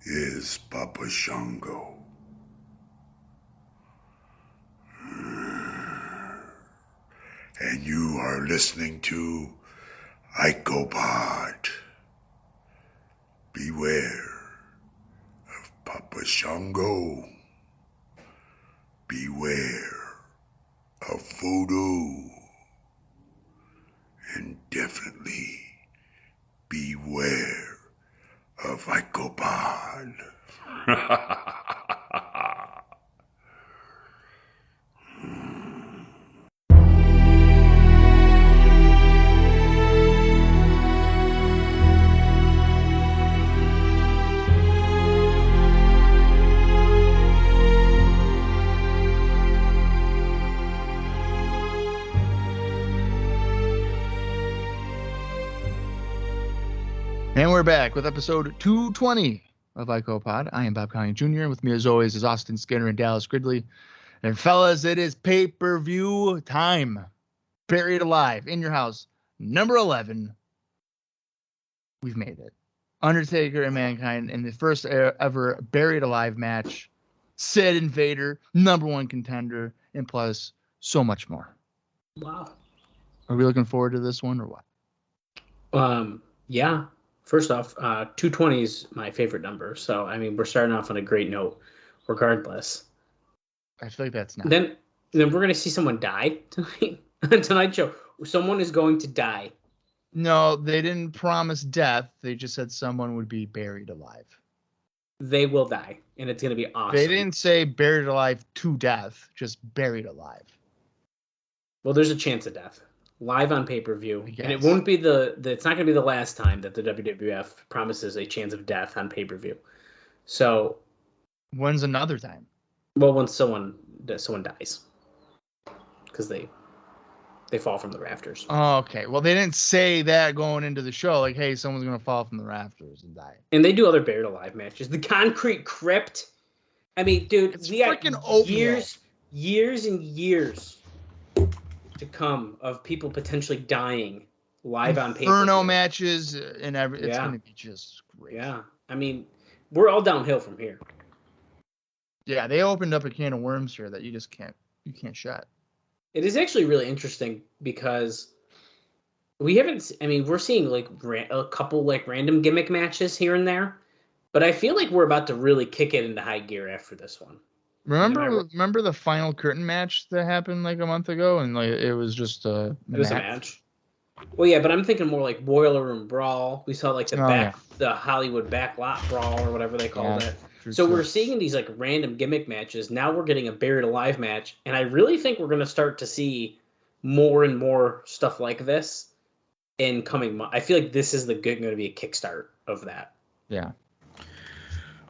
is Papa Shango. And you are listening to Icopod. Beware of Papa Shango. Beware of voodoo. And definitely beware of Icopod. And we're back with episode 220 of Icopod. I am Bob Connie Jr. With me, as always, is Austin Skinner and Dallas Gridley. And fellas, it is pay-per-view time. Buried Alive in your house. Number 11. We've made it. Undertaker and Mankind in the first ever Buried Alive match. Sid and Vader, number one contender, and plus so much more. Wow. Are we looking forward to this one or what? Yeah. First off, 220 is my favorite number. So, I mean, we're starting off on a great note, regardless. I feel like that's not. Then we're going to see someone die tonight. Tonight's show. Someone is going to die. No, they didn't promise death. They just said someone would be buried alive. They will die, and it's going to be awesome. They didn't say buried alive to death, just buried alive. Well, there's a chance of death. Live on pay-per-view. And it won't be it's not going to be the last time that the WWF promises a chance of death on pay-per-view. So. When's another time? Well, when someone dies. Because they fall from the rafters. Oh, okay. Well, they didn't say that going into the show. Like, hey, someone's going to fall from the rafters and die. And they do other buried alive matches. The Concrete Crypt. I mean, dude, it's we got years and years to come of people potentially dying live on pay-per-view. Inferno matches and it's going to be just great. Yeah. I mean, we're all downhill from here. Yeah, they opened up a can of worms here that you can't shut. It is actually really interesting because we're seeing like a couple like random gimmick matches here and there, but I feel like we're about to really kick it into high gear after this one. Remember the final curtain match that happened like a month ago, and like it was just a match. Well, yeah, but I'm thinking more like Boiler Room Brawl. We saw like the Hollywood Backlot Brawl or whatever they called it. So we're seeing these like random gimmick matches. Now we're getting a Buried Alive match, and I really think we're going to start to see more and more stuff like this in coming months. I feel like this is going to be a kickstart of that. Yeah.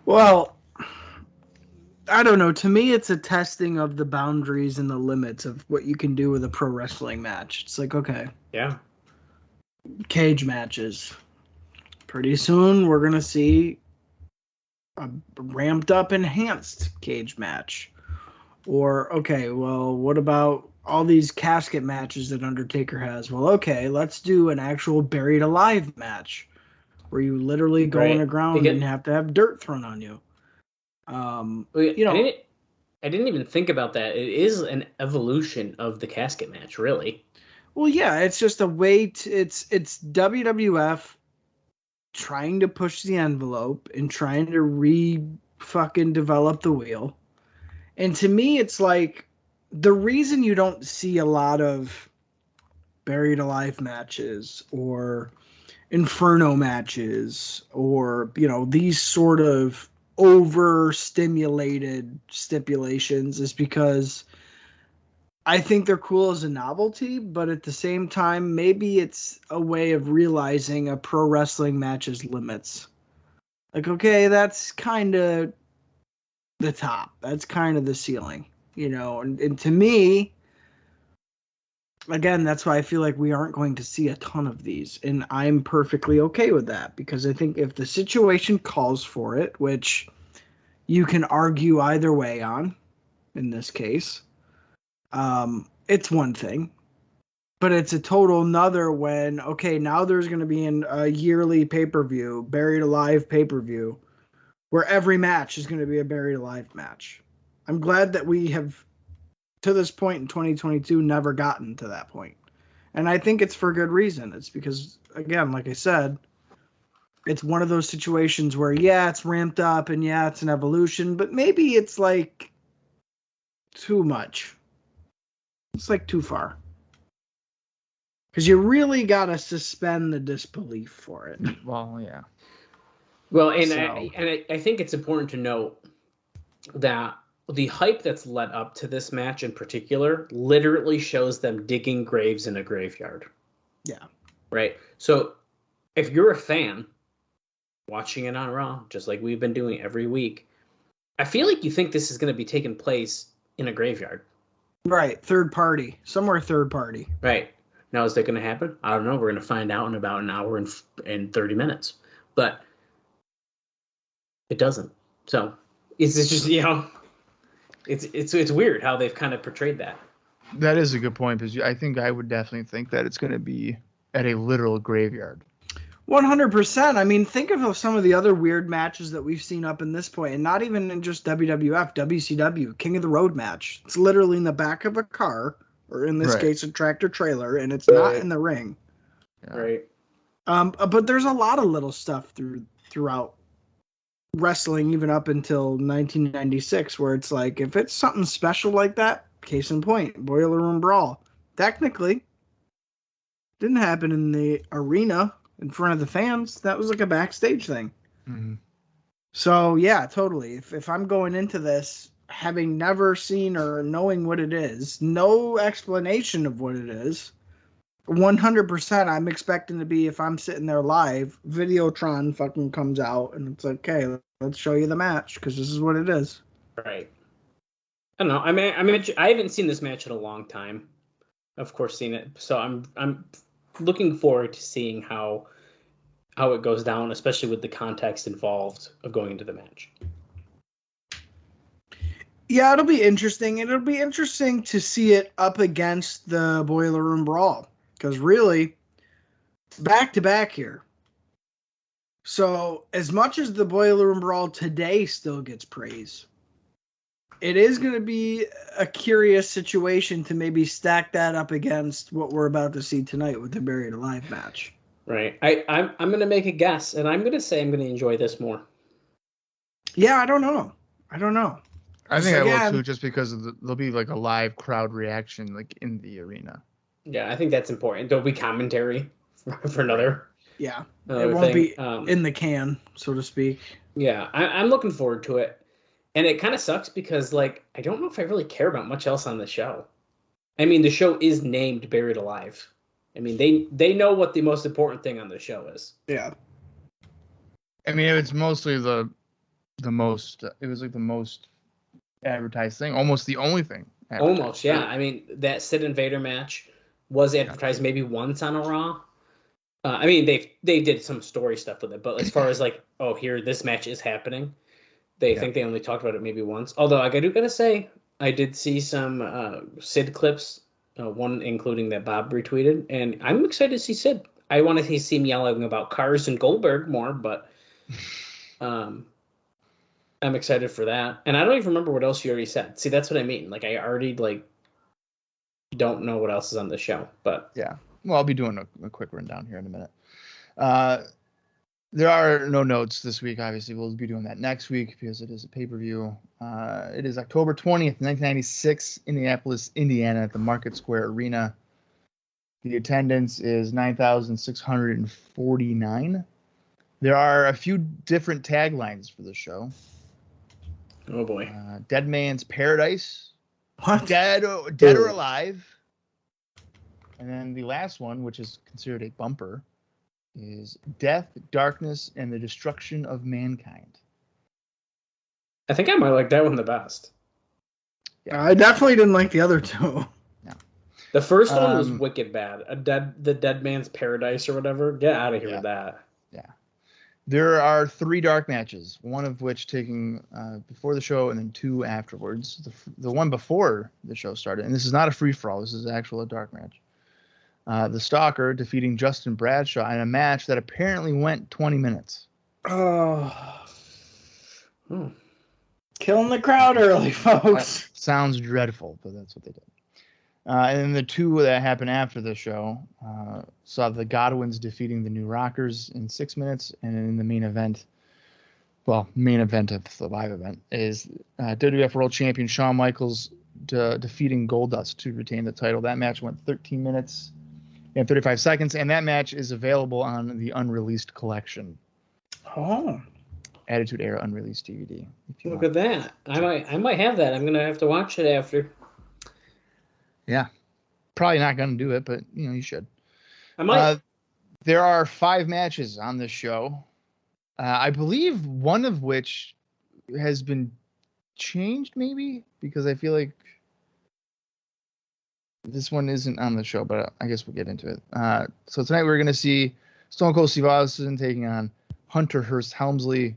Well, I don't know. To me, it's a testing of the boundaries and the limits of what you can do with a pro wrestling match. It's like, okay. Yeah. Cage matches. Pretty soon, we're going to see a ramped up, enhanced cage match. Or, okay, well, what about all these casket matches that Undertaker has? Well, okay, let's do an actual Buried Alive match where you literally go on the ground and have to have dirt thrown on you. I didn't even think about that. It is an evolution of the casket match, really. Well, yeah, it's just a way it's WWF trying to push the envelope and trying to fucking develop the wheel. And to me, it's like the reason you don't see a lot of Buried Alive matches or Inferno matches or, these sort of overstimulated stipulations is because I think they're cool as a novelty, but at the same time, maybe it's a way of realizing a pro wrestling match's limits. Like, okay, that's kind of the top. That's kind of the ceiling, and to me, again, that's why I feel like we aren't going to see a ton of these. And I'm perfectly okay with that because I think if the situation calls for it, which you can argue either way on in this case, it's one thing. But it's a total nother when, okay, now there's going to be a yearly pay-per-view, Buried Alive pay-per-view, where every match is going to be a buried alive match. I'm glad that we have, to this point in 2022, never gotten to that point. And I think it's for good reason. It's because, again, like I said, it's one of those situations where, yeah, it's ramped up and yeah, it's an evolution, but maybe it's like too much. It's like too far. Because you really got to suspend the disbelief for it. Well, yeah. Well, and I think it's important to note that the hype that's led up to this match in particular literally shows them digging graves in a graveyard. Yeah. Right? So if you're a fan watching it on Raw, just like we've been doing every week, I feel like you think this is going to be taking place in a graveyard. Right. Third party. Somewhere third party. Right. Now, is that going to happen? I don't know. We're going to find out in about an hour and 30 minutes. But it doesn't. So it's just, it's weird how they've kind of portrayed that. That is a good point, because I think I would definitely think that it's going to be at a literal graveyard. 100%. I mean, think of some of the other weird matches that we've seen up in this point, and not even in just WWF, WCW, King of the Road match. It's literally in the back of a car, or in this case, a tractor trailer, and it's not in the ring. Yeah. Right. But there's a lot of little stuff throughout wrestling, even up until 1996, where it's like, if it's something special like that, case in point, Boiler Room Brawl, technically didn't happen in the arena in front of the fans. That was like a backstage thing. Mm-hmm. So yeah, totally. If I'm going into this having never seen or knowing what it is, no explanation of what it is, 100% I'm expecting to be, if I'm sitting there live, Videotron fucking comes out and it's like, okay, let's show you the match because this is what it is. Right. I don't know. I mean, I haven't seen this match in a long time. Of course, seen it. So I'm looking forward to seeing how it goes down, especially with the context involved of going into the match. Yeah, it'll be interesting. It'll be interesting to see it up against the Boiler Room Brawl. Because really, back to back here. So, as much as the Boiler Room Brawl today still gets praise, it is going to be a curious situation to maybe stack that up against what we're about to see tonight with the Buried Alive match. Right. I'm going to make a guess, and I'm going to say I'm going to enjoy this more. Yeah, I don't know. I think I will too, just because there'll be like a live crowd reaction, like in the arena. Yeah, I think that's important. There'll be commentary for another. Yeah, it won't be in the can, so to speak. Yeah, I'm looking forward to it. And it kind of sucks because, like, I don't know if I really care about much else on the show. I mean, the show is named Buried Alive. I mean, they know what the most important thing on the show is. Yeah. I mean, it's mostly the most. It was like the most advertised thing, almost the only thing. Almost, yeah. I mean, that Sid and Vader match was advertised maybe once on a Raw. I mean, they did some story stuff with it, but as far as like, oh, here, this match is happening, they think they only talked about it maybe once. Although I do gotta say, I did see some Sid clips, one including that Bob retweeted, and I'm excited to see Sid. I want to see him yelling about cars and Goldberg more, but I'm excited for that. And I don't even remember what else you already said. See, that's what I mean. Like, I already don't know what else is on the show, but yeah. Well, I'll be doing a quick rundown here in a minute. There are no notes this week. Obviously, we'll be doing that next week because it is a pay-per-view. It is October 20th, 1996, Indianapolis, Indiana, at the Market Square Arena. The attendance is 9,649. There are a few different taglines for the show. Oh boy. Dead Man's Paradise. What? Dead or Alive. And then the last one, which is considered a bumper, is Death, Darkness, and the Destruction of Mankind. I think I might like that one the best. Yeah. I definitely didn't like the other two. No. The first one was wicked bad. The Dead Man's Paradise or whatever. Get out of here with that. Yeah. There are 3 dark matches, one of which taking before the show and then 2 afterwards. The one before the show started, and this is not a free-for-all, this is actually a dark match. The Stalker defeating Justin Bradshaw in a match that apparently went 20 minutes. Oh. Killing the crowd early, folks. Sounds dreadful, but that's what they did. And then the two that happened after the show saw the Godwins defeating the New Rockers in 6 minutes, and in the main event of the live event is WWF World Champion Shawn Michaels defeating Goldust to retain the title. That match went 13 minutes and 35 seconds, and that match is available on the unreleased collection. Oh. Attitude Era unreleased DVD. Look at that. I might have that. I'm going to have to watch it after. Yeah. Probably not going to do it, but, you should. I might. There are 5 matches on this show. I believe one of which has been changed, maybe, because I feel like this one isn't on the show, but I guess we'll get into it. So tonight we're going to see Stone Cold Steve Austin taking on Hunter Hearst Helmsley.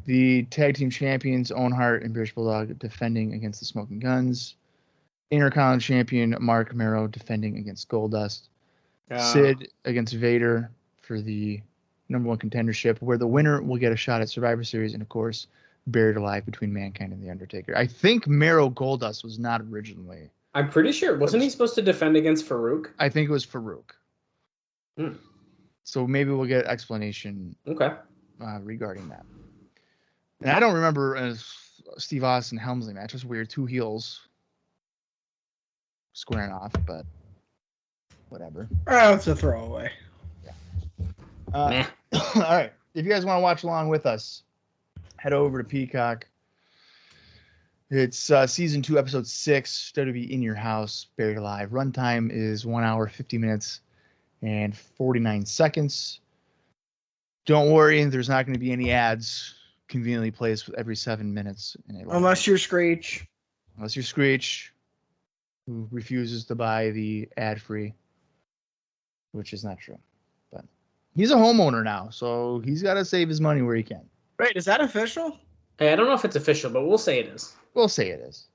The tag team champions, Owen Hart and British Bulldog, defending against the Smoking Guns. Intercontinental champion Mark Mero defending against Goldust. Sid against Vader for the #1 contendership, where the winner will get a shot at Survivor Series, and of course, buried alive between Mankind and the Undertaker. I think Mero Goldust was not originally. I'm pretty sure. Wasn't he supposed to defend against Farouk? I think it was Farouk. So maybe we'll get explanation. Okay. Regarding that. And I don't remember Steve Austin Helmsley match. It was weird. 2 heels squaring off, but whatever. It's a throwaway. Yeah. All right. If you guys want to watch along with us, head over to Peacock. It's season 2, episode 6, WWE In Your House, Buried Alive. Runtime is 1 hour, 50 minutes, and 49 seconds. Don't worry, there's not going to be any ads conveniently placed every 7 minutes. Unless you're Screech. Unless you're Screech, who refuses to buy the ad-free, which is not true. But he's a homeowner now, so he's got to save his money where he can. Wait, is that official? Hey, I don't know if it's official, but we'll say it is. We'll say it is.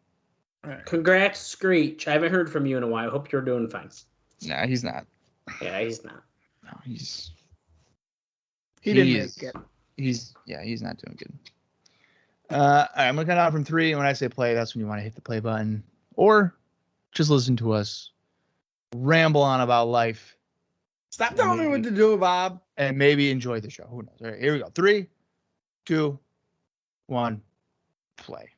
Right. Congrats, Screech. I haven't heard from you in a while. I hope you're doing fine. Nah, he's not. Yeah, he's not. No, he's... He didn't make it. He's not doing good. All right, I'm looking out from 3, and when I say play, that's when you want to hit the play button. Or just listen to us ramble on about life. Stop telling me what to do, Bob. And maybe enjoy the show. Who knows? All right, here we go. 3, 2, 1, play.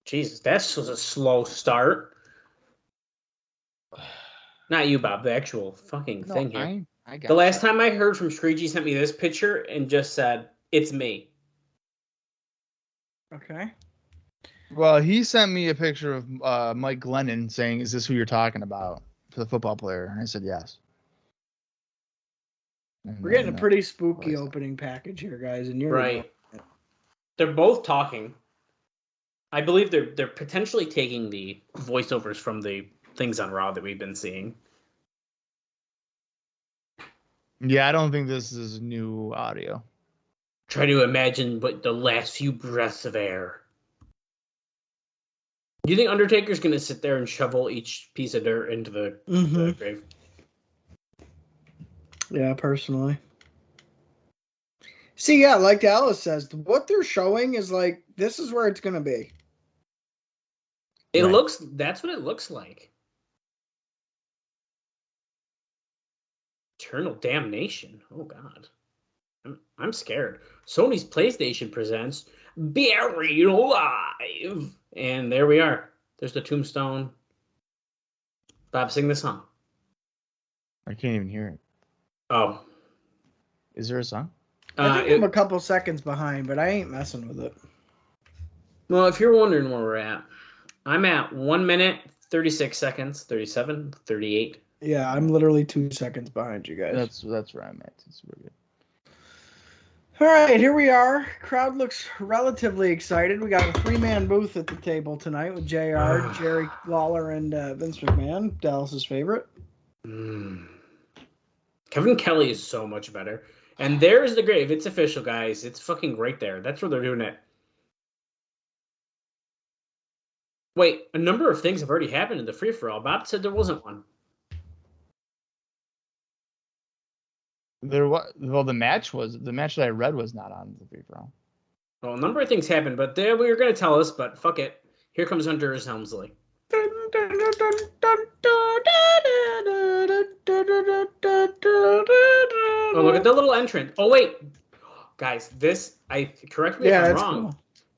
Jesus, that was a slow start. Not you, Bob. The actual fucking thing here. I got the last time I heard from Screech, he sent me this picture and just said, "It's me." Okay. Well, he sent me a picture of Mike Glennon saying, "Is this who you're talking about?" For the football player, and I said yes. And we're getting a pretty spooky opening package here, guys, and you're right. They're both talking. I believe they're potentially taking the voiceovers from the things on Raw that we've been seeing. Yeah, I don't think this is new audio. Try to imagine what the last few breaths of air. Do you think Undertaker's going to sit there and shovel each piece of dirt into the grave? Yeah, personally. See, yeah, like Alice says, what they're showing is like, this is where it's going to be. That's what it looks like. Eternal damnation. Oh, God. I'm scared. Sony's PlayStation presents Buried Alive. And there we are. There's the tombstone. Bob, sing the song. I can't even hear it. Oh. Is there a song? I think I'm a couple seconds behind, but I ain't messing with it. Well, if you're wondering where we're at, I'm at 1 minute, 36 seconds, 37, 38. Yeah, I'm literally 2 seconds behind you guys. That's where I'm at. It's really good. All right, here we are. Crowd looks relatively excited. We got a 3-man booth at the table tonight with JR, Jerry Lawler, and Vince McMahon, Dallas's favorite. Kevin Kelly is so much better. And there's the grave. It's official, guys. It's fucking right there. That's where they're doing it. Wait, a number of things have already happened in the free-for-all. Bob said there wasn't one. The match that I read was not on the free-for-all. Well, a number of things happened, but we were going to tell us, but fuck it. Here comes Hunter Helmsley. Oh, look at the little entrance. Oh, wait. Guys, correct me if I'm wrong. Cool.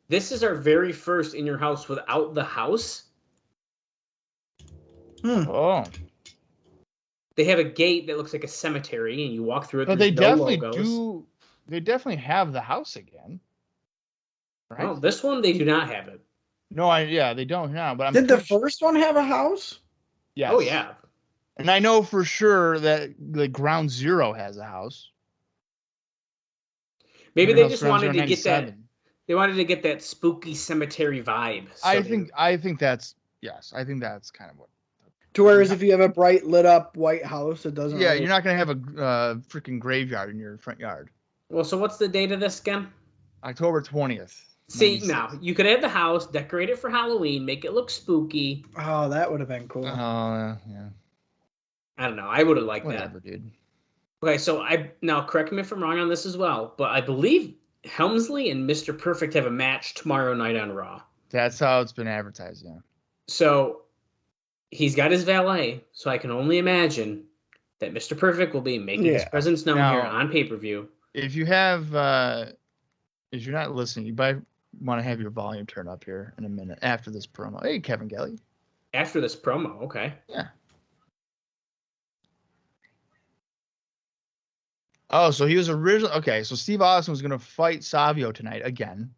This is our very first In Your House without the house. Oh. They have a gate that looks like a cemetery, and you walk through it. But they definitely do. They definitely have the house again. Right? Well, this one they do not have it. No, they don't now. But did the first one have a house? Yes. Oh yeah. And I know for sure that Ground Zero has a house. Maybe they just wanted to get that. They wanted to get that spooky cemetery vibe. So I think that's kind of what. To whereas if you have a bright lit up white house, it doesn't. Yeah, you're not gonna have a freaking graveyard in your front yard. Well, so what's the date of this again? October 20th. See, now you could have the house, decorate it for Halloween, make it look spooky. Oh, that would have been cool. Oh, yeah. I don't know. I would have liked Whatever, that. Dude. Okay, so now correct me if I'm wrong on this as well, but I believe Helmsley and Mr. Perfect have a match tomorrow night on Raw. That's how it's been advertised, yeah. So he's got his valet, so I can only imagine that Mr. Perfect will be making his presence known here on pay-per-view. If you have, if you're not listening, you might want to have your volume turned up here in a minute after this promo. Hey, Kevin Gelly. After this promo, okay. Yeah. Oh, so he was originally... Okay, so Steve Austin was going to fight Savio tonight again.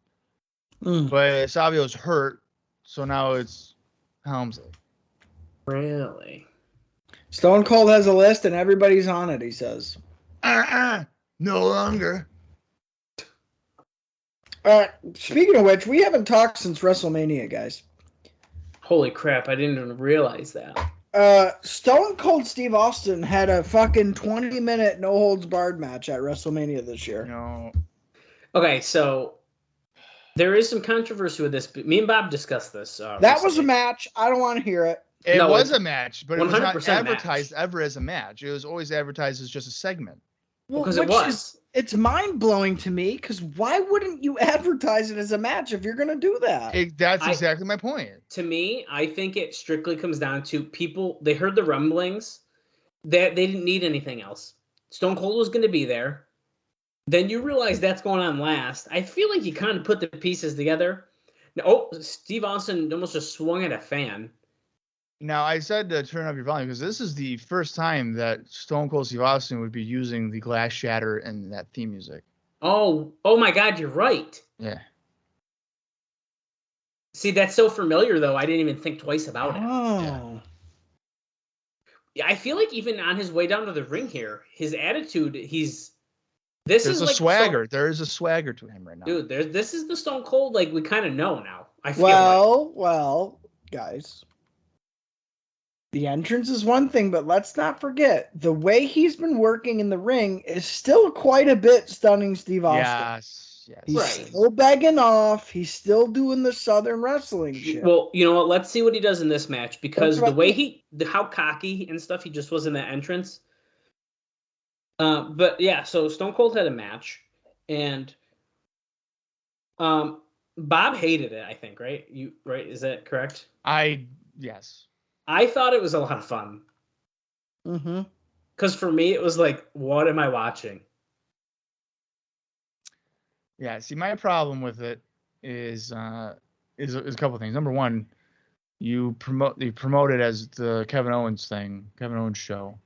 But Savio's hurt, so now it's Helmsley. Really? Stone Cold has a list and everybody's on it, he says. No longer. Speaking of which, we haven't talked since WrestleMania, guys. Holy crap, I didn't even realize that. Stone Cold Steve Austin had a fucking 20-minute no-holds-barred match at WrestleMania this year. No. Okay, so there is some controversy with this. Me and Bob discussed this. That was a match. I don't want to hear it. It was a match, but it was not advertised ever as a match. It was always advertised as just a segment. Well, because it was. It's mind-blowing to me, because why wouldn't you advertise it as a match if you're going to do that? That's exactly my point. To me, I think it strictly comes down to people, they heard the rumblings, that they didn't need anything else. Stone Cold was going to be there. Then you realize that's going on last. I feel like you kind of put the pieces together. Now, Steve Austin almost just swung at a fan. Now, I said to turn up your volume because this is the first time that Stone Cold Steve Austin would be using the glass shatter in that theme music. Oh my God, you're right. Yeah. See, that's so familiar, though. I didn't even think twice about it. Oh. Yeah, I feel like even on his way down to the ring here, his attitude, There's a swagger. There is a swagger to him right now. Dude, this is the Stone Cold like we kind of know now. I feel well, guys. The entrance is one thing, but let's not forget the way he's been working in the ring is still quite a bit stunning Steve Austin. Yes. He's still begging off. He's still doing the Southern wrestling shit. Well, you know what? Let's see what he does in this match because the way how cocky and stuff he just was in that entrance. But yeah, so Stone Cold had a match, and Bob hated it. I think, right? Is that correct? Yes. I thought it was a lot of fun. Mm-hmm. Because for me, it was like, what am I watching? Yeah. See, my problem with it is a couple of things. Number one, you promote it as the Kevin Owens show.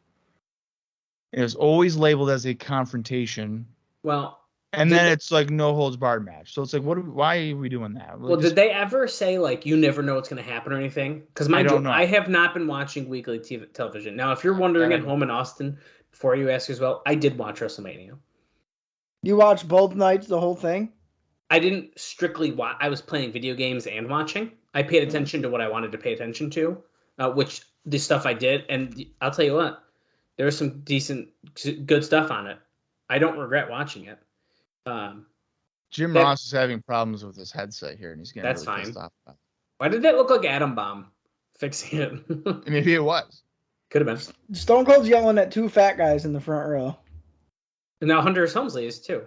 It was always labeled as a confrontation. Well, and then it's like no holds barred match. So it's like, why are we doing that? Well, did they ever say like you never know what's going to happen or anything? Because I have not been watching weekly television. Now, if you're wondering at home in Austin, before you ask as well, I did watch WrestleMania. You watched both nights, the whole thing? I didn't strictly watch. I was playing video games and watching. I paid attention to what I wanted to pay attention to, which the stuff I did. And I'll tell you what, there was some decent, good stuff on it. I don't regret watching it. Jim Ross is having problems with his headset here, and he's getting really pissed off about it. Why did that look like Atom Bomb? Fixing it. Maybe it was. Could have been. Stone Cold's yelling at two fat guys in the front row. And now Hunter S. Helmsley is too.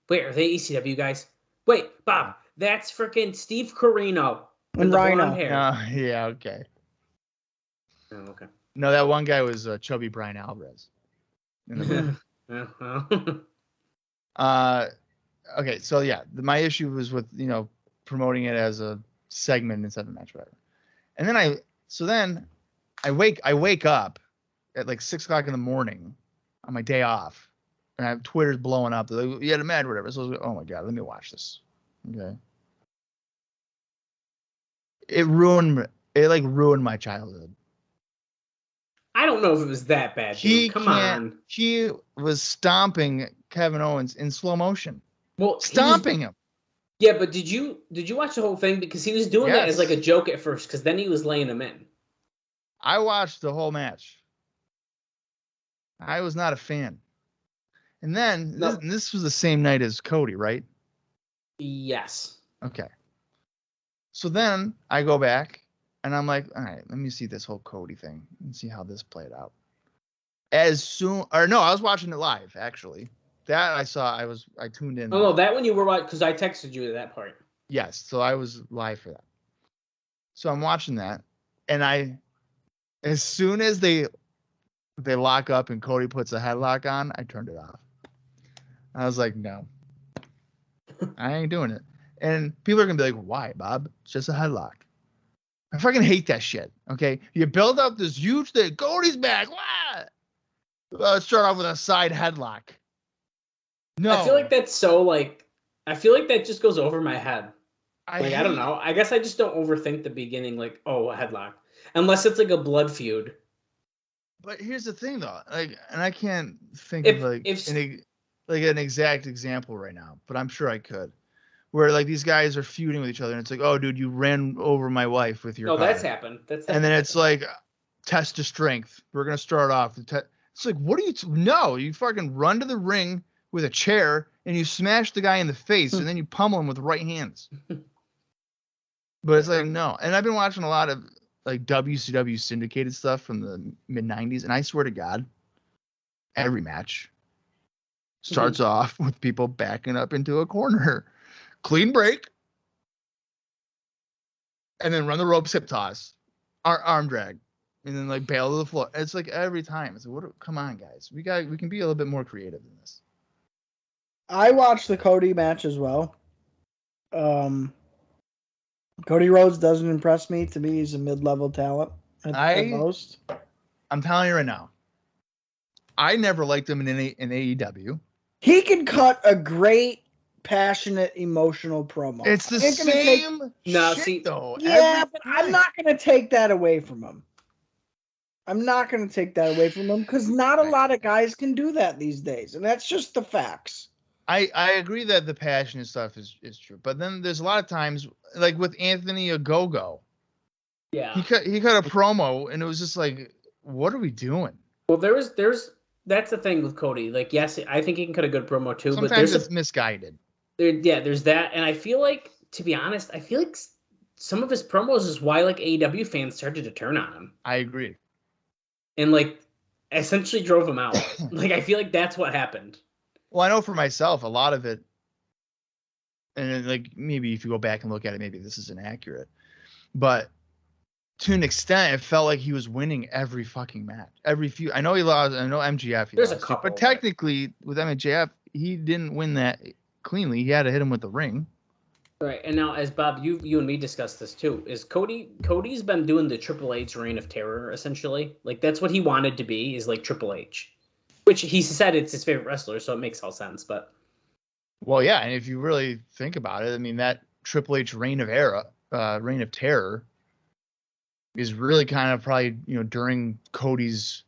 Wait, are they ECW guys? Wait, Bob, that's freaking Steve Corino and the Rhino. blonde hair. Yeah, okay. Oh, okay. No, that one guy was chubby Brian Alvarez. Okay, so yeah, my issue was with promoting it as a segment instead of a match, whatever. And then I wake up at like 6:00 in the morning on my day off, and I have Twitter's blowing up. They're like, you had a match, whatever. So I was like, oh my god, let me watch this. Okay. It ruined my childhood. I don't know if it was that bad, dude. Come on. He was stomping Kevin Owens in slow motion. Well, stomping him. Yeah, but did you watch the whole thing? Because he was doing that as like a joke at first, because then he was laying him in. I watched the whole match. I was not a fan. And then this was the same night as Cody, right? Yes. Okay. So then I go back and I'm like, all right, let me see this whole Cody thing and see how this played out. I was watching it live, actually. That I tuned in. Oh, no, that one you were watching, because I texted you at that part. Yes, so I was live for that. So I'm watching that, and as soon as they lock up and Cody puts a headlock on, I turned it off. I was like, no, I ain't doing it. And people are gonna be like, why, Bob? It's just a headlock. I fucking hate that shit. Okay, you build up this huge thing. Cody's back. Let's start off with a side headlock. No, I feel like that's so I feel like that just goes over my head. I don't know. I guess I just don't overthink the beginning. Like, oh, a headlock, unless it's like a blood feud. But here's the thing, though. And I can't think of an exact example right now, but I'm sure I could. Where like these guys are feuding with each other, and it's like, oh, dude, you ran over my wife with your car. That's happened. And then it's like, test of strength. We're gonna start off. It's like, what do you? No, you fucking run to the ring with a chair and you smash the guy in the face, and then you pummel him with right hands. But it's like, no. And I've been watching a lot of like WCW syndicated stuff from the mid 90s, and I swear to God, every match starts off with people backing up into a corner. Clean break, and then run the ropes, hip toss, arm drag, and then like bail to the floor. It's like every time. It's like, come on, guys. We can be a little bit more creative than this. I watched the Cody match as well. Cody Rhodes doesn't impress me. To me, he's a mid-level talent at most. I'm telling you right now, I never liked him in AEW. He can cut a great, passionate, emotional promo. It's the same shit, though. Yeah, but I'm not going to take that away from him. Because not a lot of guys can do that these days, and that's just the facts. I agree that the passionate stuff is true, but then there's a lot of times, like with Anthony Ogogo. Yeah. He cut a promo, and it was just like, what are we doing? Well, that's the thing with Cody. Like, yes, I think he can cut a good promo too, sometimes but there's it's misguided. There's that, and I feel like, to be honest, some of his promos is why like AEW fans started to turn on him. I agree. And like essentially drove him out. Like, I feel like that's what happened. Well, I know for myself, a lot of it, and like maybe if you go back and look at it, maybe this isn't accurate, but to an extent, it felt like he was winning every fucking match, every few. I know he lost. I know MJF. There's a couple, but technically with MJF, he didn't win that cleanly. He had to hit him with the ring. Right, and now as Bob, you and me discussed this too. Is Cody's been doing the Triple H reign of terror essentially? Like that's what he wanted to be, is like Triple H. Which he said it's his favorite wrestler, so it makes all sense. But well, yeah, and if you really think about it, I mean that Triple H reign of terror, is really kind of probably during Cody's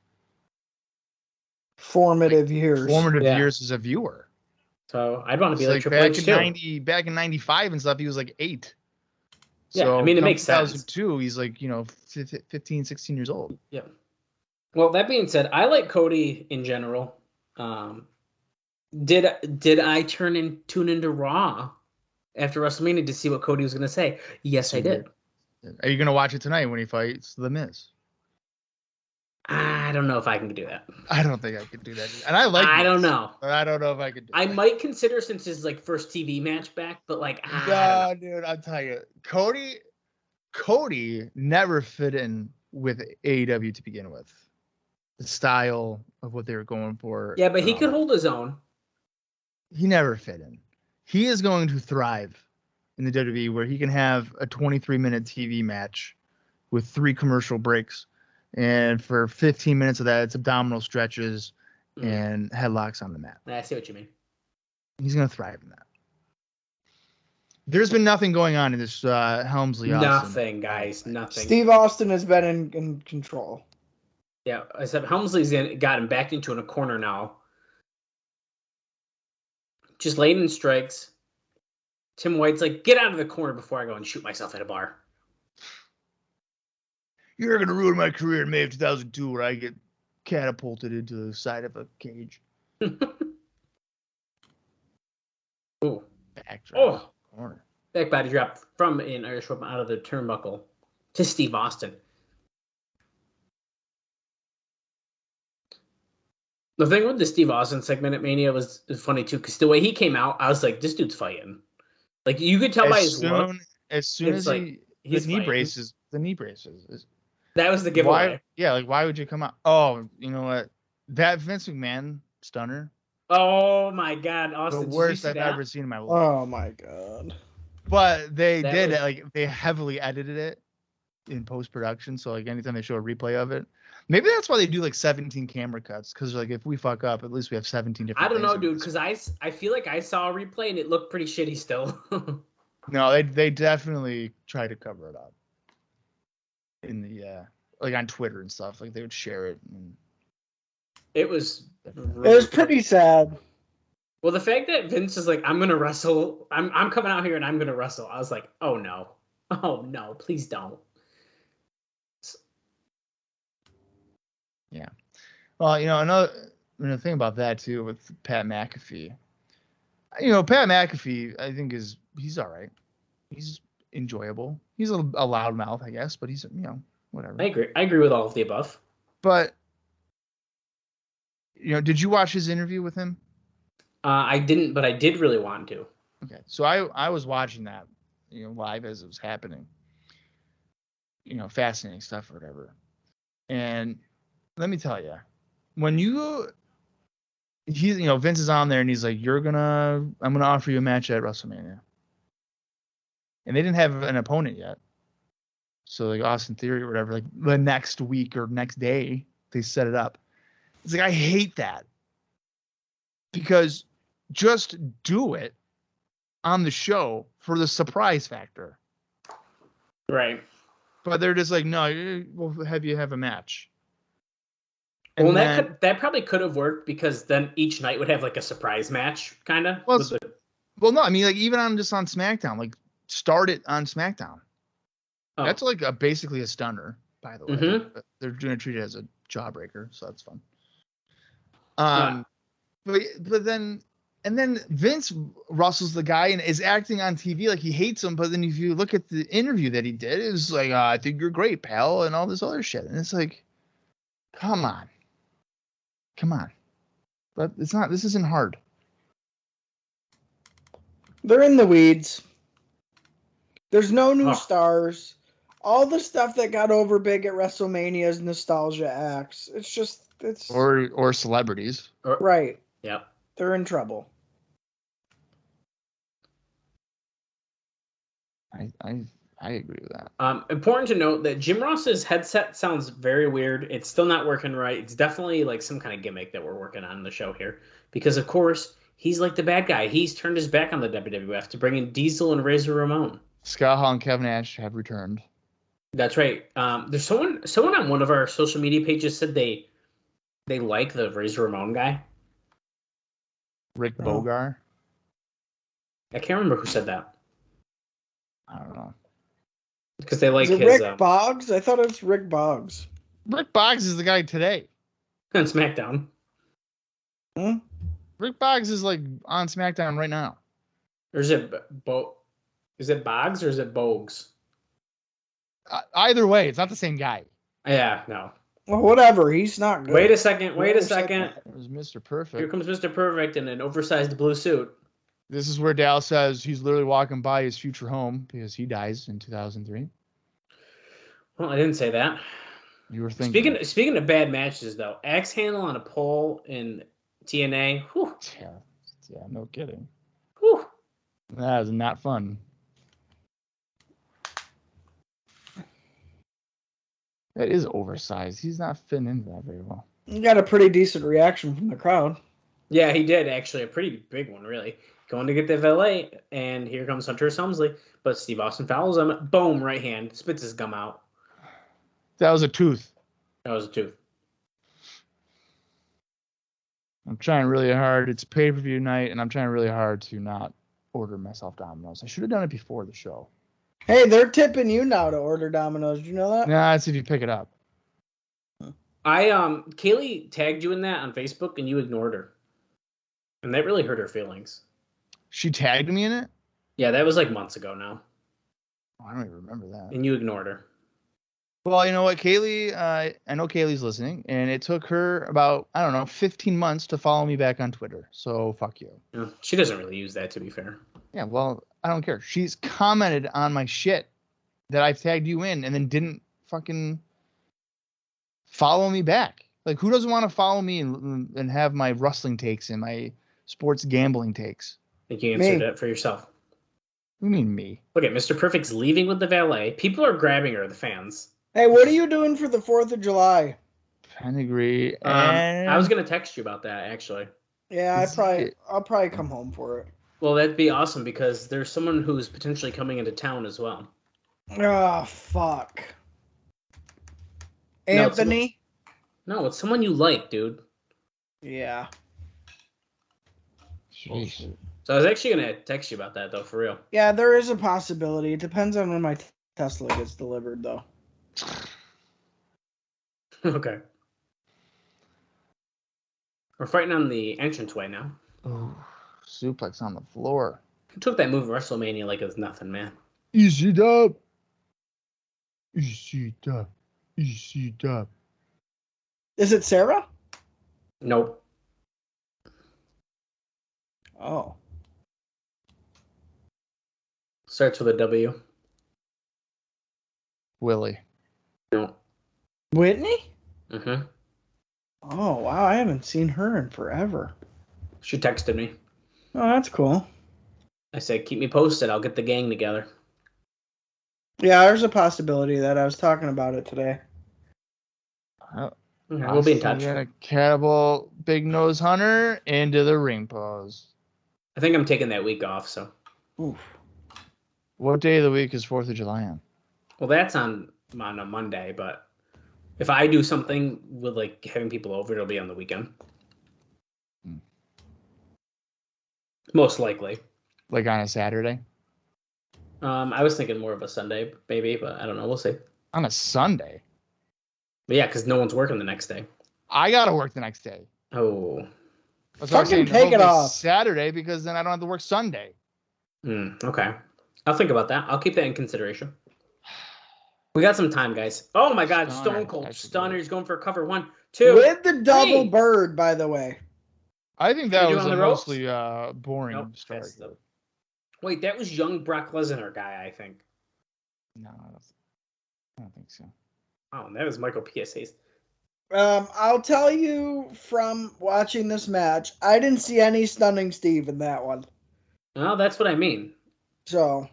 formative years as a viewer. So I'd want to be like Triple H too. Back in 95 and stuff, he was like 8. Yeah, so I mean it makes sense. 2002, he's like 15, 16 years old. Yeah. Well, that being said, I like Cody in general. Did I tune into Raw after WrestleMania to see what Cody was going to say? Yes, I did. Are you going to watch it tonight when he fights The Miz? I don't know if I can do that. I don't think I could do that. And I like. I don't know. But I don't know if I could do I that. might consider since his like first TV match back, but like I don't know. Dude, I'll tell you, Cody never fit in with AEW to begin with. The style of what they were going for. Yeah, but he could hold his own. He never fit in. He is going to thrive in the WWE where he can have a 23-minute TV match with 3 commercial breaks. And for 15 minutes of that, it's abdominal stretches and headlocks on the mat. I see what you mean. He's going to thrive in that. There's been nothing going on in this Helmsley Austin. Nothing, guys. Nothing. Steve Austin has been in control. Yeah, except Helmsley's got him backed into a corner now. Just laying in strikes. Tim White's like, get out of the corner before I go and shoot myself at a bar. You're going to ruin my career in May of 2002 where I get catapulted into the side of a cage. Ooh. Corner. Back body drop from an Irish whip out of the turnbuckle to Steve Austin. The thing with the Steve Austin segment at Mania was funny too, because the way he came out, I was like, this dude's fighting. Like you could tell by his look. As soon as like, the knee braces. That was the giveaway. Why would you come out? Oh, you know what? That Vince McMahon stunner. Oh my God, Austin! The worst I've ever seen in my life. Oh my God! But they they heavily edited it in post production, so like anytime they show a replay of it, maybe that's why they do like 17 camera cuts, because like if we fuck up, at least we have 17 different. I don't know, dude, because I feel like I saw a replay and it looked pretty shitty still. No, they definitely try to cover it up in the like on Twitter and stuff. Like they would share it. And it was pretty sad. Well, the fact that Vince is like, I'm gonna wrestle. I'm coming out here and I'm gonna wrestle. I was like, oh no, please don't. Yeah. Well, you know, another thing about that too with Pat McAfee. You know, Pat McAfee, I think he's all right. He's enjoyable. He's a loudmouth, I guess, but he's, you know, whatever. I agree with all of the above. But you know, did you watch his interview with him? I didn't, but I did really want to. Okay, so I was watching that, you know, live as it was happening. You know, fascinating stuff or whatever. And let me tell you, when Vince is on there and he's like, I'm gonna offer you a match at WrestleMania. And they didn't have an opponent yet. So like Austin Theory or whatever, like the next week or next day, they set it up. It's like, I hate that. Because just do it on the show for the surprise factor. Right. But they're just like, no, we'll have you have a match. And well, that probably could have worked, because then each night would have like a surprise match, kind of. Well, no, I mean, like even on SmackDown, like start it on SmackDown. Oh. That's like basically a stunner, by the way. Mm-hmm. They're going to treat it as a jawbreaker, so that's fun. But then Vince Russell's the guy and is acting on TV like he hates him. But then if you look at the interview that he did, it's like, I think you're great, pal, and all this other shit. And it's like, come on. But it's not. This isn't hard. They're in the weeds. There's no new stars. All the stuff that got over big at WrestleMania is nostalgia acts. It's or celebrities. Right. Yep. They're in trouble. I agree with that. Important to note that Jim Ross's headset sounds very weird. It's still not working right. It's definitely like some kind of gimmick that we're working on in the show here. Because, of course, he's like the bad guy. He's turned his back on the WWF to bring in Diesel and Razor Ramon. Scott Hall and Kevin Nash have returned. That's right. There's someone on one of our social media pages said they like the Razor Ramon guy. Rick Bogar? I can't remember who said that. I don't know. Because they like his. Rick Boggs? I thought it was Rick Boggs. Rick Boggs is the guy today. On SmackDown. Hmm? Rick Boggs is like on SmackDown right now. Or is it Is it Boggs or is it Bogues? Either way, it's not the same guy. Yeah, no. Well, whatever. He's not good. Wait a second. Wait a second. It was Mr. Perfect. Here comes Mr. Perfect in an oversized blue suit. This is where Dal says he's literally walking by his future home because he dies in 2003. Well, I didn't say that. You were thinking. Speaking of bad matches, though, Axe Handle on a pole in TNA. Whew. Yeah, no kidding. Whew. That is not fun. That is oversized. He's not fitting into that very well. He got a pretty decent reaction from the crowd. Yeah, he did, actually. A pretty big one, really. Going to get the valet, and here comes Hunter Helmsley. But Steve Austin fouls him. Boom, right hand. Spits his gum out. That was a tooth. That was a tooth. I'm trying really hard. It's pay-per-view night, and I'm trying really hard to not order myself Domino's. I should have done it before the show. Hey, they're tipping you now to order Domino's. Did you know that? Nah, that's if you pick it up. Kaylee tagged you in that on Facebook, and you ignored her. And that really hurt her feelings. She tagged me in it? Yeah, that was like months ago now. Oh, I don't even remember that. And you ignored her. Well, you know what, Kaylee, I know Kaylee's listening, and it took her about, 15 months to follow me back on Twitter. So, fuck you. Yeah, she doesn't really use that, to be fair. Yeah, well, I don't care. She's commented on my shit that I've tagged you in and then didn't fucking follow me back. Like, who doesn't want to follow me and have my wrestling takes and my sports gambling takes? I think you answered it for yourself. What do you mean me? Look at Mr. Perfect's leaving with the valet. People are grabbing her, the fans. Hey, what are you doing for the 4th of July? Pedigree. And... I was going to text you about that, actually. Yeah, I'll probably come home for it. Well, that'd be awesome because there's someone who's potentially coming into town as well. Oh, fuck. Anthony? No, it's someone you like, dude. Yeah. Jeez. So I was actually going to text you about that, though, for real. Yeah, there is a possibility. It depends on when my Tesla gets delivered, though. Okay. We're fighting on the entranceway now. Oh, suplex on the floor. Who took that move at WrestleMania like it was nothing, man? Easy dub. Easy dub. Easy dub. Is it Sarah? Nope. Oh. Starts with a W. Willie. No. Whitney? Mm-hmm. Oh, wow. I haven't seen her in forever. She texted me. Oh, that's cool. I said, keep me posted. I'll get the gang together. Yeah, there's a possibility that I was talking about it today. Okay, we'll be in touch. A cannibal big nose hunter into the ring pose. I think I'm taking that week off, so. Oof. What day of the week is 4th of July on? Well, that's on a Monday, but if I do something with like having people over, it'll be on the weekend. Most likely. Like on a Saturday? I was thinking more of a Sunday, maybe, but I don't know. We'll see. On a Sunday? But yeah, because no one's working the next day. I gotta work the next day. Oh. That's why I'm saying take it off Saturday, because then I don't have to work Sunday. Okay. I'll think about that. I'll keep that in consideration. We got some time, guys. Oh my God, Stone Cold Stunner's going for cover 1, 2. With the double bird, by the way. I think that was a mostly boring start. Wait, that was young Brock Lesnar guy, I think. No, I don't think so. Oh, that was Michael P.S. I'll tell you from watching this match, I didn't see any Stunning Steve in that one. No, that's what I mean. So.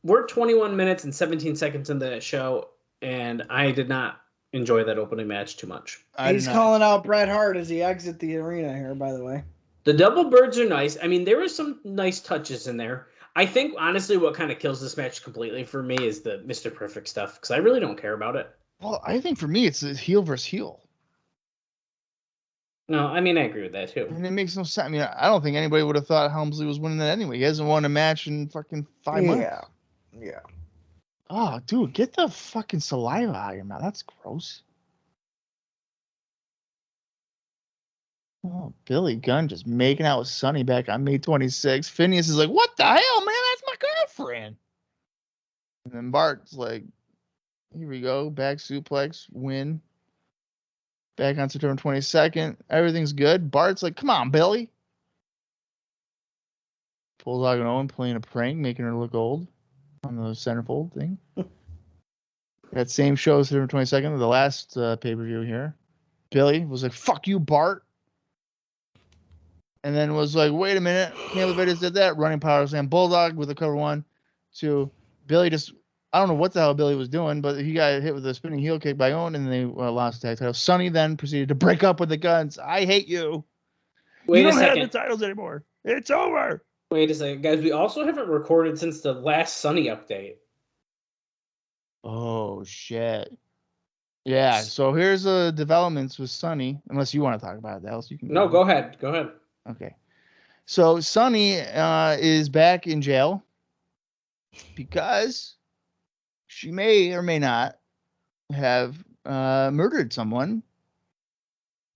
We're 21 minutes and 17 seconds in the show, and I did not enjoy that opening match too much. He's calling out Bret Hart as he exits the arena here, by the way. The double birds are nice. I mean, there were some nice touches in there. I think, honestly, what kind of kills this match completely for me is the Mr. Perfect stuff, because I really don't care about it. Well, I think for me, it's a heel versus heel. No, I mean, I agree with that, too. And it makes no sense. I mean, I don't think anybody would have thought Helmsley was winning that anyway. He hasn't won a match in fucking 5 months. Yeah. Oh, dude, get the fucking saliva out of your mouth. That's gross. Oh, Billy Gunn just making out with Sonny back on May 26th. Phineas is like, what the hell, man? That's my girlfriend. And then Bart's like, here we go. Back suplex, win. Back on September 22nd. Everything's good. Bart's like, come on, Billy. Bulldog and Owen playing a prank, making her look old on the centerfold thing. That same show, September 22nd, the last pay-per-view here. Billy was like, fuck you, Bart. And then was like, wait a minute. Can't believe I just did that. Running power slam. Bulldog with a cover 1, 2. Billy just, I don't know what the hell Billy was doing, but he got hit with a spinning heel kick by Owen, and they lost the tag title. Sonny then proceeded to break up with the Guns. I hate you. Wait you a don't second. have the titles anymore. It's over. Wait a second, guys. We also haven't recorded since the last Sunny update. Oh, shit. Yeah, so here's the developments with Sonny. Unless you want to talk about it, Dallas. You can. No, go ahead. Go ahead. Okay. So Sonny is back in jail because she may or may not have murdered someone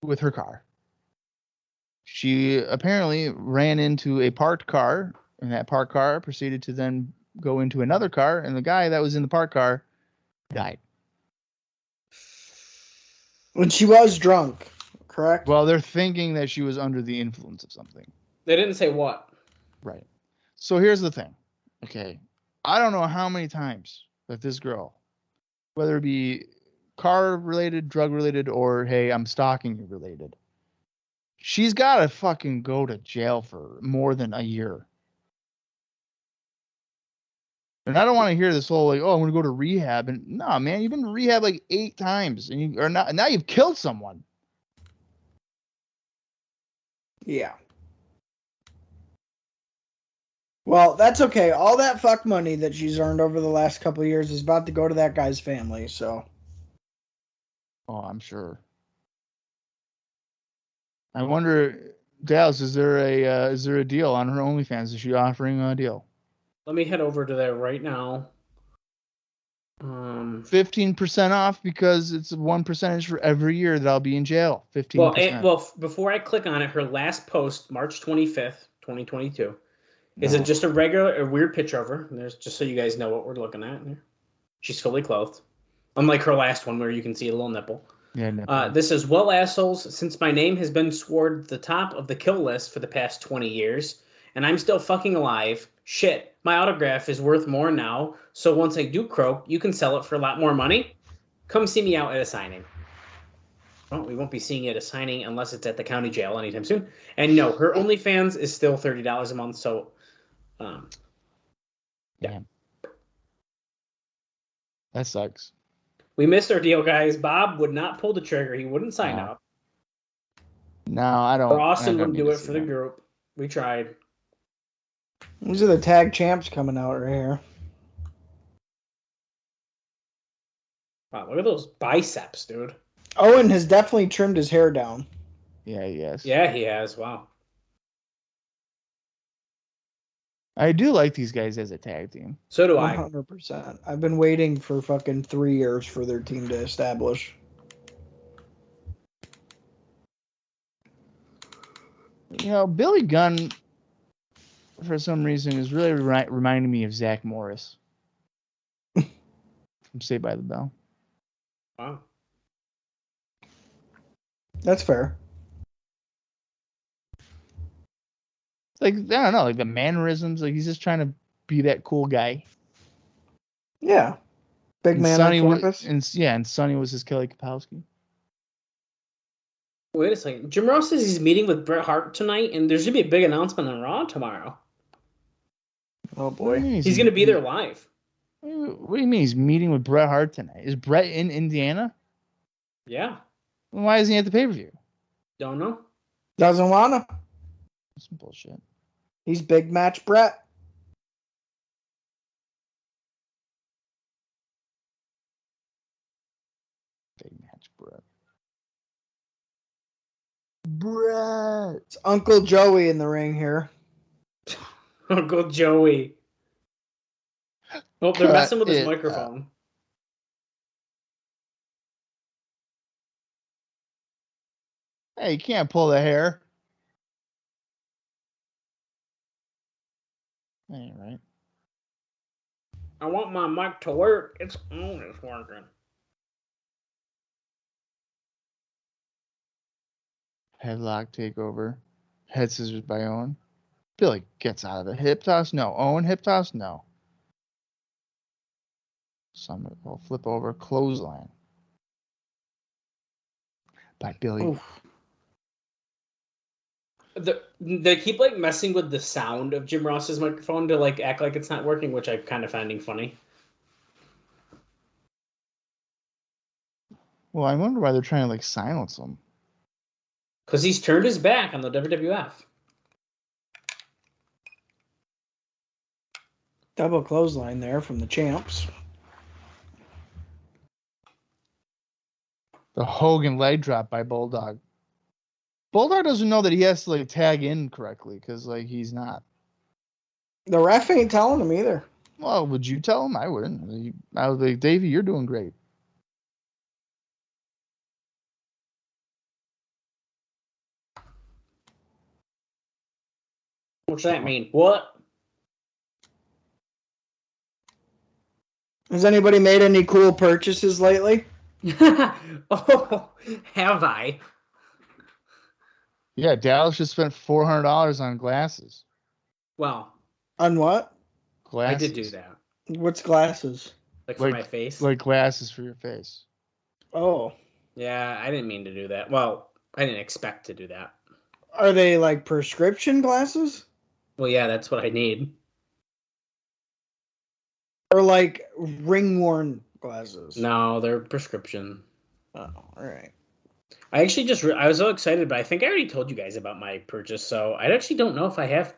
with her car. She apparently ran into a parked car, and that parked car proceeded to then go into another car, and the guy that was in the parked car died. When she was drunk, correct? Well, they're thinking that she was under the influence of something. They didn't say what. Right. So here's the thing. Okay. I don't know how many times that this girl, whether it be car related, drug related, or hey, I'm stalking you related, she's got to fucking go to jail for more than a year. And I don't want to hear this whole like, oh, I'm going to go to rehab. And no, man, you've been to rehab like 8 times and you are not, now you've killed someone. Yeah. Well, that's okay. All that fuck money that she's earned over the last couple of years is about to go to that guy's family, so. Oh, I'm sure. I wonder, Dallas, is there a deal on her OnlyFans? Is she offering a deal? Let me head over to there right now. 15% off because it's 1% for every year that I'll be in jail. 15%. Well, before I click on it, her last post, March 25th, 2022. Is it just a weird picture of her? There's just so you guys know what we're looking at. She's fully clothed. Unlike her last one where you can see a little nipple. Yeah, nipple. This is, well, assholes, since my name has been scored the top of the kill list for the past 20 years, and I'm still fucking alive, shit, my autograph is worth more now, so once I do croak, you can sell it for a lot more money. Come see me out at a signing. Well, we won't be seeing it at a signing unless it's at the county jail anytime soon. And no, her OnlyFans is still $30 a month, so... yeah. That sucks. We missed our deal, guys. Bob would not pull the trigger. He wouldn't sign up. No, I don't. Or Austin wouldn't do it for the group. We tried. These are the tag champs coming out right here. Wow, look at those biceps, dude. Owen has definitely trimmed his hair down. Yeah, he has. Yeah, he has. Wow. I do like these guys as a tag team. So do I. 100%. I've been waiting for fucking 3 years for their team to establish. You know, Billy Gunn, for some reason, is really reminding me of Zach Morris from Saved by the Bell. Wow. That's fair. Like, I don't know, like the mannerisms, like he's just trying to be that cool guy. Yeah. Big man on campus. And Sonny was his Kelly Kapowski. Wait a second. Jim Ross says he's meeting with Bret Hart tonight, and there's going to be a big announcement on Raw tomorrow. Oh, boy. He's going to be there live. What do you mean he's meeting with Bret Hart tonight? Is Bret in Indiana? Yeah. Well, why isn't he at the pay-per-view? Don't know. Doesn't wanna. Some bullshit. He's big match Bret. Big match Bret. Bret. It's Uncle Joey in the ring here. Uncle Joey. Oh, they're messing with his microphone. Hey, you can't pull the hair. That ain't right. I want my mic to work. It's working. Headlock takeover. Head scissors by Owen. Billy gets out of it. Hip toss? No. Owen hip toss? No. Summit will flip over. Clothesline. By Billy. Oof. They keep like messing with the sound of Jim Ross's microphone to like act like it's not working, which I'm kind of finding funny. Well, I wonder why they're trying to like silence him. Because he's turned his back on the WWF. Double clothesline there from the champs. The Hogan leg drop by Bulldog. Bulldog doesn't know that he has to like tag in correctly because like he's not. The ref ain't telling him either. Well, would you tell him? I wouldn't. I was like, Davey, you're doing great. What's that mean? What? Has anybody made any cool purchases lately? Oh, have I? Yeah, Dallas just spent $400 on glasses. Well, On what? Glasses. I did do that. What's glasses? Like for my face? Like glasses for your face. Oh. Yeah, I didn't mean to do that. Well, I didn't expect to do that. Are they like prescription glasses? Well, yeah, that's what I need. Or like ring-worn glasses? No, they're prescription. Oh, all right. I actually I was so excited, but I think I already told you guys about my purchase, so I actually don't know if I have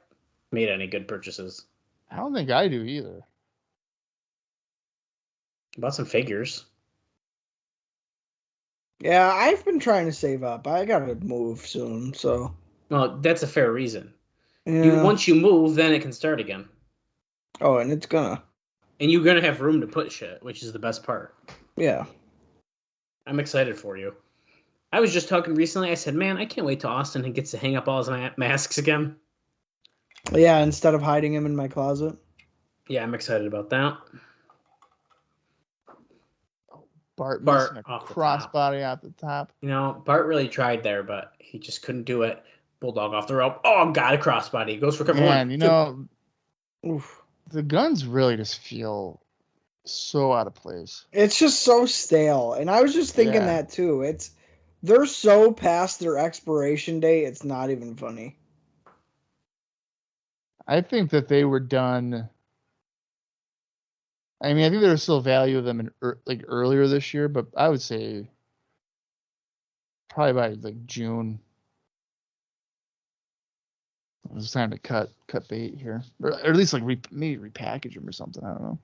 made any good purchases. I don't think I do either. I bought some figures. Yeah, I've been trying to save up. I gotta move soon, so. Well, that's a fair reason. Yeah. Once you move, then it can start again. Oh, and it's gonna. And you're going to have room to put shit, which is the best part. Yeah. I'm excited for you. I was just talking recently. I said, man, I can't wait till Austin gets to hang up all his masks again. Yeah, instead of hiding him in my closet. Yeah, I'm excited about that. Bart missing a off the crossbody off the top. You know, Bart really tried there, but he just couldn't do it. Bulldog off the rope. Oh, got a crossbody. Goes for cover one. You know, Oof. The guns really just feel so out of place. It's just so stale. And I was just thinking that too. They're so past their expiration date, it's not even funny. I think that they were done. I mean, I think there was still value of them like earlier this year, but I would say probably by like June. It was time to cut bait here, or at least like maybe repackage them or something. I don't know.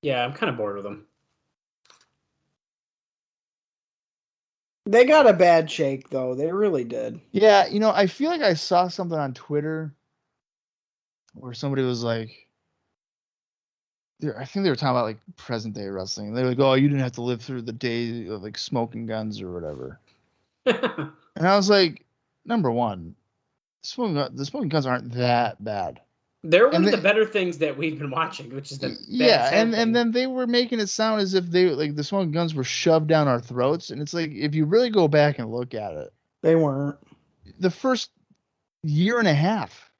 Yeah, I'm kind of bored with them. They got a bad shake though. They really did. Yeah, you know, I feel like I saw something on Twitter where somebody was like, I think they were talking about like present day wrestling. They were like, "Oh, you didn't have to live through the day of like smoking guns or whatever." And I was like, number one, the smoking guns aren't that bad. They're one of the better things that we've been watching, which is the and then they were making it sound as if they like the smoking guns were shoved down our throats, and it's like if you really go back and look at it, they weren't. The first year and a half,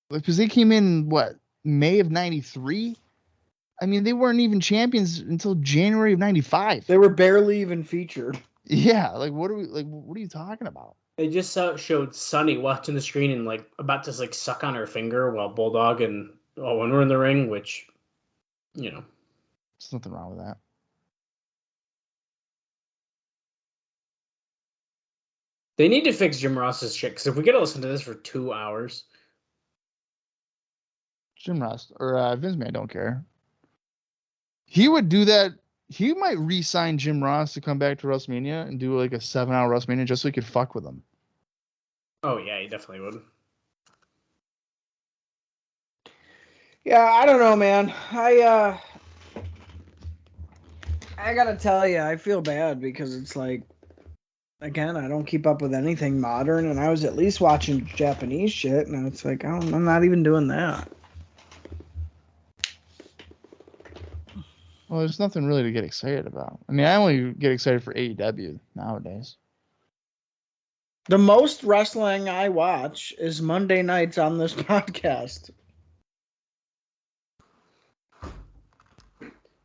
because they came in May of '93. I mean, they weren't even champions until January of '95. They were barely even featured. Yeah, like what are you talking about? They just showed Sunny watching the screen and like about to like suck on her finger while Bulldog and Owen were in the ring, which, you know, there's nothing wrong with that. They need to fix Jim Ross's shit, because if we get to listen to this for 2 hours, Jim Ross or Vince McMahon don't care. He would do that. He might re-sign Jim Ross to come back to WrestleMania and do like a 7-hour WrestleMania just so he could fuck with him. Oh yeah, he definitely would. Yeah, I don't know, man. I gotta tell you, I feel bad because it's like, again, I don't keep up with anything modern, and I was at least watching Japanese shit, and it's like, I'm not even doing that. Well, there's nothing really to get excited about. I mean, I only get excited for AEW nowadays. The most wrestling I watch is Monday nights on this podcast.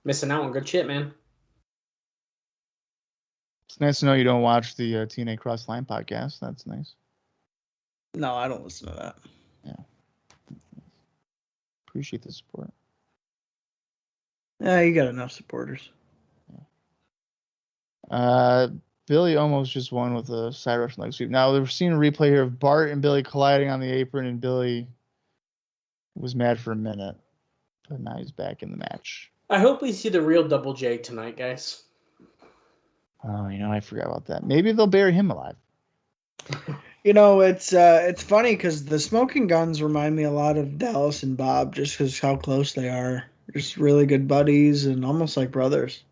Missing out on good shit, man. It's nice to know you don't watch the TNA Cross Line podcast. That's nice. No, I don't listen to that. Yeah. Appreciate the support. Yeah, you got enough supporters. Billy almost just won with a side Russian leg sweep. Now, we've seen a replay here of Bart and Billy colliding on the apron, and Billy was mad for a minute. But now he's back in the match. I hope we see the real Double J tonight, guys. Oh, I forgot about that. Maybe they'll bury him alive. It's funny because the Smoking Guns remind me a lot of Dallas and Bob, just because how close they are. Just really good buddies and almost like brothers.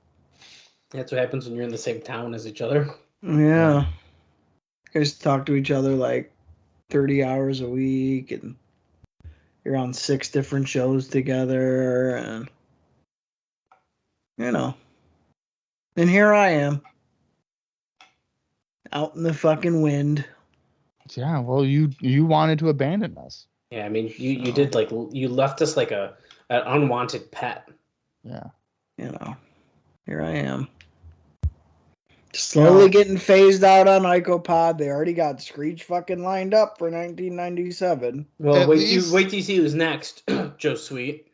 That's what happens when you're in the same town as each other. Yeah. You guys talk to each other like 30 hours a week, and you're on 6 different shows together, and and here I am out in the fucking wind. Yeah, well, you wanted to abandon us. Yeah, I mean, you did, like, you left us like an unwanted pet. Yeah. Here I am. Slowly getting phased out on IcoPod. They already got Screech fucking lined up for 1997. Well, wait till you see who's next, Joe Sweet.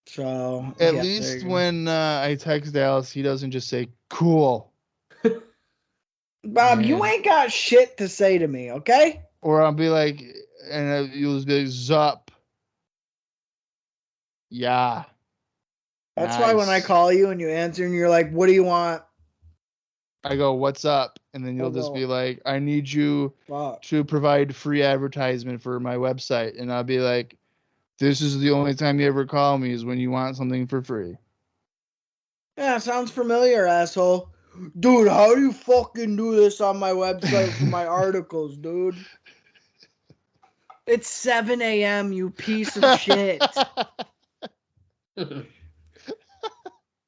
So at least when I text Dallas, he doesn't just say "cool." Bob, you ain't got shit to say to me, okay? Or I'll be like, and you'll just be like, "Zup." Yeah. That's why when I call you and you answer and you're like, "What do you want?" I go, "What's up?" And then you'll just be like, "I need you to provide free advertisement for my website." And I'll be like, "This is the only time you ever call me is when you want something for free." Yeah, sounds familiar, asshole. Dude, how do you fucking do this on my website for my articles, dude? It's 7 a.m., you piece of shit.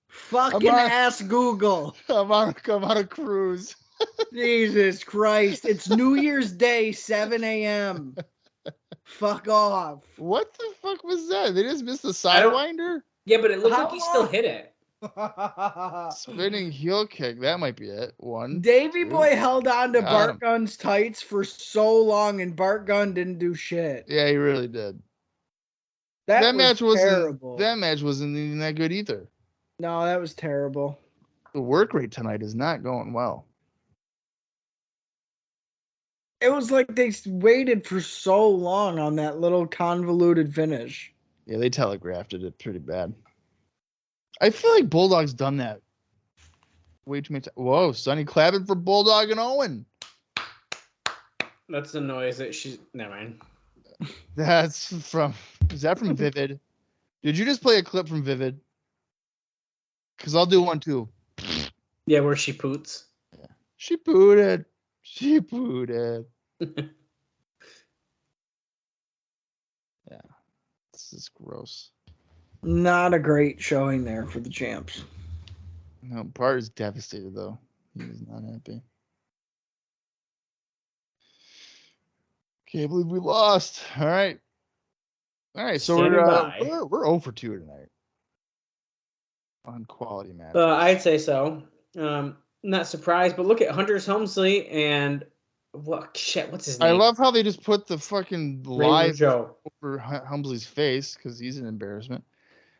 Fucking ask Google. I'm on a cruise. Jesus Christ. It's New Year's Day, 7 a.m. Fuck off. What the fuck was that? They just missed the sidewinder? Yeah, but it looked like he still hit it. Spinning heel kick. That might be it. One. Davey Boy held on to Bart Gunn's tights for so long, and Bart Gunn didn't do shit. Yeah, he really did. That match was terrible. That match wasn't even that good either. No, that was terrible. The work rate tonight is not going well. It was like they waited for so long on that little convoluted finish. Yeah, they telegraphed it pretty bad. I feel like Bulldog's done that way too many times. Whoa, Sonny clapping for Bulldog and Owen. That's the noise that she's... Never mind. Is that from Vivid? Did you just play a clip from Vivid? Because I'll do one too. Yeah, where she poots. Yeah. She pooted. She pooted. Yeah. This is gross. Not a great showing there for the champs. No, Bart is devastated though. He is not happy. Can't believe we lost. All right. So we're 0 for 2 tonight on quality matches. I'd say so. Not surprised, but look at Hunter's Helmsley and what's his name? I love how they just put the fucking live Rougeau over Helmsley's face because he's an embarrassment.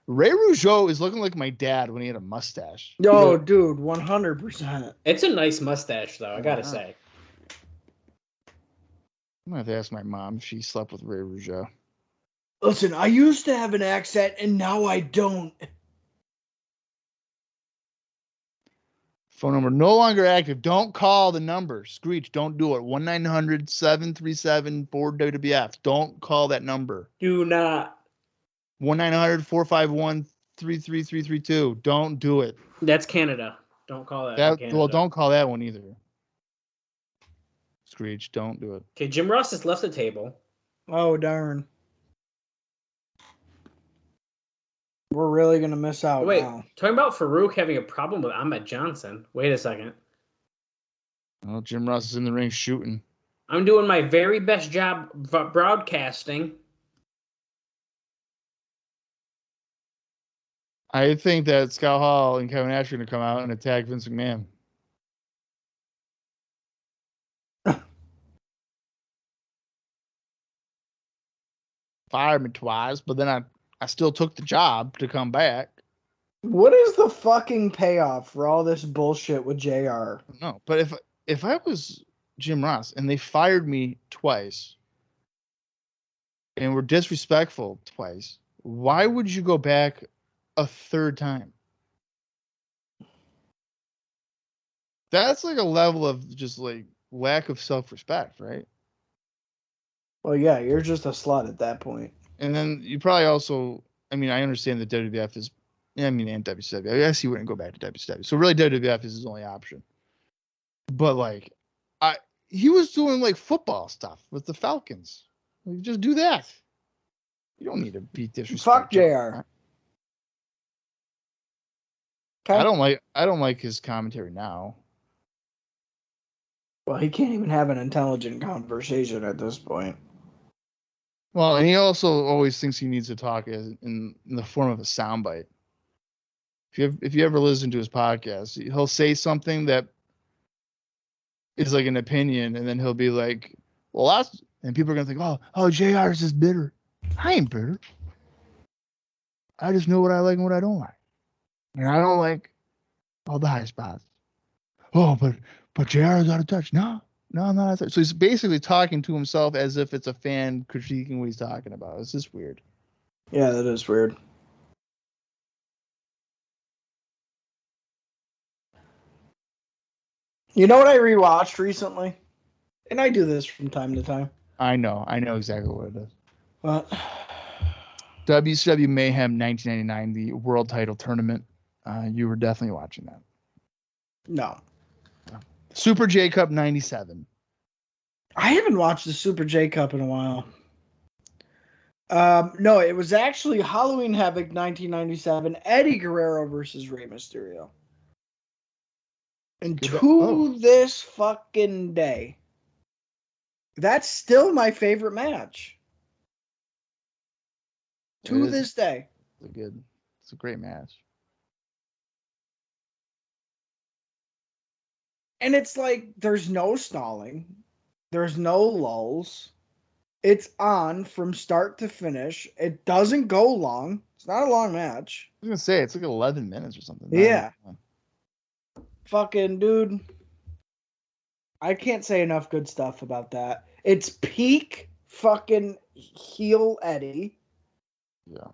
Ray Rougeau is looking like my dad when he had a mustache. Yo, dude, 100%. It's a nice mustache, though, I gotta say. I'm going to have to ask my mom if she slept with Ray Rougeau. Listen, I used to have an accent, and now I don't. Phone number no longer active. Don't call the number. Screech, don't do it. 1-900-737-4WWF. Don't call that number. Do not. 1-900-451-33332. Don't do it. That's Canada. Don't call that. Well, don't call that one either. Screech, don't do it. Okay, Jim Ross has left the table. Oh, darn. We're really going to miss out now. Talking about Farouk having a problem with Ahmed Johnson. Wait a second. Well, Jim Ross is in the ring shooting. I'm doing my very best job broadcasting. I think that Scott Hall and Kevin Nash are going to come out and attack Vince McMahon. Fired me twice, but then I still took the job to come back. What is the fucking payoff for all this bullshit with JR? No, but if I was Jim Ross and they fired me twice and were disrespectful twice, why would you go back a third time? That's like a level of just like lack of self-respect, right? Well, yeah, you're just a slut at that point. And then you probably also, I mean, I understand that WWF is, and WCW. I guess he wouldn't go back to WCW. So really, WWF is his only option. But like, he was doing like football stuff with the Falcons. Like, just do that. You don't need to be disrespectful. Fuck JR. Okay. I don't like his commentary now. Well, he can't even have an intelligent conversation at this point. Well, and he also always thinks he needs to talk in the form of a soundbite. If you ever listen to his podcast, he'll say something that is like an opinion, and then he'll be like, "Well, and people are gonna think, oh, JR is just bitter." I ain't bitter. I just know what I like and what I don't like, and I don't like all the high spots. Oh, but JR is out of touch. No, I'm not out of touch. So he's basically talking to himself as if it's a fan critiquing what he's talking about. It's just weird. Yeah, that is weird. You know what I rewatched recently? And I do this from time to time. I know exactly what it is. What? WCW Mayhem 1999, the world title tournament. You were definitely watching that. No. Super J Cup 97. I haven't watched the Super J Cup in a while. No, it was actually Halloween Havoc 1997, Eddie Guerrero versus Rey Mysterio. And this fucking day, that's still my favorite match. To this day. It's a great match. And it's like, there's no stalling. There's no lulls. It's on from start to finish. It doesn't go long. It's not a long match. I was going to say, it's like 11 minutes or something. Yeah. Fucking dude. I can't say enough good stuff about that. It's peak fucking heel Eddie. Yeah.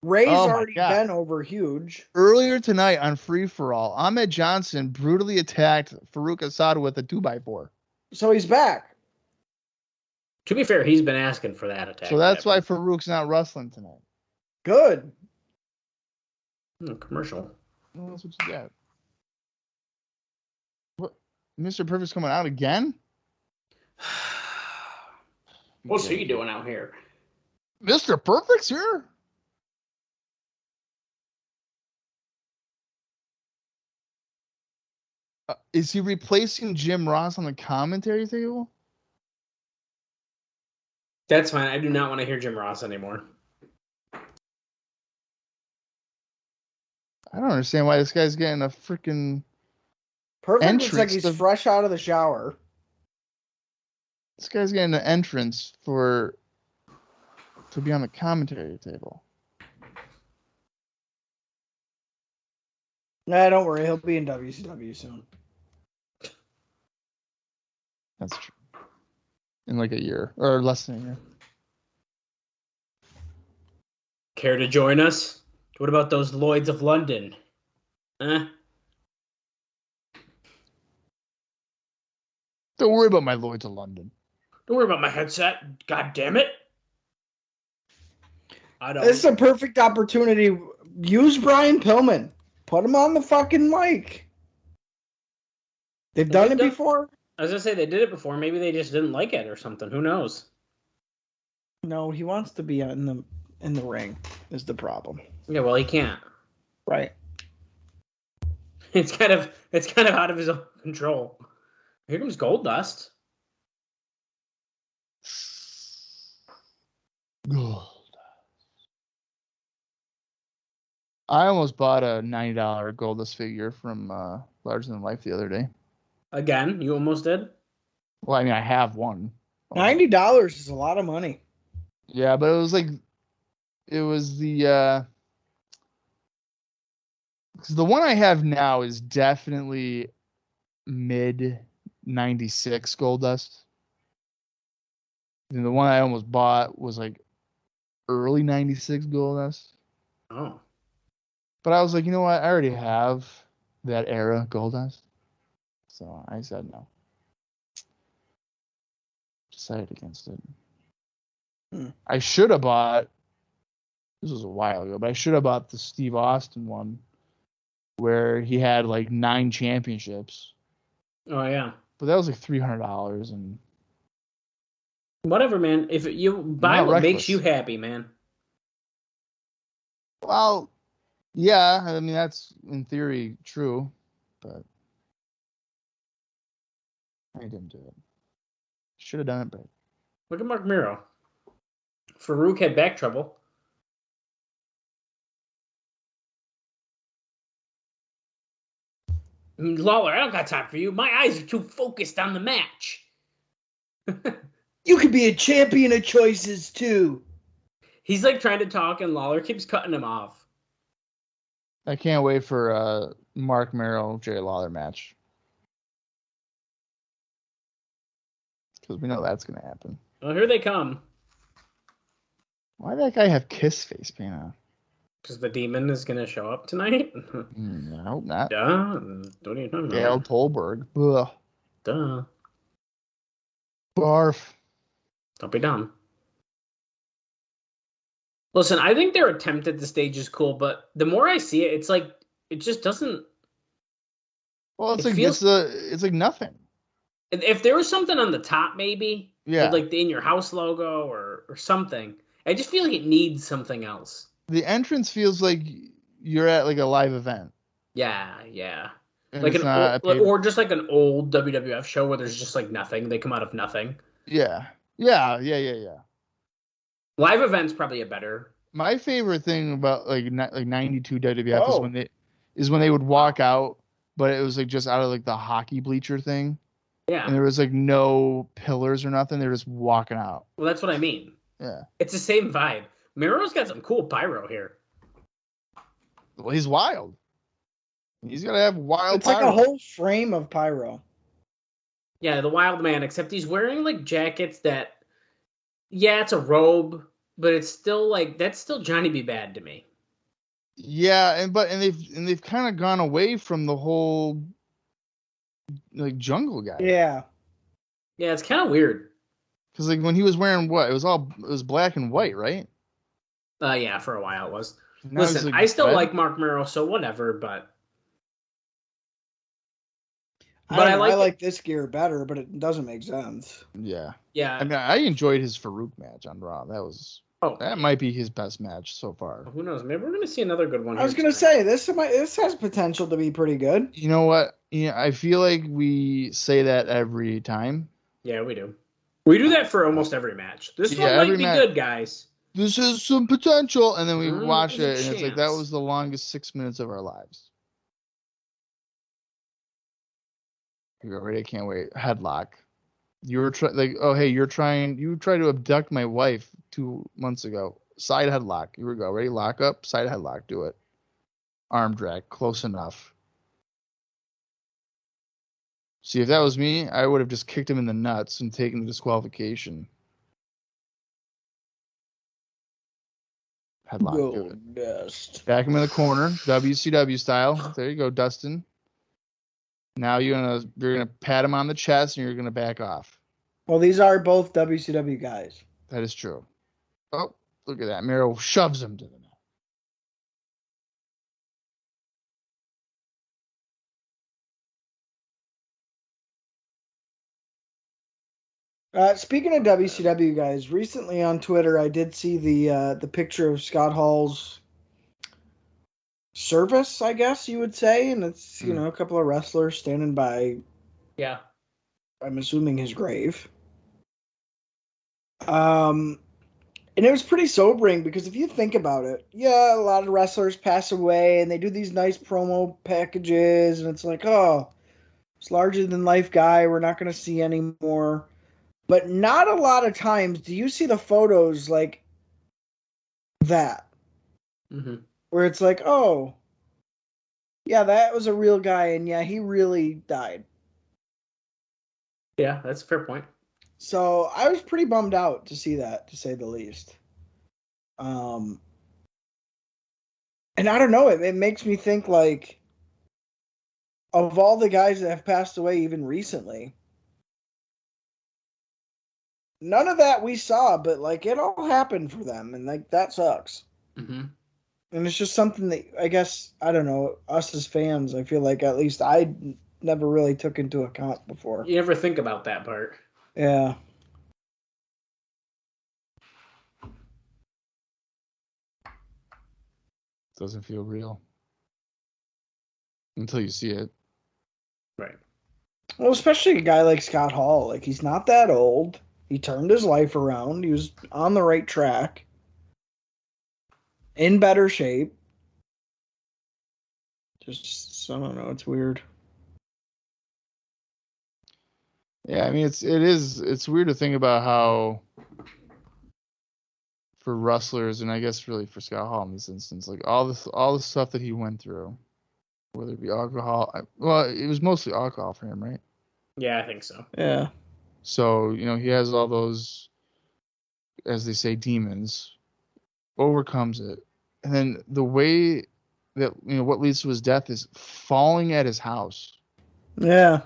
Ray's already been over huge. Earlier tonight on Free For All, Ahmed Johnson brutally attacked Farouk Asad with a 2x4. So he's back. To be fair, he's been asking for that attack. So that's why Farouk's not wrestling tonight. Good. Commercial. Well, that's what you got. What? Mr. Perfect's coming out again? What's he doing out here? Mr. Perfect's here? Is he replacing Jim Ross on the commentary table? That's fine. I do not want to hear Jim Ross anymore. I don't understand why this guy's getting a freaking Perfect looks like he's fresh out of the shower. This guy's getting an entrance to be on the commentary table. Nah, don't worry. He'll be in WCW soon. That's true. In like a year or less than a year. Care to join us? What about those Lloyds of London? Huh? Don't worry about my Lloyds of London. Don't worry about my headset. God damn it. I don't. This is a perfect opportunity. Use Brian Pillman. Put him on the fucking mic. They've done it before. I was going to say they did it before. Maybe they just didn't like it or something. Who knows? No, he wants to be in the ring is the problem. Yeah, well, he can't. Right. It's kind of out of his own control. Here comes Goldust. Gold. I almost bought a $90 Goldust figure from Larger Than Life the other day. Again, you almost did? Well, I mean, I have one. $90 is a lot of money. Yeah, but it was like, it was the because the one I have now is definitely mid 96 Goldust. And the one I almost bought was like early 96 Goldust. Oh. But I was like, you know what? I already have that era Goldust. So I said no. Decided against it. I should have bought, this was a while ago, but I should have bought the Steve Austin one where he had like 9 championships. Oh, yeah. But that was like $300 and whatever, man. If you buy what reckless. makes you happy, man. Well, yeah, I mean that's in theory true, but I didn't do it. Should have done it, but Look at Mark Miro. Farouk had back trouble. Lawler, I don't got time for you. My eyes are too focused on the match. You could be a champion of choices too. He's like trying to talk, and Lawler keeps cutting him off. I can't wait for a Mark Merrill Jerry Lawler match because we know that's gonna happen. Well, here they come. Why did that guy have Kiss face paint on? Because the demon is gonna show up tonight. I hope not. Duh. What are you talking Gail about? Tolberg. Ugh. Duh. Barf. Don't be dumb. Listen, I think their attempt at the stage is cool, but the more I see it, it's like it just doesn't. Well, it's It like feels- it's like nothing. If there was something on the top, maybe, Yeah. with like the In Your House logo or something, I just feel like it needs something else. The entrance feels like you're at like a live event. Yeah, yeah. And Like it's an not old, or just like an old WWF show where there's just like nothing. They come out of nothing. Yeah. Live event's probably a better. My favorite thing about like 92 WWF Oh. is when they would walk out, but it was like just out of like the hockey bleacher thing, Yeah. and there was like no pillars or nothing. They're just walking out. Well, that's what I mean. Yeah. It's the same vibe. Miro's got some cool pyro here. Well, he's wild. He's gonna have wild. It's like a whole frame of pyro. Yeah, the wild man, except he's wearing like jackets that, yeah, it's a robe, but it's still like, that's still Johnny B. Bad to me. Yeah, and they've kind of gone away from the whole like jungle guy. Yeah. Yeah, it's kind of weird. Because like when he was wearing what, it was black and white, right? Yeah, for a while it was. Now he's, Listen, like, I still red. like Mark Miro, so whatever, but I like like this gear better, but it doesn't make sense. Yeah. yeah. I mean, I enjoyed his Farouk match on Raw. That might be his best match so far. Who knows? Maybe we're gonna see another good one. I was gonna say this has potential to be pretty good. You know what? Yeah, I feel like we say that every time. Yeah, we do. We do that for almost every match. This one every might be good, guys. This has some potential, and then we watch there's it, a and it's like that chance. was the longest 6 minutes of our lives. You're ready? I can't wait. Headlock. You were you tried to abduct my wife 2 months ago. Side headlock. Here we go. Ready? Lock up. Side headlock. Do it. Arm drag. Close enough. See, if that was me, I would have just kicked him in the nuts and taken the disqualification. Headlock. Do it. Dust. Back him in the corner, WCW style. There you go, Dustin. Now you're gonna pat him on the chest and you're gonna back off. Well, these are both WCW guys. That is true. Oh, look at that. Miro shoves him to the mat. Speaking of WCW guys, recently on Twitter I did see the picture of Scott Hall's service, I guess you would say, and it's a couple of wrestlers standing by. Yeah. I'm assuming his grave. And it was pretty sobering because if you think about it, yeah, a lot of wrestlers pass away and they do these nice promo packages, and it's like, oh, it's larger than life guy we're not going to see anymore. But not a lot of times do you see the photos like that, where it's like, oh, yeah, that was a real guy, and yeah, he really died. Yeah, that's a fair point. So I was pretty bummed out to see that, to say the least. And I don't know, it makes me think, like, of all the guys that have passed away even recently, none of that we saw, but like it all happened for them, and like that sucks. And it's just something that I guess, I don't know, us as fans, I feel like at least I never really took into account before. You never think about that part. Yeah. Doesn't feel real until you see it. Right. Well, especially a guy like Scott Hall. Like, he's not that old. He turned his life around. He was on the right track. In better shape. Just, I don't know. It's weird. Yeah, I mean, it's weird to think about how for wrestlers, and I guess really for Scott Hall in this instance, like all the stuff that he went through, whether it be alcohol, well, it was mostly alcohol for him, right? Yeah, I think so. Yeah. So, he has all those, as they say, demons, overcomes it. And then the way that, what leads to his death is falling at his house. Yeah.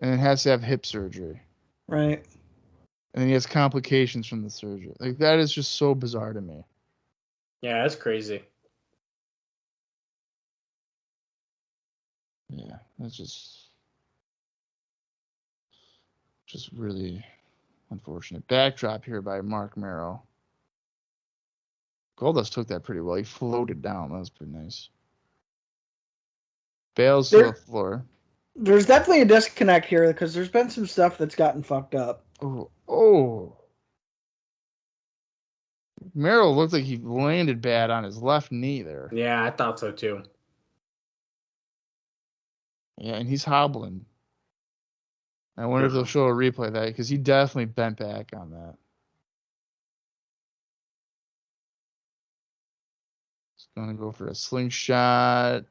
And it has to have hip surgery. Right. And then he has complications from the surgery. Like, that is just so bizarre to me. Yeah, that's crazy. Yeah, that's just really unfortunate. Backdrop here by Mark Merrow. Goldust took that pretty well. He floated down. That was pretty nice. Bails to the floor. There's definitely a disconnect here because there's been some stuff that's gotten fucked up. Oh. Merrill looked like he landed bad on his left knee there. Yeah, I thought so too. Yeah, and he's hobbling. I wonder if they'll show a replay of that because he definitely bent back on that. He's going to go for a slingshot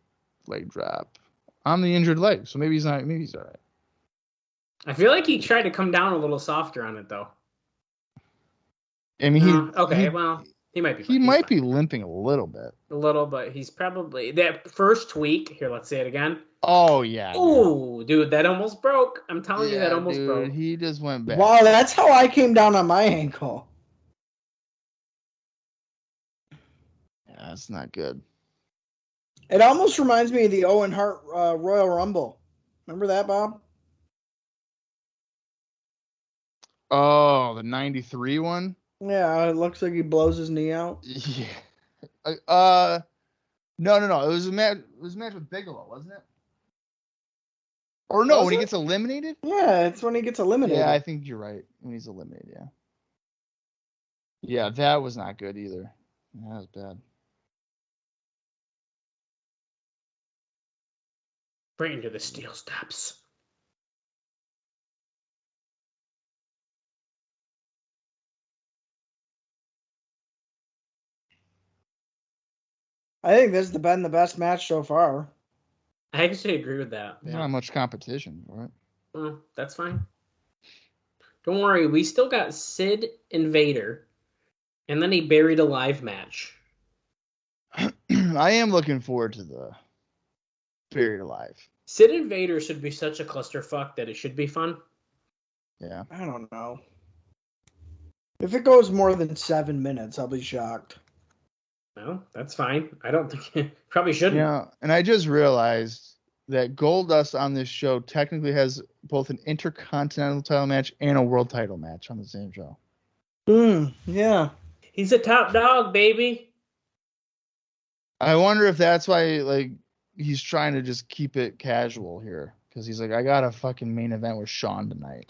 leg drop on the injured leg. So maybe he's all right. I feel like he tried to come down a little softer on it, though. I mean, he might be. He might be limping a little bit. A little, but he's probably that first tweak. Here, let's say it again. Oh yeah. Oh, dude, that almost broke. I'm telling you, that almost broke. He just went back. Wow, that's how I came down on my ankle. Yeah, that's not good. It almost reminds me of the Owen Hart Royal Rumble. Remember that, Bob? Oh, the 93 one? Yeah, it looks like he blows his knee out. Yeah. No. It was a match with Bigelow, wasn't it? Or no, when he gets eliminated? Yeah, it's when he gets eliminated. Yeah, I think you're right. When he's eliminated, yeah. Yeah, that was not good either. That was bad. Right into the steel steps. I think this has been the best match so far. I actually agree with that. There's not much competition for it. Well, that's fine. Don't worry, we still got Sid and Vader, and then a buried alive match. I am looking forward to the buried alive. Sid and Vader should be such a clusterfuck that it should be fun. Yeah. I don't know. If it goes more than 7 minutes, I'll be shocked. Well, that's fine. I don't think it probably shouldn't. Yeah, and I just realized that Goldust on this show technically has both an intercontinental title match and a world title match on the same show. Yeah. He's a top dog, baby. I wonder if that's why, like, he's trying to just keep it casual here. because he's like, I got a fucking main event with Shawn tonight.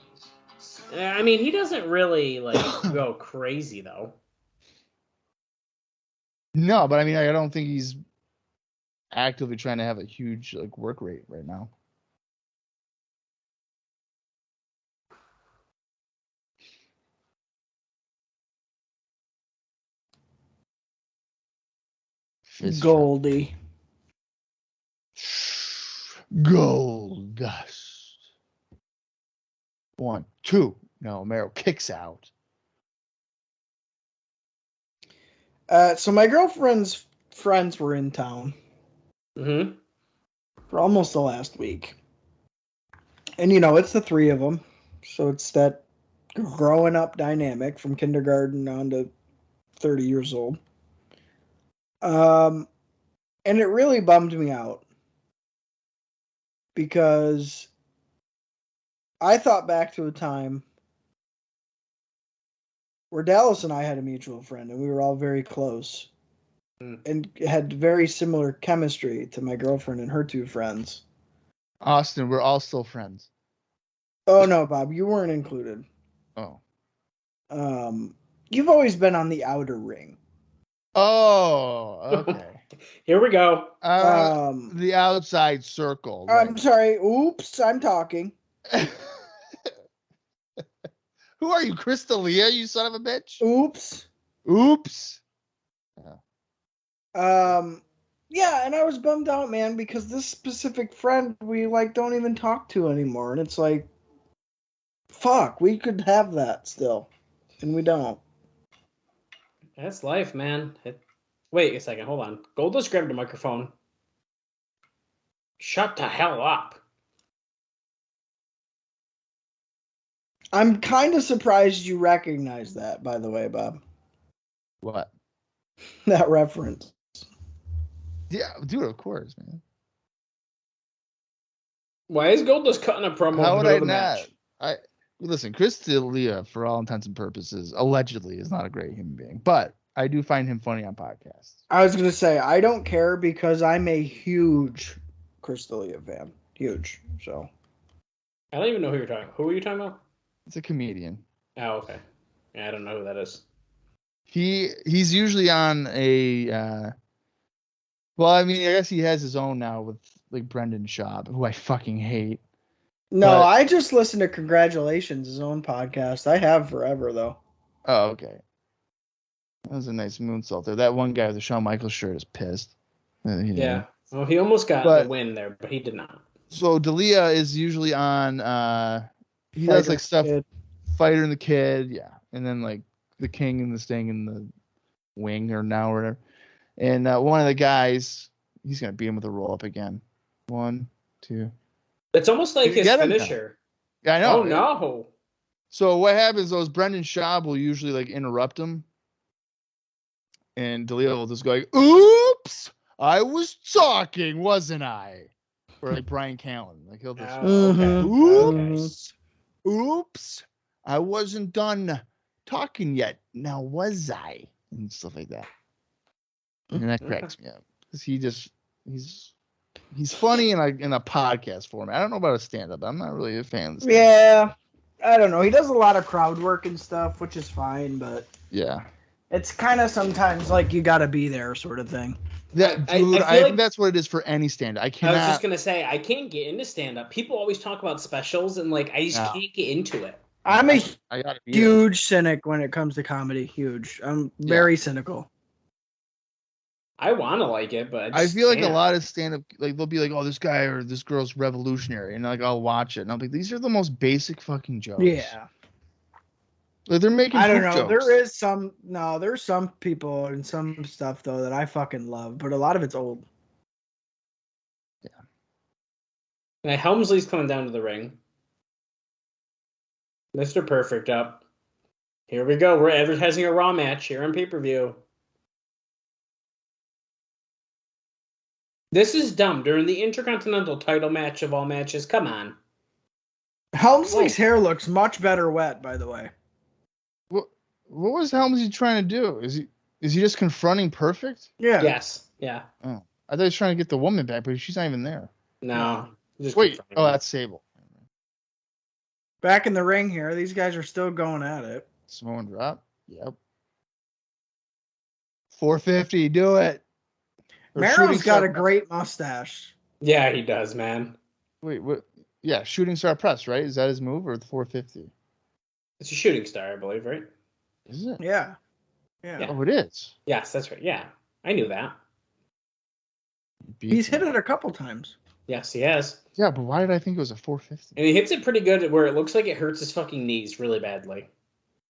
I mean, he doesn't really like go crazy though. No, but I mean, I don't think he's actively trying to have a huge like work rate right now. Goldie. Gold dust. 1, 2. No, Mero kicks out. So my girlfriend's friends were in town for almost the last week. And, it's the three of them. So it's that growing up dynamic from kindergarten on to 30 years old. And it really bummed me out. Because I thought back to a time where Dallas and I had a mutual friend, and we were all very close and had very similar chemistry to my girlfriend and her two friends. Austin, we're all still friends. Oh, no, Bob, you weren't included. Oh. You've always been on the outer ring. Oh, okay. Here we go. The outside circle. Right. I'm sorry. Oops, I'm talking. Who are you, Crystalia, you son of a bitch? Oops. Yeah. Yeah, and I was bummed out, man, because this specific friend we don't even talk to anymore, and it's like, fuck, we could have that still, and we don't. That's life, man. Wait a second, hold on. Goldust grabbed the microphone. Shut the hell up. I'm kind of surprised you recognize that, by the way, Bob. What? That reference. Yeah, dude, of course, man. Why is Goldust cutting a promo? How would I not? Match? Listen, Crystalia, for all intents and purposes, allegedly is not a great human being, but I do find him funny on podcasts. I was going to say, I don't care because I'm a huge Crystalia fan. Huge, so. I don't even know who you're talking about. Who are you talking about? It's a comedian. Oh, okay. Yeah, I don't know who that is. He's usually on a well, I mean, I guess he has his own now with like Brendan Schaub, who I fucking hate. No, I just listen to Congratulations, his own podcast. I have forever though. Oh, okay. That was a nice moonsault there. That one guy with the Shawn Michaels shirt is pissed. Yeah. Well, he almost got the win there, but he did not. So D'Elia is usually on he does like stuff Kid. Fighter and the Kid, yeah. And then like the King and the Sting and the Wing or now or whatever. And one of the guys, he's gonna beat him with a roll up again. 1, 2. It's almost like his finisher. Yeah, I know. Oh no. So what happens though is Brendan Schaub will usually like interrupt him. And D'Elia will just go like, oops, I was talking, wasn't I? Or like Brian Callen. Like he'll just oops, I wasn't done talking yet. Now was I? And stuff like that. And that cracks me up. Because he's funny in a podcast format. I don't know about a stand-up. I'm not really a fan of stand-up. Yeah. I don't know. He does a lot of crowd work and stuff, which is fine, but yeah. It's kind of sometimes like you gotta be there sort of thing. I think that's what it is for any stand-up. I was just gonna say I can't get into stand-up. People always talk about specials, and like I just can't get into it. I'm a huge cynic when it comes to comedy. Huge. I'm very cynical. I want to like it, but I feel like a lot of stand-up, like they'll be like, "Oh, this guy or this girl's revolutionary," and like I'll watch it, and I'm like, "These are the most basic fucking jokes." Yeah. Like they're making. I don't know. Jokes. There's some people and some stuff though that I fucking love, but a lot of it's old. Yeah. Now Helmsley's coming down to the ring. Mr. Perfect up. Here we go. We're advertising a Raw match here on pay-per-view. This is dumb. During the Intercontinental title match of all matches, come on. Helmsley's hair looks much better wet, by the way. What was Helmsley trying to do? Is he just confronting Perfect? Yeah. Yes. Yeah. Oh, I thought he was trying to get the woman back, but she's not even there. No. Wait, oh, that's Sable. Back in the ring here, these guys are still going at it. Samoan drop. Yep. 450, do it. Mero's got a great mustache. Yeah, he does, man. Wait, what? Yeah, shooting star press, right? Is that his move or the 450? It's a shooting star, I believe, right? Is it? Yeah. Oh, it is. Yes, that's right. Yeah, I knew that. He's hit it a couple times. Yes, he has. Yeah, but why did I think it was a 450? And he hits it pretty good where it looks like it hurts his fucking knees really badly.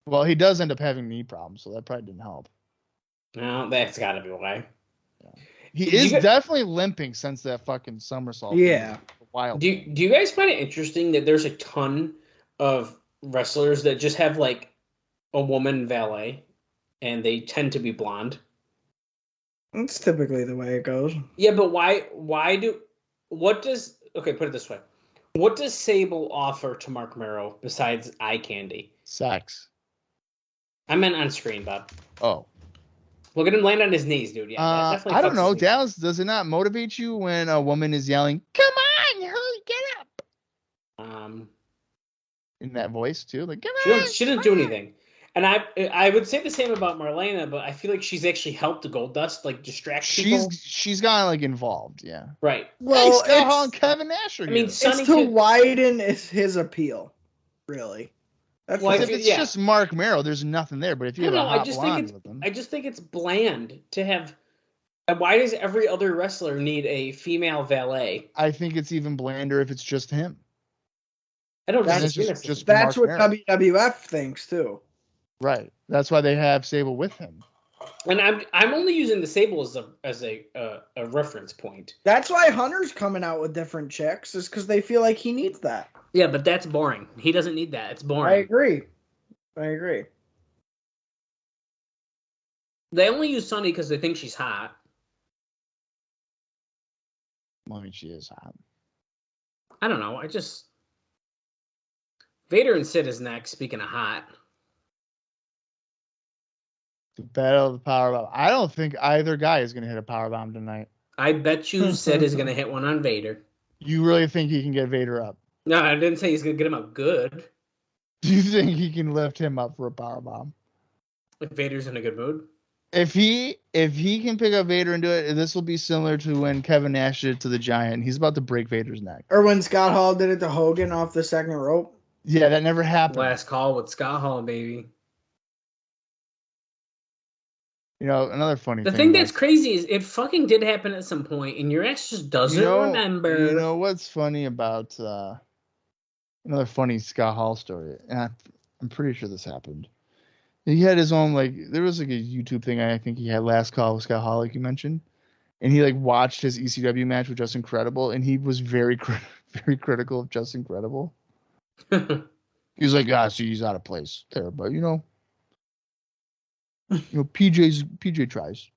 Well, he does end up having knee problems, so that probably didn't help. No, that's got to be why. Yeah. He is definitely limping since that fucking somersault. Yeah. Do you guys find it interesting that there's a ton of wrestlers that just have like a woman valet and they tend to be blonde? That's typically the way it goes. Yeah, but okay, put it this way. What does Sable offer to Mark Mero besides eye candy? Sex. I meant on screen, Bob. Oh. Look at him land on his knees, dude. Yeah, I don't know. Dallas, does it not motivate you when a woman is yelling, "Come on, hurry, get up"? In that voice too, like, "Come on." She doesn't do anything. And I would say the same about Marlena, but I feel like she's actually helped the Goldust like distract people. She's gotten like involved, yeah. Right. Well, hey, Scott Hall and Kevin Nash are I mean, it's to widen his appeal, really. That's if it's just Mark Mero, there's nothing there. But if you have a hot blonde with them, I just think it's bland to have. Why does every other wrestler need a female valet? I think it's even blander if it's just him. I don't. That's what WWF thinks too. Right. That's why they have Sable with him. And I'm only using the Sable as a reference point. That's why Hunter's coming out with different chicks, is because they feel like he needs that. Yeah, but that's boring. He doesn't need that. It's boring. I agree. They only use Sunny because they think she's hot. Well, I mean, she is hot. I don't know. Vader and Sid is next, speaking of hot. The battle of the powerbomb. I don't think either guy is going to hit a powerbomb tonight. I bet you Sid is going to hit one on Vader. You really think he can get Vader up? No, I didn't say he's going to get him up good. Do you think he can lift him up for a powerbomb? If Vader's in a good mood? If he can pick up Vader and do it, this will be similar to when Kevin Nash did it to the Giant. He's about to break Vader's neck. Or when Scott Hall did it to Hogan off the second rope. Yeah, that never happened. Last call with Scott Hall, baby. You know, another funny thing. The thing that's crazy is it fucking did happen at some point, and your ex just doesn't remember. You know what's funny about another funny Scott Hall story? And I'm pretty sure this happened. He had his own, like, there was like a YouTube thing I think he had, Last Call with Scott Hall, like you mentioned. And he like watched his ECW match with Justin Credible, and he was very critical of Justin Credible. He was like, see, he's out of place there, but PJ tries.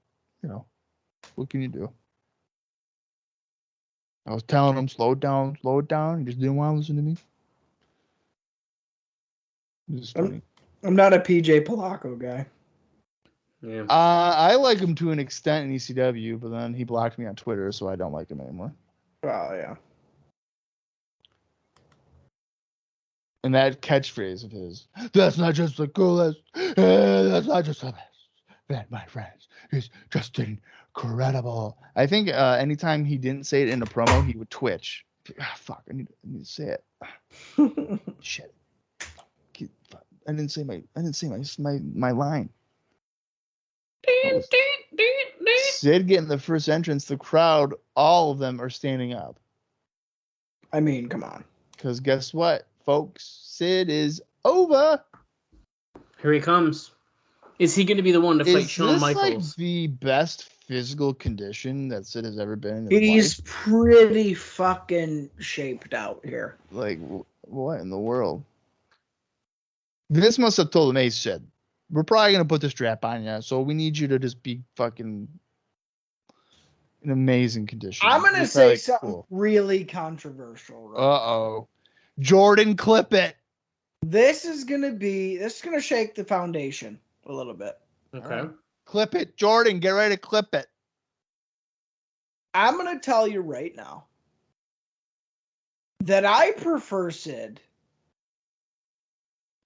What can you do? I was telling him, slow it down. He just didn't want to listen to me. This is funny. I'm not a PJ Polacco guy. Yeah. I like him to an extent in ECW, but then he blocked me on Twitter, so I don't like him anymore. Oh, yeah. And that catchphrase of his, that's not just a girl, that's not just a mess. That, my friends, is just incredible. I think anytime he didn't say it in a promo, he would twitch. Fuck, I need to say it. Shit. I didn't say my line. Sid getting the first entrance, the crowd, all of them are standing up. I mean, come on. Because guess what, folks? Sid is over. Here he comes. Is he going to be the one to fight Shawn Michaels? Is this like the best physical condition that Sid has ever been in his He's life? Pretty fucking shaped out here. Like, what in the world? Vince must have told him, hey, Sid, we're probably going to put the strap on you, so we need you to just be fucking in amazing condition. I'm going to say something really controversial. Right? Uh-oh. Jordan, clip it. This is going to shake the foundation a little bit. Okay. Clip it. Jordan, get ready to clip it. I'm going to tell you right now. that I prefer Sid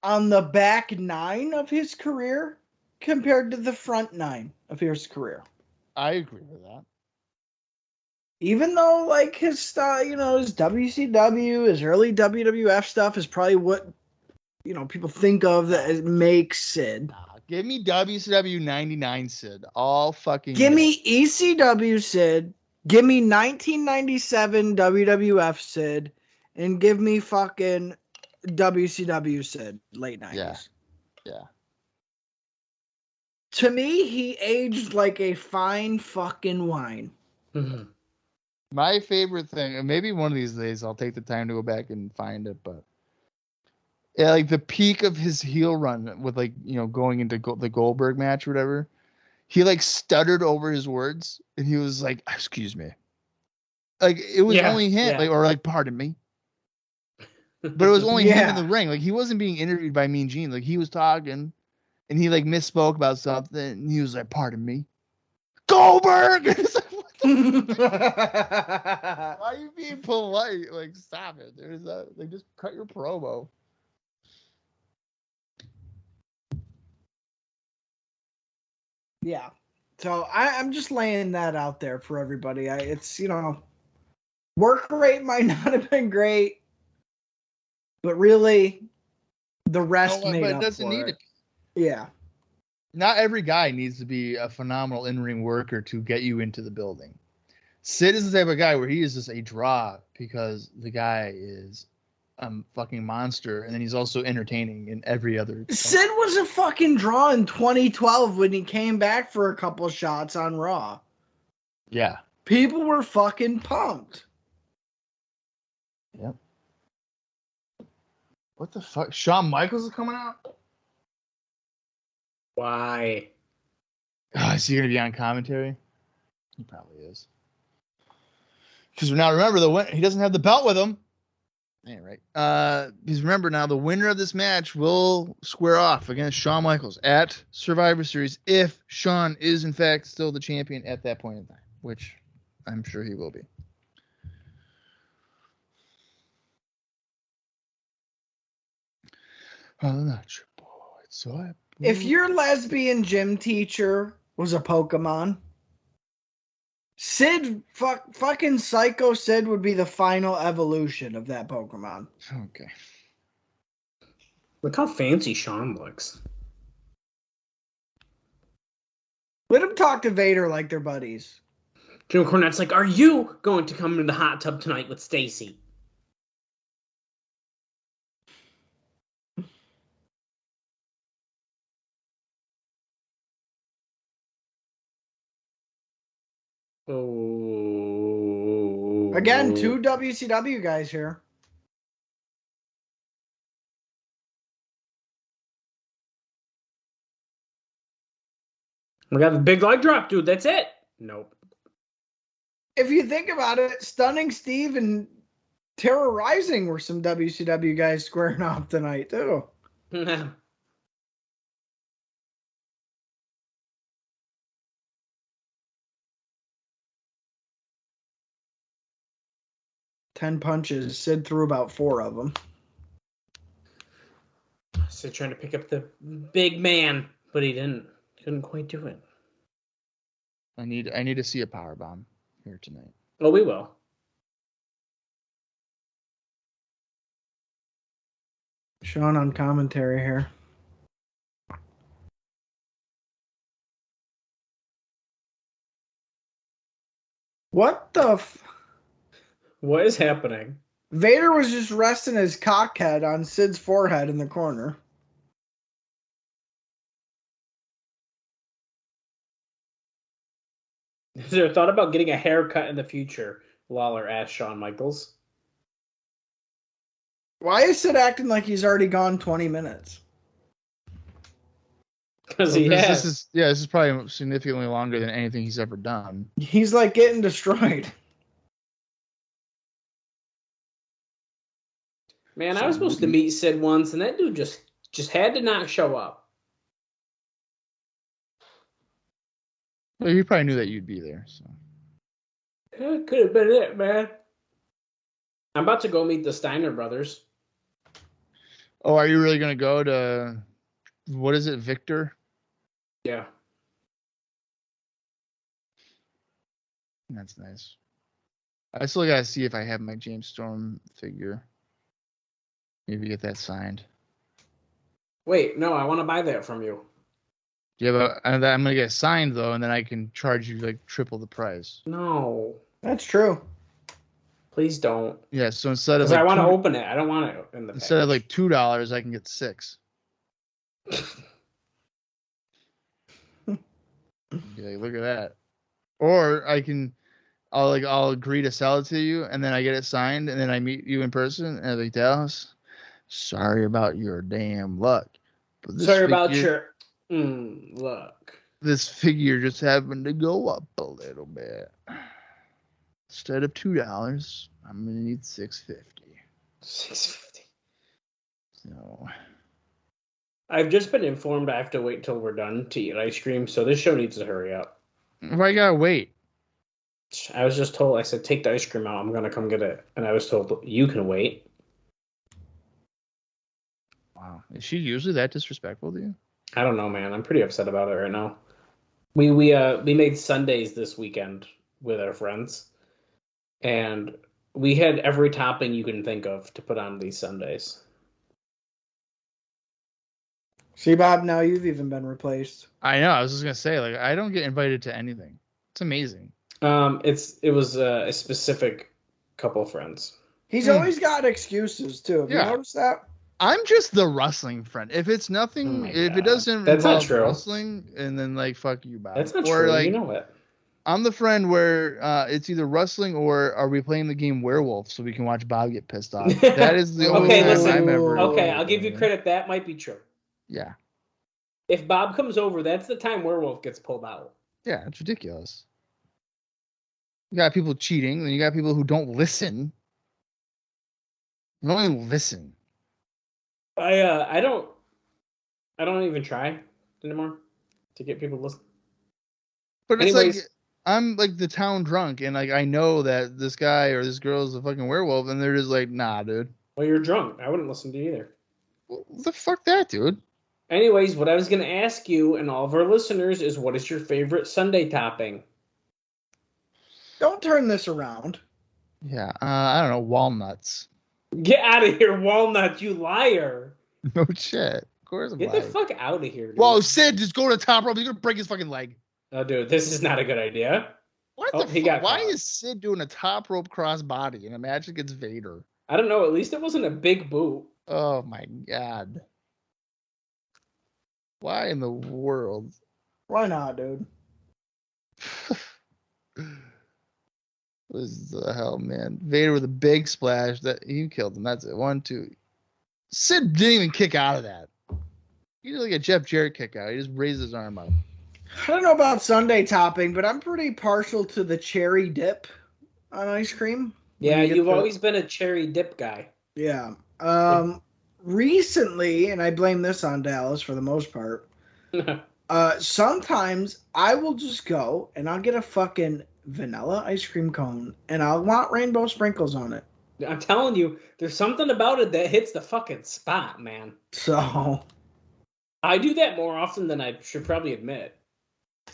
on the back 9 of his career compared to the front 9 of his career. I agree with that. Even though, like, his style, his WCW, his early WWF stuff is probably what, people think of that makes Sid. Give me WCW 99 Sid. All fucking. Give me ECW Sid. Give me 1997 WWF Sid. And give me fucking WCW Sid, late 90s. Yeah. To me, he aged like a fine fucking wine. Mm-hmm. My favorite thing, and maybe one of these days I'll take the time to go back and find it, but yeah, like the peak of his heel run with going into the Goldberg match or whatever, he like stuttered over his words and he was like, "Excuse me," like it was only him, like pardon me, but it was only him in the ring. Like he wasn't being interviewed by Mean Gene. Like he was talking and he like misspoke about something and he was like, "Pardon me, Goldberg." Why are you being polite? Like, stop it. There's that. Like, just cut your promo. Yeah. So I'm just laying that out there for everybody. It's work rate might not have been great, but really, the rest made but up it doesn't for need it. it. Yeah. Not every guy needs to be a phenomenal in-ring worker to get you into the building. Sid is the type of guy where he is just a draw because the guy is a fucking monster, and then he's also entertaining in every other. Sid was a fucking draw in 2012 when he came back for a couple shots on Raw. Yeah. People were fucking pumped. Yep. What the fuck? Shawn Michaels is coming out? Why? Is he going to be on commentary? He probably is. Because now remember, he doesn't have the belt with him. Yeah, right. Because remember now, the winner of this match will square off against Shawn Michaels at Survivor Series if Shawn is in fact still the champion at that point in time, which I'm sure he will be. I'm not your boy. So if your lesbian gym teacher was a Pokemon, Sid, fucking Psycho Sid would be the final evolution of that Pokemon. Okay. Look how fancy Shawn looks. Let him talk to Vader like they're buddies. Jim Cornette's like, "Are you going to come in the hot tub tonight with Stacy?" Oh. Again, 2 WCW guys here. We got the big leg drop, dude. That's it. Nope. If you think about it, Stunning Steve and Terror Rising were some WCW guys squaring off tonight, too. 10 punches. Sid threw about 4 of them. Sid trying to pick up the big man, but he didn't. Couldn't quite do it. I need to see a powerbomb here tonight. Oh, we will. Shawn on commentary here. What the What is happening? Vader was just resting his cockhead on Sid's forehead in the corner. Has there thought about getting a haircut in the future? Lawler asked Shawn Michaels. Why is Sid acting like he's already gone 20 minutes? Because he has. This is probably significantly longer than anything he's ever done. He's like getting destroyed. Man, I was supposed to meet Sid once, and that dude just had to not show up. Well, he probably knew that you'd be there, so. That could have been it, man. I'm about to go meet the Steiner brothers. Oh, are you really going to go to, what is it, Victor? Yeah. That's nice. I still got to see if I have my James Storm figure. Maybe get that signed. Wait, no, I want to buy that from you. Yeah, but I'm going to get signed, though, and then I can charge you like triple the price. No. That's true. Please don't. Yeah, so instead of Because I want to open it. I don't want it in the instead of package. like $2, I can get 6. Be like, look at that. Or I'll agree to sell it to you, and then I get it signed, and then I meet you in person, and I'm like, Dallas, sorry about your damn luck. But Sorry about your luck. This figure just happened to go up a little bit. Instead of $2, I'm gonna need $6.50. $6.50. So I've just been informed I have to wait till we're done to eat ice cream, so this show needs to hurry up. why gotta wait? I was just told, I said, take the ice cream out. I'm going to come get it. And I was told, you can wait. Wow. Is she usually that disrespectful to you? I don't know, man. I'm pretty upset about it right now. We made Sundays this weekend with our friends. And we had every topping you can think of to put on these Sundays. See, Bob, now you've even been replaced. I know. I was just going to say, like, I don't get invited to anything. It's amazing. It was a specific couple of friends. He's always got excuses too. Have you noticed that? I'm just the wrestling friend. If it's nothing, if it doesn't involve wrestling, and then like fuck you, Bob. That's not true. Like, you know what? I'm the friend where it's either wrestling or are we playing the game Werewolf so we can watch Bob get pissed off. That is the only time I remember. Okay, I'll give you credit. That might be true. Yeah. If Bob comes over, that's the time Werewolf gets pulled out. Yeah, it's ridiculous. You got people cheating, then you got people who don't listen. You don't even listen. I don't even try anymore to get people to listen. But it's like I'm like the town drunk, and like I know that this guy or this girl is a fucking werewolf, and they're just like, nah, dude. Well, you're drunk. I wouldn't listen to you either. Well, the fuck that, dude. Anyways, what I was gonna ask you and all of our listeners is, what is your favorite Sunday topping? Don't turn this around. Yeah, I don't know, walnuts. Get out of here, walnut, you liar. No shit. Of course I'm Get lying. the fuck out of here, dude. Whoa, Sid, just go to the top rope. You're going to break his fucking leg. Oh, dude, this is not a good idea. What the fuck? Why is Sid doing a top rope cross body in a match against Vader? I don't know. At least it wasn't a big boot. Oh, my God. Why in the world? Why not, dude? What the hell, man? Vader with a big splash. That he killed him. That's it. 1, 2. Sid didn't even kick out of that. He did like a Jeff Jarrett kick out. He just raised his arm up. I don't know about Sunday topping, but I'm pretty partial to the cherry dip on ice cream. Yeah, you've always been a cherry dip guy. Yeah. Recently, and I blame this on Dallas for the most part, sometimes I will just go and I'll get a fucking vanilla ice cream cone and I'll want rainbow sprinkles on it. I'm telling you, there's something about it that hits the fucking spot, man. So I do that more often than I should probably admit.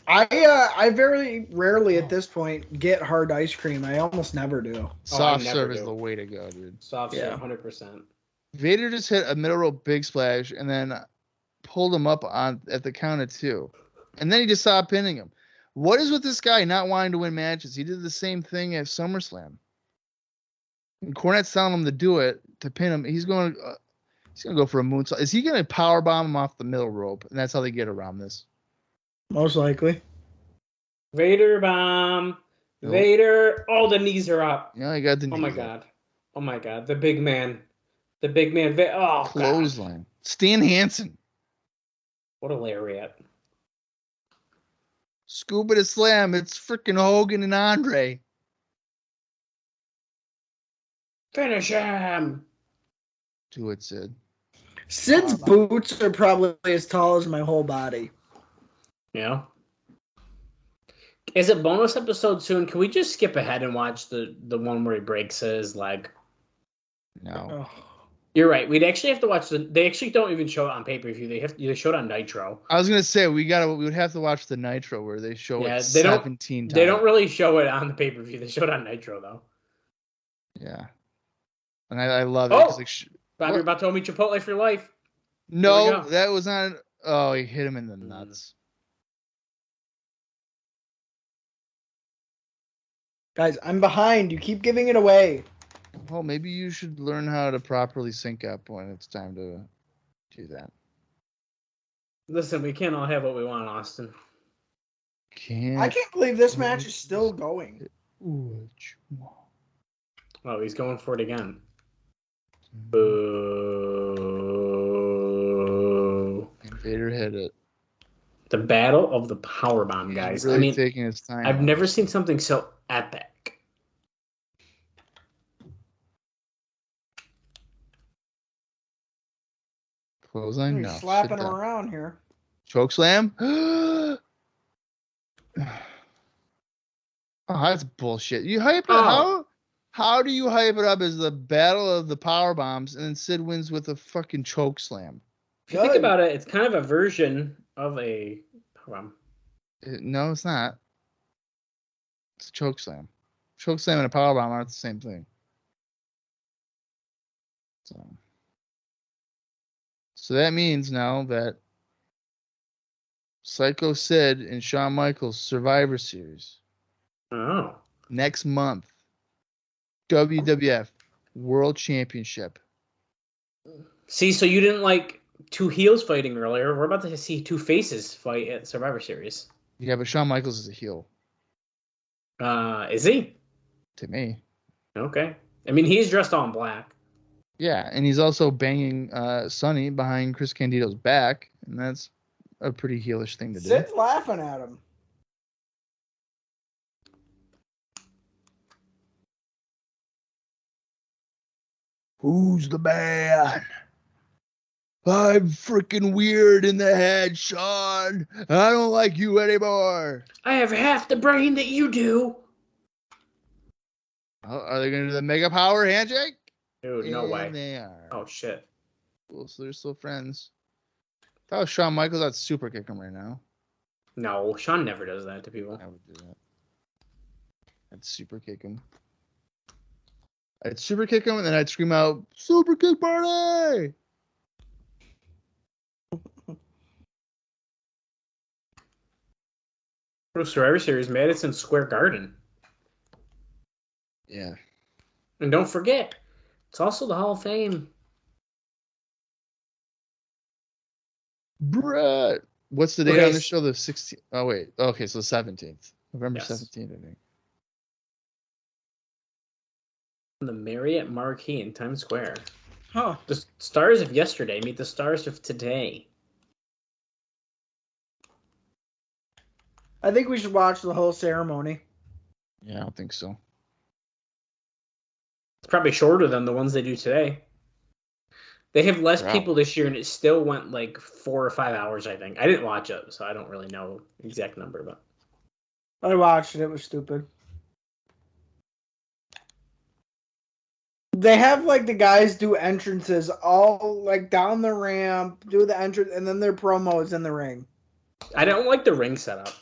I very rarely at this point get hard ice cream. I almost never do. Soft serve is the way to go, dude. Soft serve, 100%. Vader just hit a middle rope big splash and then pulled him up at the count of 2. And then he just stopped pinning him. What is with this guy not wanting to win matches? He did the same thing at SummerSlam. And Cornette's telling him to do it, to pin him. He's going to go for a moonsault. Is he going to powerbomb him off the middle rope? And that's how they get around this. Most likely. Vader bomb. Nope. Vader. Oh, the knees are up. Yeah, he got the knees. Oh, my God. Oh, my God. The big man. The big man. Oh, clothesline. God. Stan Hansen. What a lariat. Scuba to slam. It's freaking Hogan and Andre. Finish him. Do it, Sid. Sid's boots are probably as tall as my whole body. Yeah. Is it bonus episode soon? Can we just skip ahead and watch the one where he breaks his leg? No. Oh. You're right. We'd actually have to watch they actually don't even show it on pay-per-view. They show it on Nitro. I was gonna say we would have to watch the Nitro where they show it they 17 times. They don't really show it on the pay-per-view. They show it on Nitro though. Yeah. And I love it Oh, because Bob, you're about to owe me Chipotle for life. No, that was on. Oh, he hit him in the nuts. Guys, I'm behind. You keep giving it away. Well, maybe you should learn how to properly sync up when it's time to do that. Listen, we can't all have what we want, Austin. I can't believe this match is still going. Oh, he's going for it again. Boo. And Vader hit it. The Battle of the Powerbomb, guys. Really taking his time. I've never seen something so epic. Clothesline? You're No. slapping him around here. Chokeslam? Oh, that's bullshit. You hype it How do you hype it up as the Battle of the Power Bombs and then Sid wins with a fucking chokeslam? If you think about it, it's kind of a version of a powerbomb. No, it's not. It's a chokeslam. Chokeslam and a powerbomb aren't the same thing. So that means now that Psycho Sid and Shawn Michaels Survivor Series. Oh. Next month. WWF World Championship. See, so you didn't like two heels fighting earlier. We're about to see two faces fight at Survivor Series. Yeah, but Shawn Michaels is a heel. Is he? To me. Okay. I mean, he's dressed all in black. Yeah, and he's also banging Sonny behind Chris Candido's back, and that's a pretty heelish thing to do. Sid's laughing at him. Who's the man? I'm freaking weird in the head, Sean. I don't like you anymore. I have half the brain that you do. Oh, are they going to do the Mega Power handshake? Dude, no way. They are. Oh, shit. Well, so they're still friends. If that was Shawn Michaels, I'd super kick him right now. No, Shawn never does that to people. I would do that. I'd super kick him. I'd super kick him, and then I'd scream out, "Super kick party!" Survivor Series, Madison Square Garden. Yeah. And don't forget, it's also the Hall of Fame. Brett. What's the date on the show? The 16th. Oh, wait. Okay, so the 17th. November 17th, I think. The Marriott Marquis in Times Square. Huh. The stars of yesterday meet the stars of today. I think we should watch the whole ceremony. Yeah, I don't think so. It's probably shorter than the ones they do today. They have less people this year, and it still went like 4 or 5 hours, I think. I didn't watch it, so I don't really know the exact number. But I watched it. It was stupid. They have like the guys do entrances all like down the ramp, do the entrance, and then their promos in the ring. I don't like the ring setup.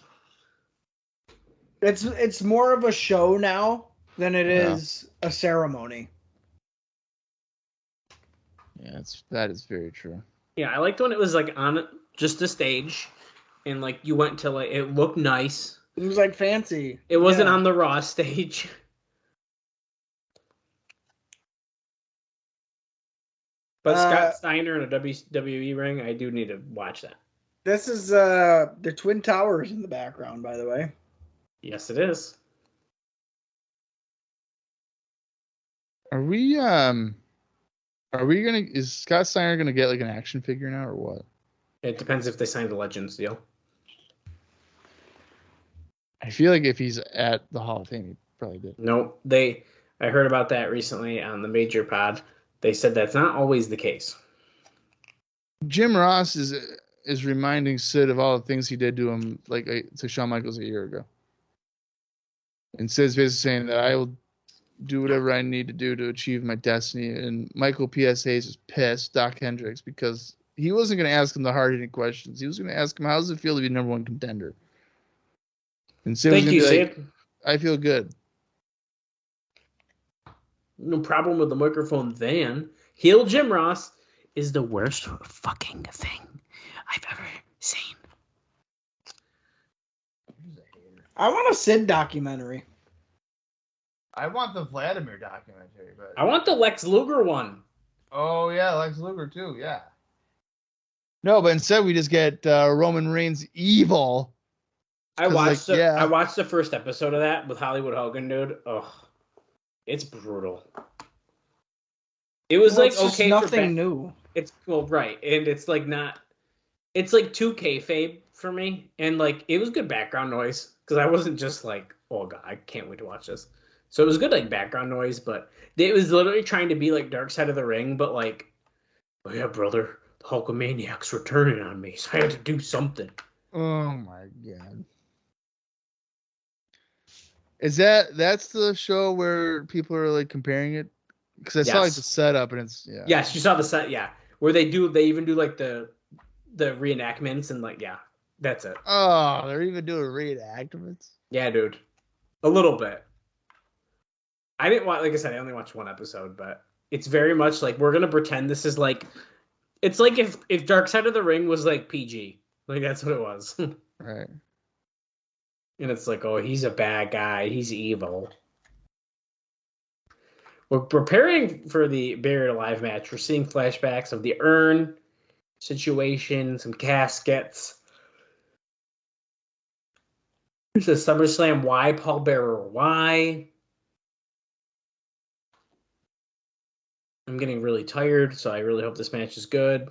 It's more of a show now than it is a ceremony. Yeah, that is very true. Yeah, I liked when it was like on just a stage, and like you went to like it looked nice. It was like fancy. It wasn't on the Raw stage. But Scott Steiner in a WWE ring, I do need to watch that. This is the Twin Towers in the background, by the way. Yes, it is. Is Scott Steiner gonna get like an action figure now or what? It depends if they sign the Legends deal. I feel like if he's at the Hall of Fame, he probably did. Nope. I heard about that recently on the Major Pod. They said that's not always the case. Jim Ross is reminding Sid of all the things he did to him, like to Shawn Michaels a year ago. And Sid's basically saying that do whatever I need to do to achieve my destiny. And Michael P.S. Hayes is pissed, Doc Hendricks, because he wasn't going to ask him the hard-hitting questions. He was going to ask him, how does it feel to be number one contender? And Sid was Thank you, like, Sid. I feel good. No problem with the microphone then. Heel Jim Ross is the worst fucking thing I've ever seen. I want a Sid documentary. I want the Vladimir documentary, but I want the Lex Luger one. Oh yeah, Lex Luger too. Yeah. No, but instead we just get Roman Reigns evil. I watched the first episode of that with Hollywood Hogan, dude. Oh, it's brutal. It was okay, nothing new. It's right, and it's like not. It's like 2K kayfabe for me, and like it was good background noise because I wasn't just like, oh god, I can't wait to watch this. So it was good like background noise, but it was literally trying to be like Dark Side of the Ring, but like, oh yeah, brother, the Hulkamaniac's returning on me, so I had to do something. Oh my god. Is that's the show where people are like comparing it? Because I saw like the setup and it's Yes, you saw the set, where they even do like the reenactments and like that's it. Oh, they're even doing reenactments. Yeah, dude, a little bit. I didn't watch, like I said, I only watched one episode, but it's very much like we're gonna pretend this is like, it's like if Dark Side of the Ring was like PG, like that's what it was. Right. And it's like, oh, he's a bad guy, he's evil. We're preparing for the Buried Alive match. We're seeing flashbacks of the urn situation, some caskets. There's a SummerSlam why, Paul Bearer why. I'm getting really tired, so I really hope this match is good.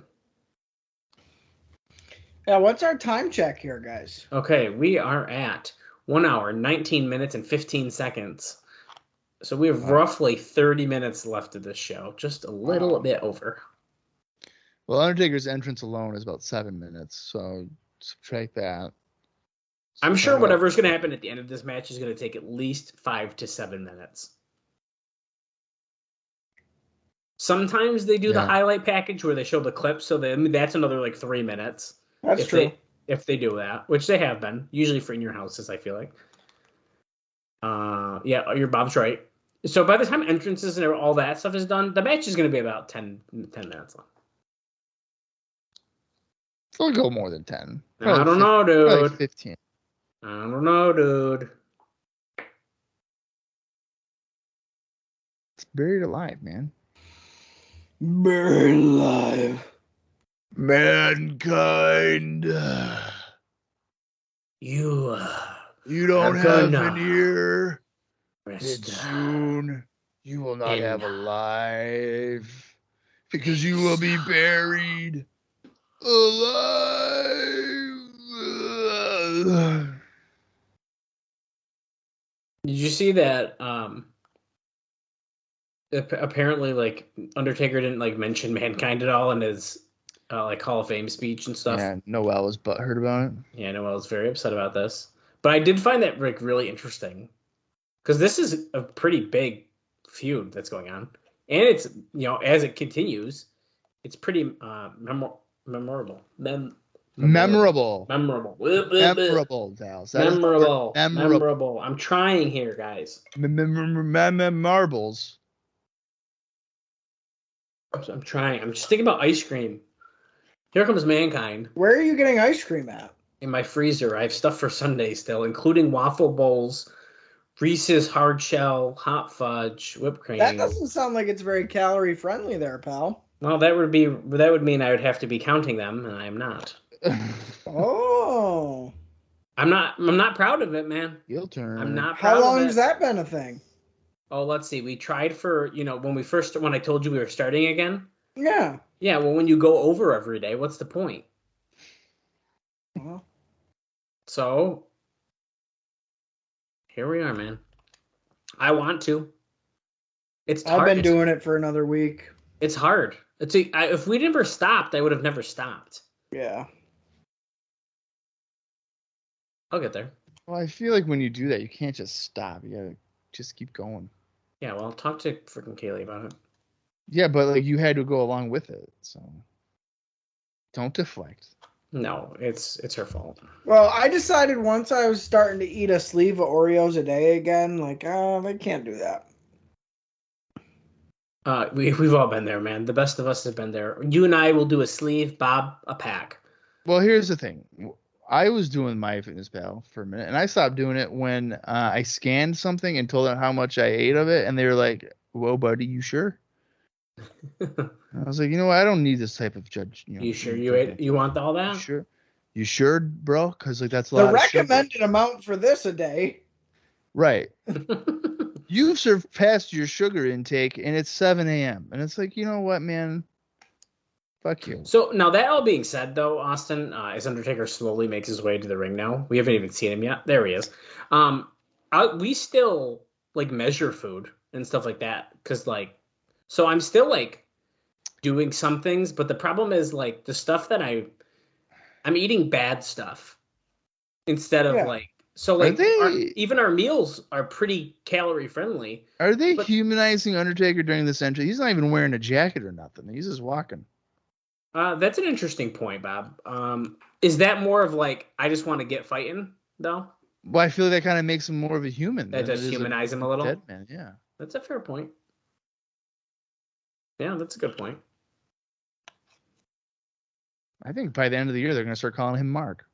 Yeah, what's our time check here, guys? Okay, we are at 1 hour, 19 minutes, and 15 seconds. So we have roughly 30 minutes left of this show. Just a little bit over. Well, Undertaker's entrance alone is about 7 minutes, so subtract that. I'm sure whatever's going to happen at the end of this match is going to take at least 5 to 7 minutes. Sometimes they do the highlight package where they show the clips, so that's another like 3 minutes. That's true. If they do that, which they have been, usually for in your houses, I feel like. Yeah, your Bob's right. So by the time entrances and all that stuff is done, the match is going to be about 10 minutes long. It'll go more than 10. I don't know, dude. 15. I don't know, dude. It's Buried Alive, man. Buried Alive. Mankind. You don't have an ear. And soon you will not have a life because you will be buried alive. Did you see that? Apparently, like Undertaker didn't like mention Mankind at all in his like Hall of Fame speech and stuff. Yeah, Noel was butthurt about it. Yeah, Noel was very upset about this. But I did find that like really interesting because this is a pretty big feud that's going on, and it's as it continues, it's pretty memorable. Memorable, Dallas. Memorable. I'm trying here, guys. Marbles. I'm trying. I'm just thinking about ice cream. Here comes Mankind. Where are you getting ice cream at? In my freezer. I have stuff for Sunday still, including waffle bowls, Reese's hard shell, hot fudge, whipped cream. That doesn't sound like it's very calorie friendly there, pal. Well, that would mean I would have to be counting them, and I am not. Oh. I'm not proud of it, man. Heel turn. I'm not proud of it. How long has that been a thing? Oh, let's see. We tried for, when I told you we were starting again. Yeah. Yeah, well, when you go over every day, what's the point? Well. So, here we are, man. I want to. It's hard. I've been doing it for another week. It's hard. If we never stopped, I would have never stopped. Yeah. I'll get there. Well, I feel like when you do that, you can't just stop. You gotta just keep going. Yeah, well, talk to freaking Kaylee about it. Yeah, but like you had to go along with it, so don't deflect. No, it's her fault. Well, I decided once I was starting to eat a sleeve of Oreos a day again, like, I can't do that. We've all been there, man. The best of us have been there. You and I will do a sleeve, Bob a pack. Well, here's the thing. I was doing MyFitnessPal for a minute, and I stopped doing it when I scanned something and told them how much I ate of it, and they were like, "Whoa, buddy, you sure?" I was like, you know what? I don't need this type of judge. You sure you ate? You want all that? You sure? You sure, bro? Because like that's a The lot of sugar. recommended amount for this a day. Right. You've surpassed your sugar intake, and it's 7 a.m. And it's like, you know what, man? Fuck you. So now that all being said, though, Austin, as Undertaker slowly makes his way to the ring now, we haven't even seen him yet. There he is. We still like measure food and stuff like that because so I'm still like doing some things, but the problem is like the stuff that I'm eating bad stuff instead of even our meals are pretty calorie friendly. Are they humanizing Undertaker during this entry? He's not even wearing a jacket or nothing. He's just walking. That's an interesting point, Bob. Is that more of like I just want to get fighting though? Well, I feel like that kind of makes him more of a human. That does humanize him a little. Dead man, yeah. That's a fair point. Yeah, that's a good point. I think by the end of the year they're going to start calling him Mark.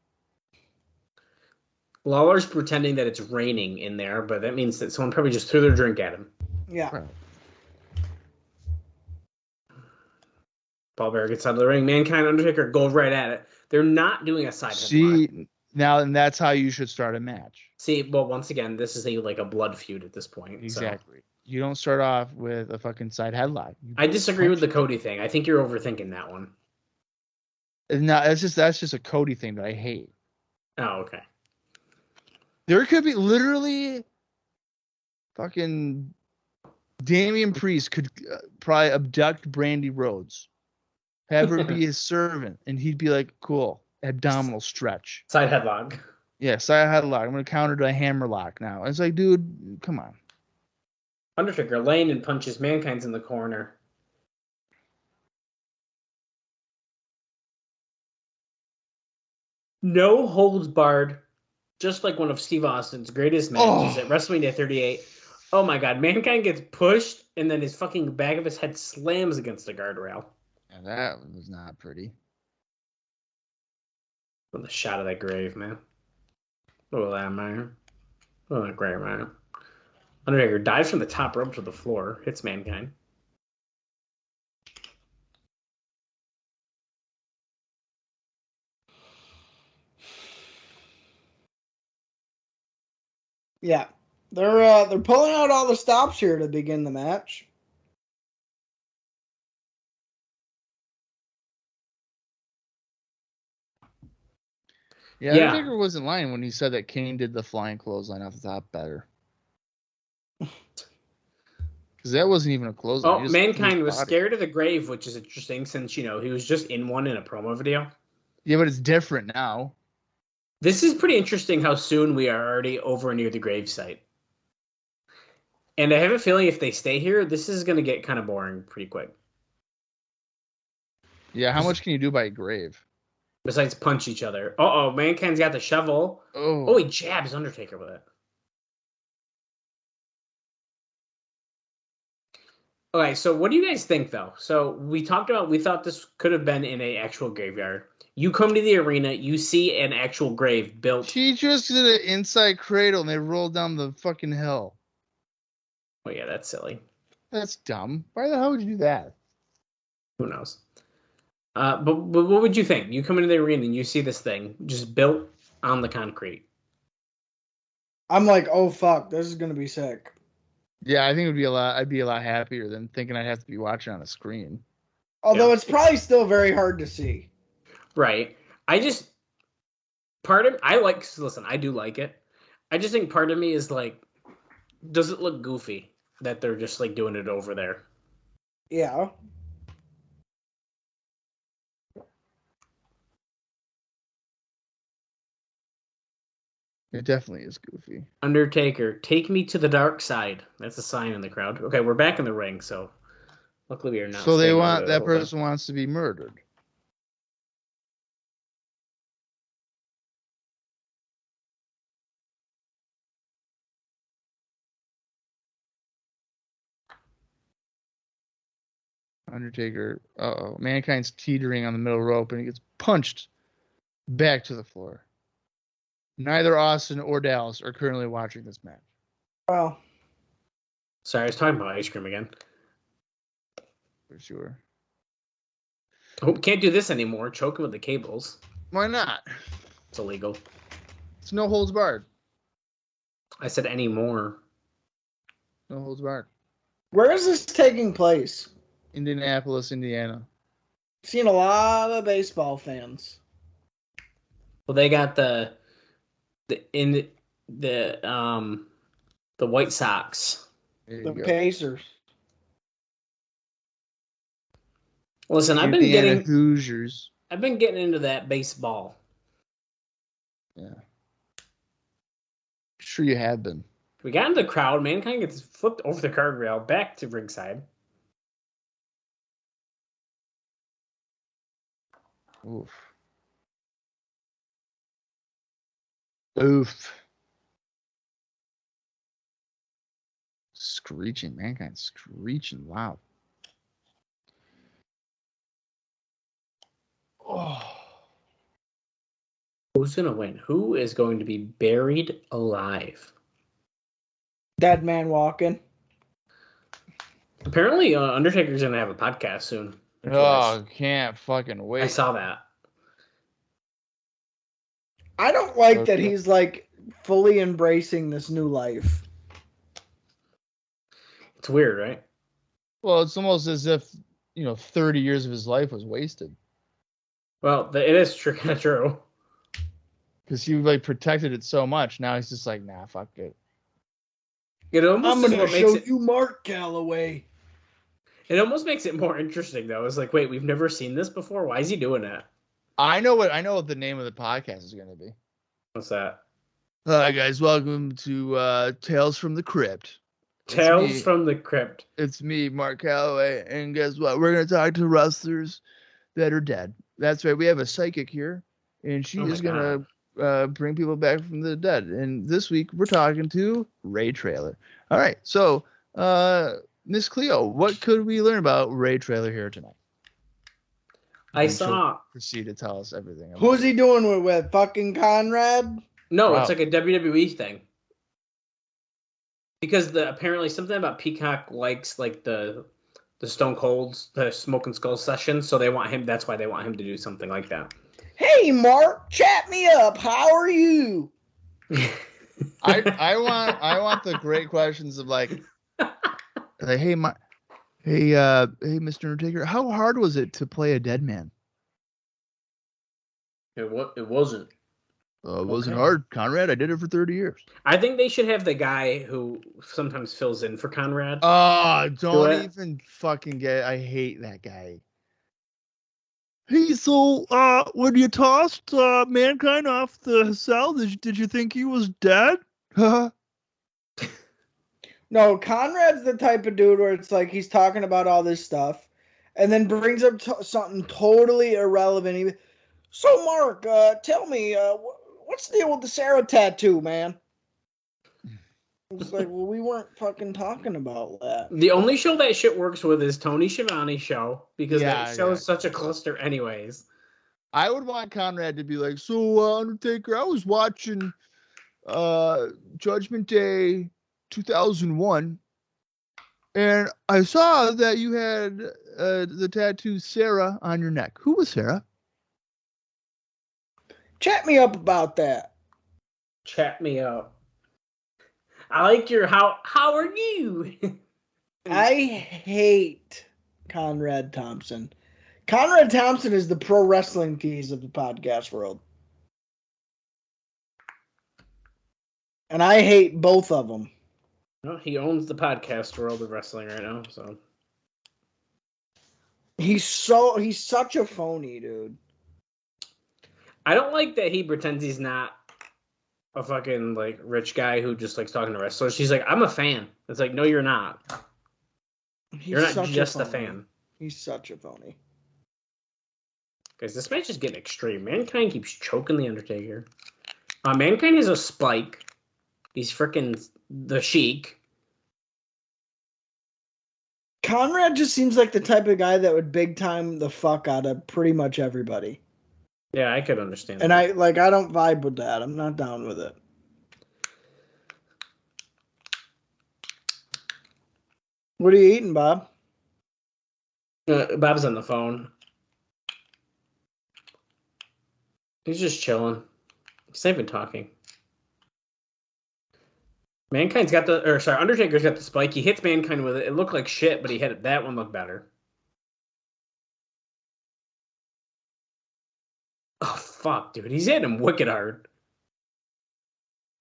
Lawler's pretending that it's raining in there, but that means that someone probably just threw their drink at him. Yeah. Right. Paul Bearer gets out of the ring. Mankind, Undertaker go right at it. They're not doing a side headlock. See, now and that's how you should start a match. See, well, once again, this is a blood feud at this point. Exactly. So. You don't start off with a fucking side headlock. I disagree with the Cody thing. I think you're overthinking that one. No, that's just a Cody thing that I hate. Oh, okay. There could be literally fucking Damian Priest could probably abduct Brandy Rhodes, have her be his servant, and he'd be like, cool, abdominal stretch. Side headlock. Yeah, side headlock. I'm going to counter to a hammerlock now. And it's like, dude, come on. Undertaker laying and punches. Mankind's in the corner. No holds barred. Just like one of Steve Austin's greatest matches at WrestleMania 38. Oh my God. Mankind gets pushed and then his fucking back of his head slams against the guardrail. Yeah, that was not pretty. With the shot of that grave, man. Look at that, man. Look at that grave, man. Undertaker dives from the top rope to the floor. Hits Mankind. Yeah, they're pulling out all the stops here to begin the match. Yeah, Undertaker wasn't lying when he said that Kane did the flying clothesline off the top better. Because that wasn't even a clothesline. Oh, Mankind was scared of the grave, which is interesting since, he was just in one in a promo video. Yeah, but it's different now. This is pretty interesting how soon we are already over near the grave site. And I have a feeling if they stay here, this is going to get kind of boring pretty quick. Yeah, how much can you do by a grave? Besides punch each other. Uh-oh, Mankind's got the shovel. Oh, he jabs Undertaker with it. Okay, so what do you guys think, though? So we thought this could have been in an actual graveyard. You come to the arena, you see an actual grave built. She just did an inside cradle and they rolled down the fucking hill. Oh, yeah, that's silly. That's dumb. Why the hell would you do that? Who knows? But what would you think? You come into the arena and you see this thing just built on the concrete. I'm like, oh, fuck, this is going to be sick. Yeah, I think I'd be a lot happier than thinking I'd have to be watching on a screen. Although it's probably still very hard to see. Right. I do like it. I just think part of me is like, does it look goofy that they're just like doing it over there? Yeah. It definitely is goofy. Undertaker, take me to the dark side. That's a sign in the crowd. Okay, we're back in the ring, so luckily we are not. So they want that person wants to be murdered. Undertaker, Mankind's teetering on the middle rope and he gets punched back to the floor. Neither Austin or Dallas are currently watching this match. Well, sorry, I was talking about ice cream again. For sure. Oh, can't do this anymore. Choking with the cables. Why not? It's illegal. It's no holds barred. I said anymore. No holds barred. Where is this taking place? Indianapolis, Indiana. I've seen a lot of baseball fans. Well, they got the White Sox. The Pacers. Listen, I've been Indiana getting Hoosiers. I've been getting into that baseball. Yeah. Sure you have been. We got into the crowd. Mankind gets flipped over the guardrail back to ringside. Oof. Oof. Screeching. Mankind screeching loud. Oh. Who's going to win? Who is going to be buried alive? Dead man walking. Apparently, Undertaker's going to have a podcast soon. Oh, can't fucking wait. I saw that. I don't like that he's like fully embracing this new life. It's weird, right? Well, it's almost as if, 30 years of his life was wasted. Well, it is kind of true. Because he protected it so much. Now he's just like, nah, fuck it. I'm gonna show you Mark Calloway. It almost makes it more interesting though. It's like, wait, we've never seen this before. Why is he doing that? I know what the name of the podcast is going to be. What's that? Hi guys, welcome to Tales from the Crypt. Tales from the Crypt. It's me, Mark Calloway, and guess what? We're going to talk to wrestlers that are dead. That's right. We have a psychic here, and she is going to bring people back from the dead. And this week we're talking to Ray Traylor. All right, so Miss Cleo, what could we learn about Ray Traylor here tonight? I saw. Proceed to tell us everything. Who's he doing with? Fucking Conrad? No, It's like a WWE thing. Because apparently something about Peacock likes like the Stone Cold's, the Smoking Skull session, so they want him. That's why they want him to do something like that. Hey, Mark, chat me up. How are you? I want the great questions of like hey, Mr. Undertaker, how hard was it to play a dead man? It wasn't. It wasn't hard, Conrad. I did it for 30 years. I think they should have the guy who sometimes fills in for Conrad. Oh, don't even fucking get it. I hate that guy. Hey, so when you tossed Mankind off the cell, did you think he was dead? No, Conrad's the type of dude where it's like he's talking about all this stuff and then brings up something totally irrelevant. So, Mark, tell me, what's the deal with the Sarah tattoo, man? It's like, well, we weren't fucking talking about that. The only show that shit works with is Tony Schiavone's show, because that show is such a cluster anyways. I would want Conrad to be like, so, Undertaker, I was watching Judgment Day 2001, and I saw that you had the tattoo Sarah on your neck. Who was Sarah? Chat me up about that. Chat me up. I like your how are you? I hate Conrad Thompson. Conrad Thompson is the pro wrestling tease of the podcast world. And I hate both of them. Well, he owns the podcast world of wrestling right now, so. He's such a phony, dude. I don't like that he pretends he's not a fucking like rich guy who just likes talking to wrestlers. She's like, I'm a fan. It's like, no, you're not. You're not just a fan. He's such a phony. Guys, this match is getting extreme. Mankind keeps choking the Undertaker. Mankind is a spike. He's freaking the Sheik. Conrad just seems like the type of guy that would big time the fuck out of pretty much everybody. Yeah, I could understand and that. I don't vibe with that. I'm not down with it. What are you eating, Bob? Bob's on the phone. He's just chilling. He's not even talking. Undertaker's got the spike. He hits Mankind with it. It looked like shit, but he hit it. That one looked better. Oh, fuck, dude. He's hitting him wicked hard.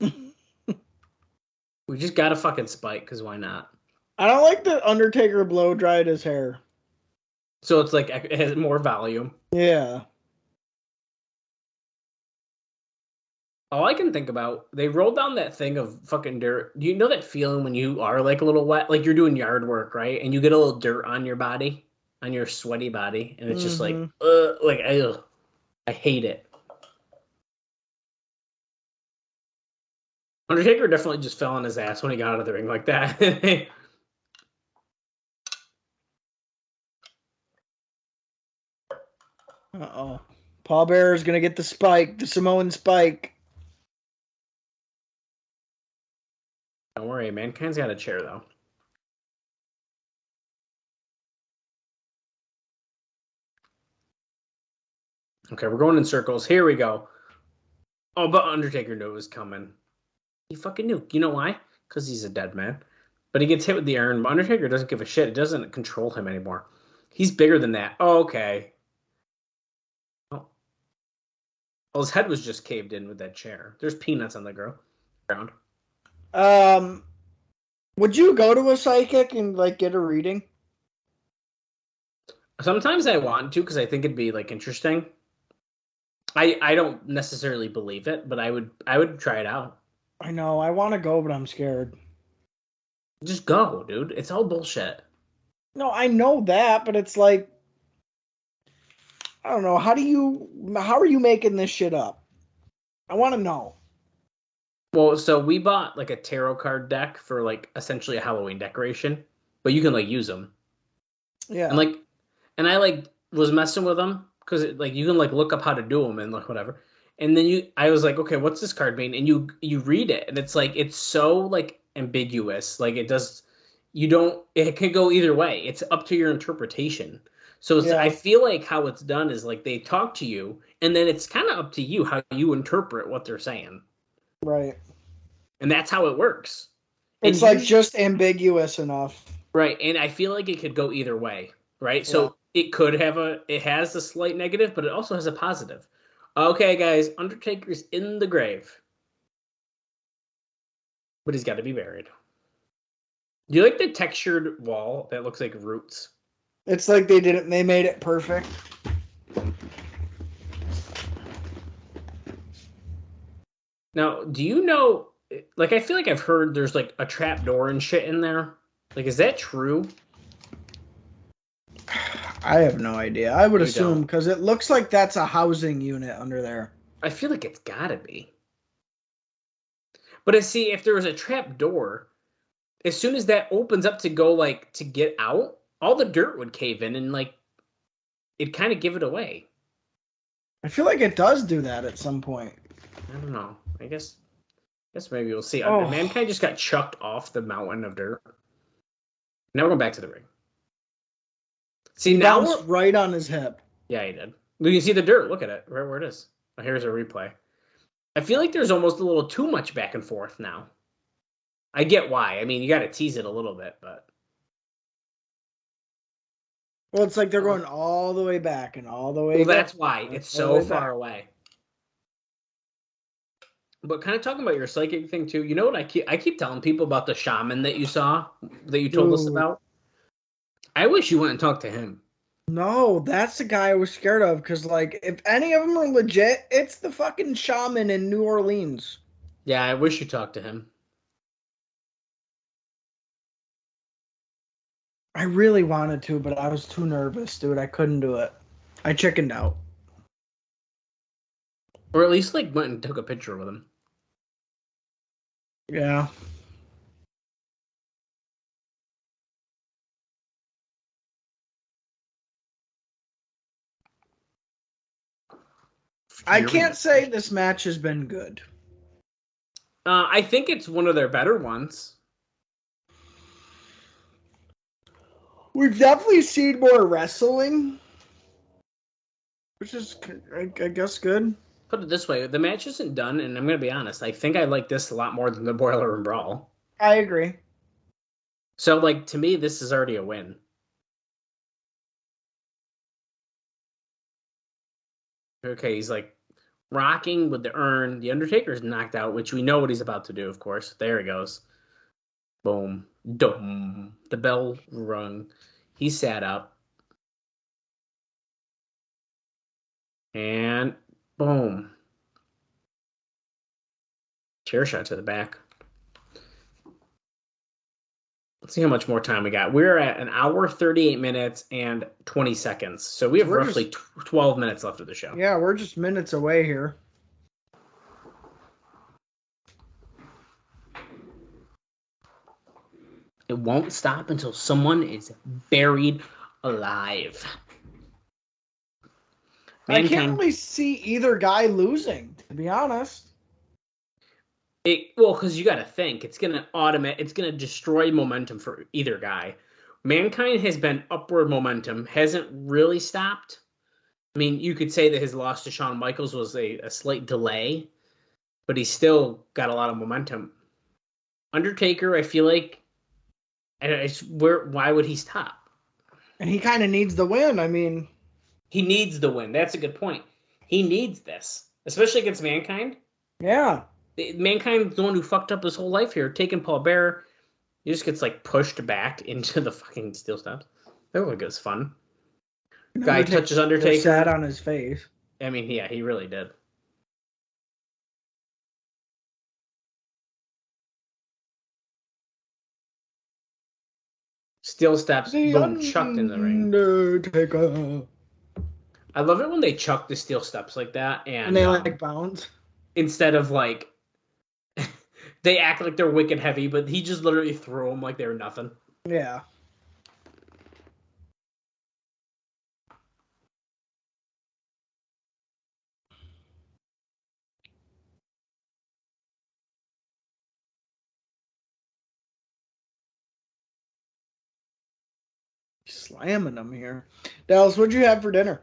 We just got a fucking spike, because why not? I don't like the Undertaker blow dried his hair. So it's like, it has more volume. Yeah. All I can think about, they rolled down that thing of fucking dirt. Do you know that feeling when you are like a little wet? Like you're doing yard work, right? And you get a little dirt on your body, on your sweaty body. And it's just like, ugh. I hate it. Undertaker definitely just fell on his ass when he got out of the ring like that. Uh-oh. Paul Bearer's going to get the spike, the Samoan spike. Don't worry, Mankind's got a chair, though. Okay, we're going in circles. Here we go. Oh, but Undertaker knew it was coming. He fucking knew. You know why? Because he's a dead man. But he gets hit with the iron. But Undertaker doesn't give a shit. It doesn't control him anymore. He's bigger than that. Oh, okay. Oh. Well, his head was just caved in with that chair. There's peanuts on the ground. Would you go to a psychic and like get a reading? Sometimes I want to because I think it'd be like interesting. I don't necessarily believe it, but I would try it out. I know, I want to go, but I'm scared. Just go, dude. It's all bullshit. No, I know that, but it's like, I don't know. How are you making this shit up? I want to know. Well, so we bought like a tarot card deck for like essentially a Halloween decoration, but you can like use them. Yeah. And I like was messing with them because like you can like look up how to do them and like whatever. And then I was like, okay, what's this card mean? And you read it and it's like it's so like ambiguous. Like it can go either way. It's up to your interpretation. So I feel like how it's done is like they talk to you and then it's kind of up to you how you interpret what they're saying. Right. And that's how it works. It's like just ambiguous enough. Right. And I feel like it could go either way. Right. So it has a slight negative, but it also has a positive. Okay, guys, Undertaker's in the grave. But he's got to be buried. Do you like the textured wall that looks like roots? It's like they made it perfect. Now, do you know, like, I feel like I've heard there's, like, a trap door and shit in there. Like, is that true? I have no idea. I would assume, because it looks like that's a housing unit under there. I feel like it's gotta be. But see, if there was a trap door, as soon as that opens up to go, like, to get out, all the dirt would cave in and, like, it'd kind of give it away. I feel like it does do that at some point. I don't know. I guess maybe we'll see. Oh. Mankind just got chucked off the mountain of dirt. Now we're going back to the ring. See, he now bounced right on his hip. Yeah, he did. You can see the dirt. Look at it. Right where it is. Oh, here's a replay. I feel like there's almost a little too much back and forth now. I get why. I mean, you got to tease it a little bit, but. Well, it's like they're going all the way back and all the way back. Well, that's why. It's so far away. But kind of talking about your psychic thing, too. You know what I keep telling people about the shaman that you saw, that you told us about? I wish you went and talked to him. No, that's the guy I was scared of. Because, like, if any of them are legit, it's the fucking shaman in New Orleans. Yeah, I wish you talked to him. I really wanted to, but I was too nervous, dude. I couldn't do it. I chickened out. Or at least like went and took a picture with him. Yeah. I can't say this match has been good. I think it's one of their better ones. We've definitely seen more wrestling, which is, I guess, good. Put it this way, the match isn't done, and I'm going to be honest, I think I like this a lot more than the Boiler Room Brawl. I agree. So, like, to me, this is already a win. Okay, he's like rocking with the urn. The Undertaker's knocked out, which we know what he's about to do, of course. There he goes. Boom. Dum. The bell rung. He sat up. And boom. Chair shot to the back. Let's see how much more time we got. We're at 1 hour, 38 minutes, and 20 seconds. So we have roughly 12 minutes left of the show. Yeah, we're just minutes away here. It won't stop until someone is buried alive. I can't really see either guy losing, to be honest. Because you got to think it's gonna destroy momentum for either guy. Mankind has been upward momentum, hasn't really stopped. I mean, you could say that his loss to Shawn Michaels was a slight delay, but he's still got a lot of momentum. Undertaker, I feel like, why would he stop? And he kind of needs the win. I mean, he needs the win. That's a good point. He needs this, especially against Mankind. Yeah. Mankind's the one who fucked up his whole life here, taking Paul Bearer. He just gets like pushed back into the fucking steel steps. That look is fun. Guy touches Undertaker. Sat on his face. I mean, yeah, he really did. Steel steps, boom, chucked in the ring. Undertaker. I love it when they chuck the steel steps like that, and they like bounce instead of like they act like they're wicked heavy, but he just literally threw them like they were nothing. Yeah. Slamming them here. Dallas, what'd you have for dinner?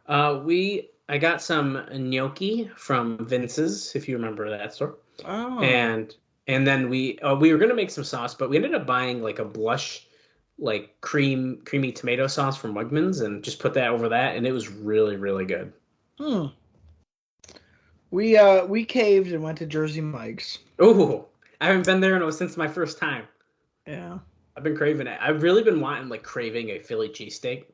I got some gnocchi from Vince's, if you remember that store. Oh. And then we were gonna make some sauce, but we ended up buying like a blush, like creamy tomato sauce from Wegmans, and just put that over that, and it was really, really good. We caved and went to Jersey Mike's. Oh, I haven't been there since my first time. Yeah. I've been craving it. I've really been craving a Philly cheesesteak.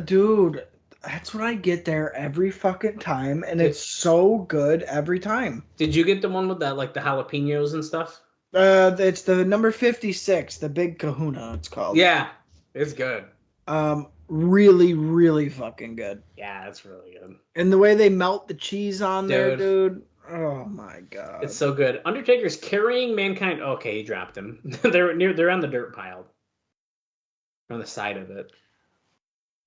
Dude, that's what I get there every fucking time, and it's so good every time. Did you get the one with the jalapenos and stuff? It's the number 56, the Big Kahuna, it's called. Yeah, it's good. Really, really fucking good. Yeah, it's really good. And the way they melt the cheese on there, dude. Oh my god. It's so good. Undertaker's carrying Mankind. Okay, he dropped him. They're on the dirt pile. On the side of it.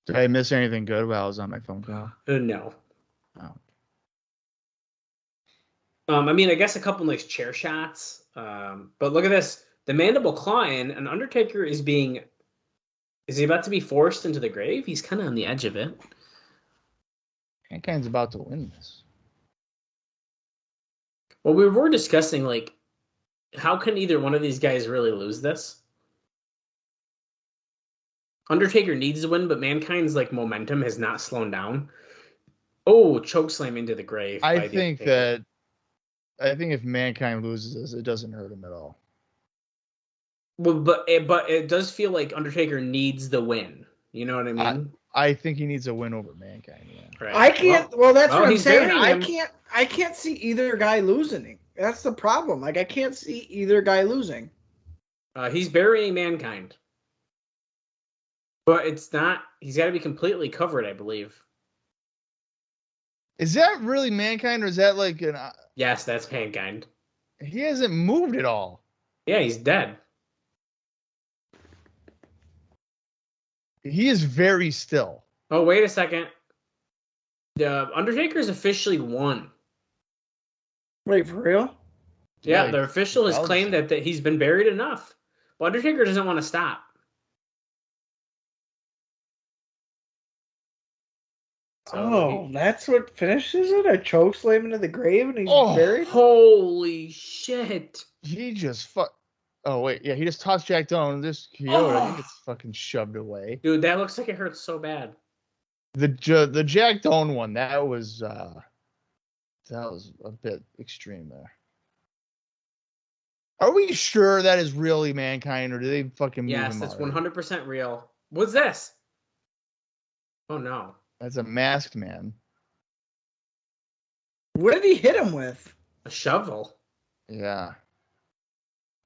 Did I miss anything good while I was on my phone call? No. Oh. I mean, I guess a couple nice chair shots. But look at this. The mandible clawing, and Undertaker is he about to be forced into the grave? He's kind of on the edge of it. Mankind's about to win this. Well, we were discussing, how can either one of these guys really lose this? Undertaker needs to win, but Mankind's, momentum has not slowed down. Oh, chokeslam into the grave. I think if Mankind loses this, it doesn't hurt him at all. Well, but it does feel like Undertaker needs the win. You know what I mean? I think he needs a win over Mankind. Yeah. Right. I can't. Well, that's what I'm saying. burying him. I can't see either guy losing. That's the problem. Like I can't see either guy losing. He's burying Mankind, but it's not. He's got to be completely covered, I believe. Is that really Mankind, or is that like an? Yes, that's Mankind. He hasn't moved at all. Yeah, he's dead. He is very still. Oh, wait a second. The Undertaker's officially won. Wait, for real? Yeah, Like, the official has claimed that he's been buried enough. But Undertaker doesn't want to stop. So that's what finishes it? A choke slam into the grave and he's buried? Holy shit. He just Oh, wait. Yeah, he just tossed Jack down. This Kyoto gets fucking shoved away. Dude, that looks like it hurts so bad. The Jack Doan one, that was a bit extreme there. Are we sure that is really Mankind, or do they fucking move him? Yes, that's 100% real. What's this? Oh, no. That's a masked man. What did he hit him with? A shovel. Yeah.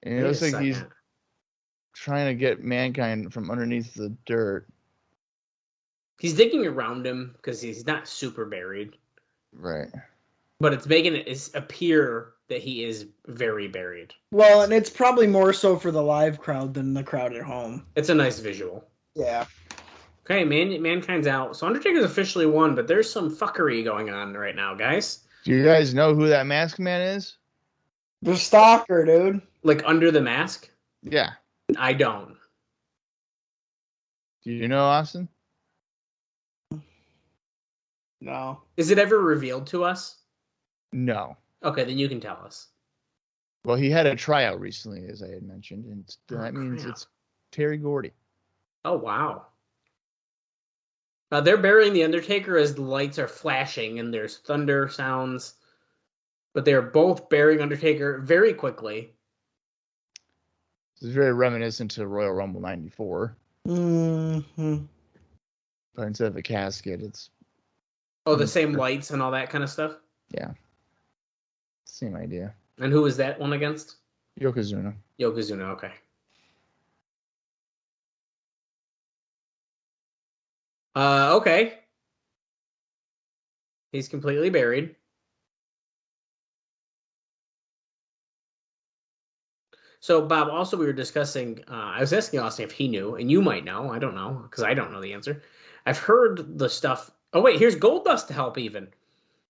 And it looks like he's trying to get Mankind from underneath the dirt. He's digging around him because he's not super buried. Right. But it's making it appear that he is very buried. Well, and it's probably more so for the live crowd than the crowd at home. It's a nice visual. Yeah. Okay, Mankind's out. So Undertaker's officially won, but there's some fuckery going on right now, guys. Do you guys know who that masked man is? The stalker, dude. Like under the mask? Yeah. I don't. Do you know, Austin? No. Is it ever revealed to us? No. Okay, then you can tell us. Well, he had a tryout recently, as I had mentioned, and that means it's Terry Gordy. Oh, wow. They're burying the Undertaker as the lights are flashing and there's thunder sounds. But they're both burying Undertaker very quickly. This is very reminiscent to Royal Rumble 94. Mm-hmm. But instead of a casket, it's... Oh, the same lights and all that kind of stuff? Yeah. Same idea. And who was that one against? Yokozuna. Yokozuna, okay. Okay. He's completely buried. So, Bob, also we were discussing, I was asking Austin if he knew, and you might know. I don't know, because I don't know the answer. I've heard the stuff. Oh, wait, here's Goldust to help even.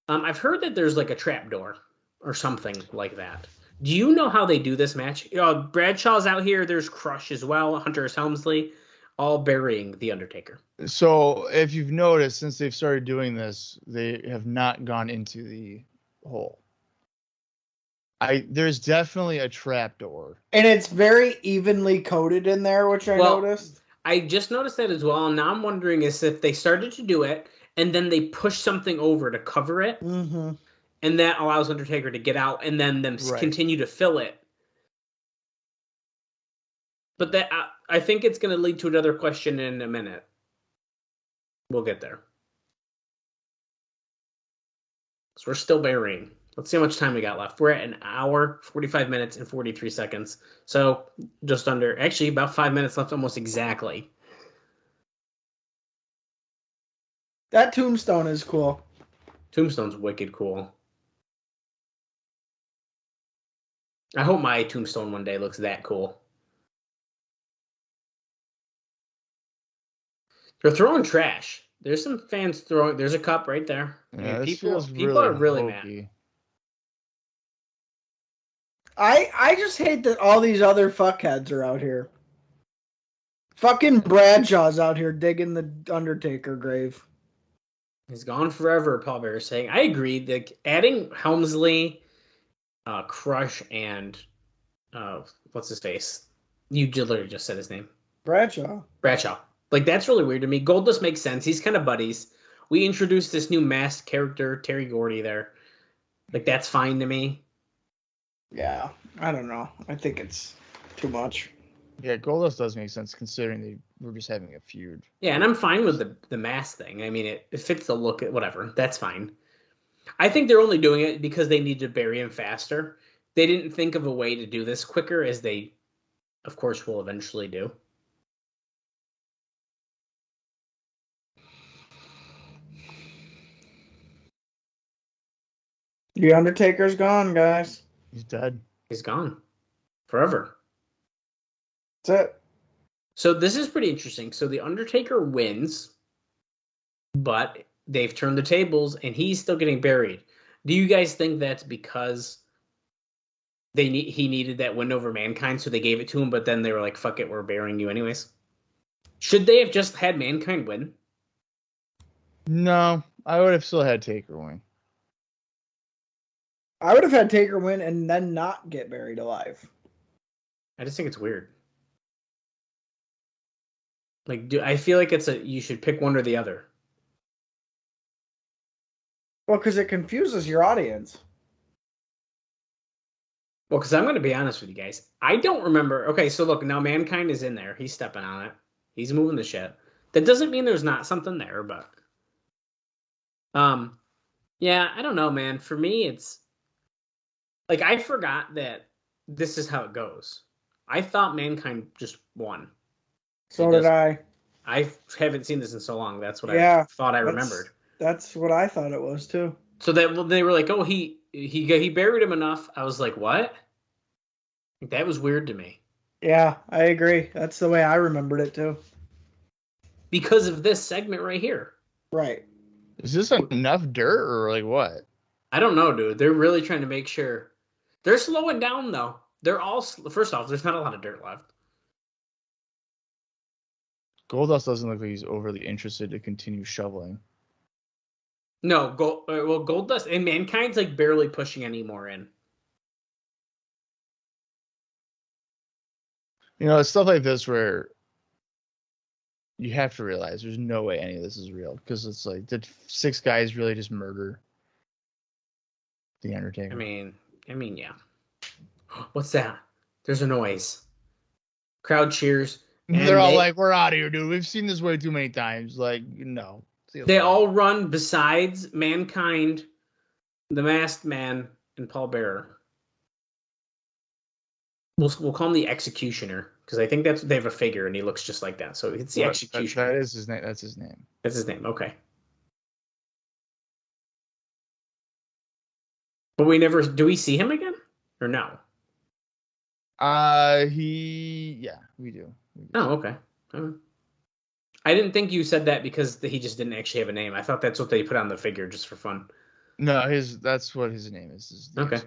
I've heard that there's like a trap door or something like that. Do you know how they do this match? Bradshaw's out here. There's Crush as well. Hunter S. Helmsley, all burying the Undertaker. So if you've noticed, since they've started doing this, they have not gone into the hole. There's definitely a trap door. And it's very evenly coated in there, which I noticed. I just noticed that as well. And now I'm wondering is if they started to do it and then they push something over to cover it. Mm-hmm. And that allows Undertaker to get out and then them continue to fill it. But that I think it's going to lead to another question in a minute. We'll get there. So we're still burying. Let's see how much time we got left. We're at an hour, 45 minutes, and 43 seconds. So just under, actually about 5 minutes left almost exactly. That tombstone is cool. Tombstone's wicked cool. I hope my tombstone one day looks that cool. They're throwing trash. There's some fans throwing. There's a cup right there. Yeah, people are really mad. I just hate that all these other fuckheads are out here. Fucking Bradshaw's out here digging the Undertaker grave. He's gone forever, Paul Bear is saying. I agree. Like adding Helmsley, Crush, and what's his face? You literally just said his name. Bradshaw. Like that's really weird to me. Goldust makes sense. He's kind of buddies. We introduced this new masked character, Terry Gordy, there. Like that's fine to me. Yeah, I don't know. I think it's too much. Yeah, Goldust does make sense considering they were just having a feud. Yeah, and I'm fine with the mask thing. I mean, it fits the look. Whatever, that's fine. I think they're only doing it because they need to bury him faster. They didn't think of a way to do this quicker, as they, of course, will eventually do. The Undertaker's gone, guys. He's dead. He's gone forever. That's it. So this is pretty interesting. So the Undertaker wins, but they've turned the tables, and he's still getting buried. Do you guys think that's because he needed that win over Mankind, so they gave it to him, but then they were like, fuck it, we're burying you anyways? Should they have just had Mankind win? No, I would have still had Taker win. I would have had Taker win and then not get buried alive. I just think it's weird. Like, I feel like you should pick one or the other. Well, because it confuses your audience. Well, because I'm going to be honest with you guys. I don't remember. Okay, so look, now Mankind is in there. He's stepping on it. He's moving the shit. That doesn't mean there's not something there, but... Yeah, I don't know, man. For me, it's... Like, I forgot that this is how it goes. I thought Mankind just won. So did I. I haven't seen this in so long. That's what I thought I remembered. That's what I thought it was, too. So they were like, oh, he buried him enough. I was like, what? That was weird to me. Yeah, I agree. That's the way I remembered it, too. Because of this segment right here. Right. Is this enough dirt or like what? I don't know, dude. They're really trying to make sure. They're slowing down, though. They're all... First off, there's not a lot of dirt left. Goldust doesn't look like he's overly interested to continue shoveling. No, Goldust and Mankind's like barely pushing any more in. You know, it's stuff like this where you have to realize there's no way any of this is real, because it's like, did 6 guys really just murder the Undertaker? I mean, yeah. What's that? There's a noise. Crowd cheers. They're all like, we're out of here, dude. We've seen this way too many times. Like, no. They all run besides Mankind, the Masked Man, and Paul Bearer. We'll call him the Executioner, because I think they have a figure and he looks just like that. So it's the Executioner. That is his name. That's his name. That's his name. Okay. But do we see him again or no? Yeah, we do. Oh, okay. I didn't think you said that because he just didn't actually have a name. I thought that's what they put on the figure just for fun. No, that's what his name is. Okay.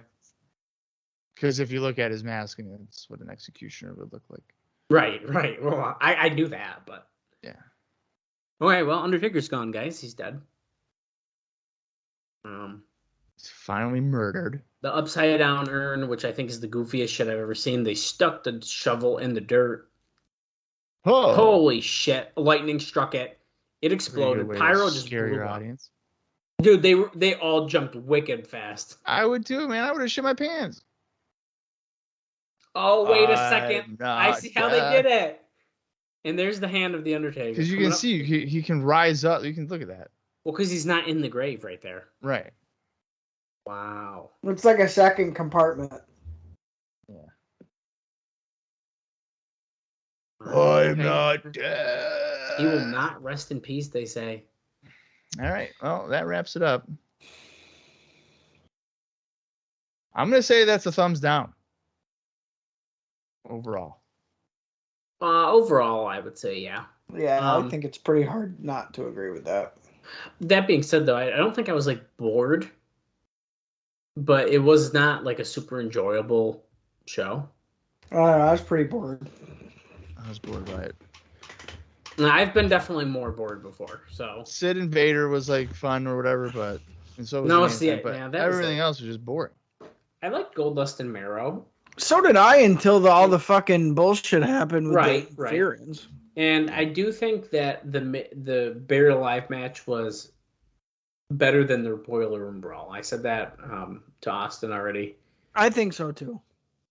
Because if you look at his mask, that's what an executioner would look like. Right. Well, I knew that, but yeah. Okay, well, Undertaker's gone, guys. He's dead. He's finally murdered. The upside down urn, which I think is the goofiest shit I've ever seen. They stuck the shovel in the dirt. Oh. Holy shit! Lightning struck it. It exploded. Pyro just scare blew your up. audience. Dude, they all jumped wicked fast. I would too, man. I would have shit my pants. Oh, wait a second. I see how they did it. And there's the hand of the Undertaker. Because you can see he can rise up. You can look at that. Well, because he's not in the grave right there. Right. Wow. It's like a second compartment. Yeah. I'm not dead. He will not rest in peace, they say. All right. Well, that wraps it up. I'm going to say that's a thumbs down. Overall. Overall, I would say, yeah. Yeah, I think it's pretty hard not to agree with that. That being said, though, I don't think I was, like, bored. But it was not, like, a super enjoyable show. I was pretty bored. I was bored by it. I've been definitely more bored before, so. Sid and Vader was, like, fun or whatever, but... And so was everything else was just boring. I liked Goldust and Marrow. So did I until all the fucking bullshit happened with the interference. And I do think that the Buried Alive match was better than the Boiler Room Brawl. I said that to Austin already. I think so too.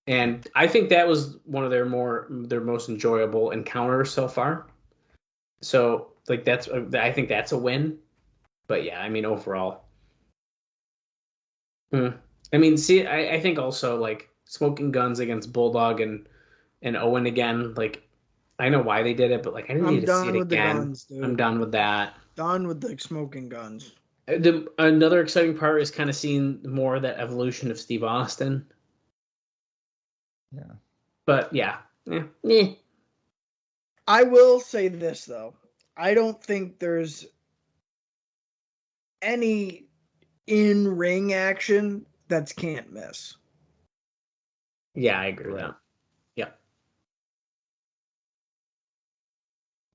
And I think that was one of their most enjoyable encounters so far. So like I think that's a win. But yeah, I mean overall. I mean, see, I think also like Smoking Guns against Bulldog and Owen again, like I know why they did it, but like I didn't need I'm to see it done with the again. guns, dude. I'm done with that. Done with the Smoking Guns. Another exciting part is kind of seeing more of that evolution of Steve Austin. Yeah. But yeah. I will say this though. I don't think there's any in-ring action that's can't miss. Yeah, I agree with that. Yeah.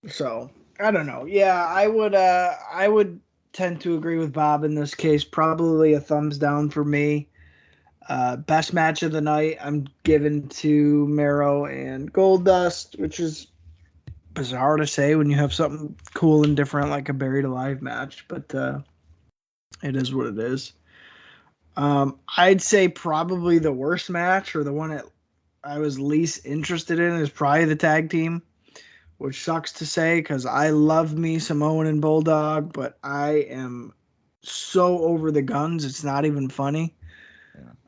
So I don't know. Yeah, I would tend to agree with Bob in this case. Probably a thumbs down for me. Best match of the night, I'm giving to Mero and Goldust, which is bizarre to say when you have something cool and different like a Buried Alive match, but it is what it is. I'd say probably the worst match, or the one that I was least interested in, is probably the tag team, which sucks to say because I love me some Owen and Bulldog, but I am so over the Guns, it's not even funny.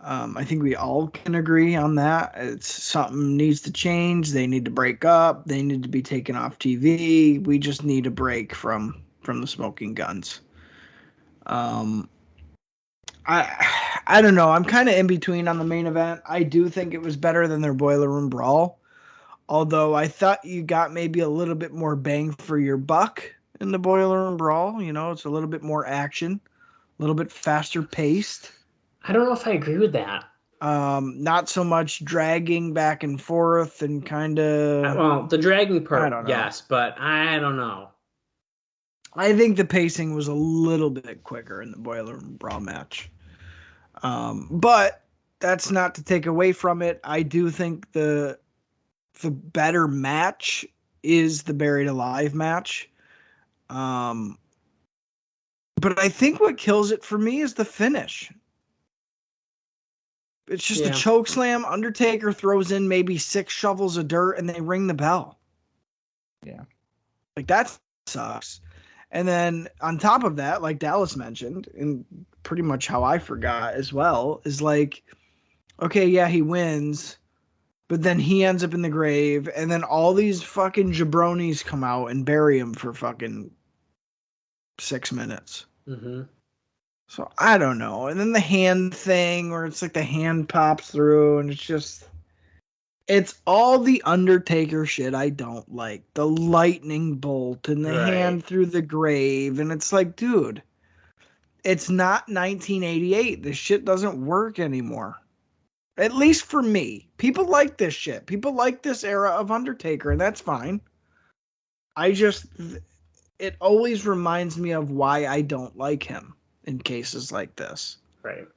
I think we all can agree on that. It's something needs to change. They need to break up. They need to be taken off TV. We just need a break from the Smoking Guns. I don't know. I'm kind of in between on the main event. I do think it was better than their Boiler Room Brawl, although I thought you got maybe a little bit more bang for your buck in the Boiler Room Brawl. You know, it's a little bit more action, a little bit faster paced. I don't know if I agree with that. Not so much dragging back and forth and kind of. Well, the dragging part, I don't know. yes, but I don't know. I think the pacing was a little bit quicker in the Boiler Room Brawl match. But that's not to take away from it. I do think the better match is the Buried Alive match. But I think what kills it for me is the finish. It's just a choke slam. Undertaker throws in maybe 6 shovels of dirt and they ring the bell. Yeah. Like that sucks. And then on top of that, like Dallas mentioned, and pretty much how I forgot as well, is like, okay, yeah, he wins, but then he ends up in the grave, and then all these fucking jabronis come out and bury him for fucking 6 minutes. Mm-hmm. So I don't know. And then the hand thing where it's like the hand pops through and it's all the Undertaker shit I don't like. The lightning bolt and the hand through the grave. And it's like, dude, it's not 1988. This shit doesn't work anymore. At least for me. People like this shit. People like this era of Undertaker, and that's fine. It always reminds me of why I don't like him in cases like this. Right.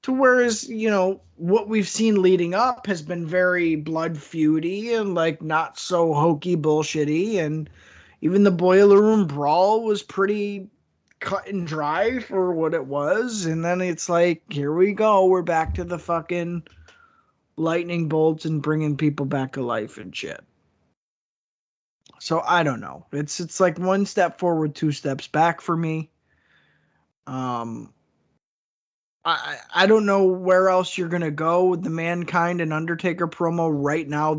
To whereas, you know, what we've seen leading up has been very blood feudy and like not so hokey bullshitty. And even the Boiler Room Brawl was pretty cut and dry for what it was. And then it's like, here we go. We're back to the fucking lightning bolts and bringing people back to life and shit. So I don't know. It's like 1 step forward, 2 steps back for me. I don't know where else you're gonna go with the Mankind and Undertaker promo right now.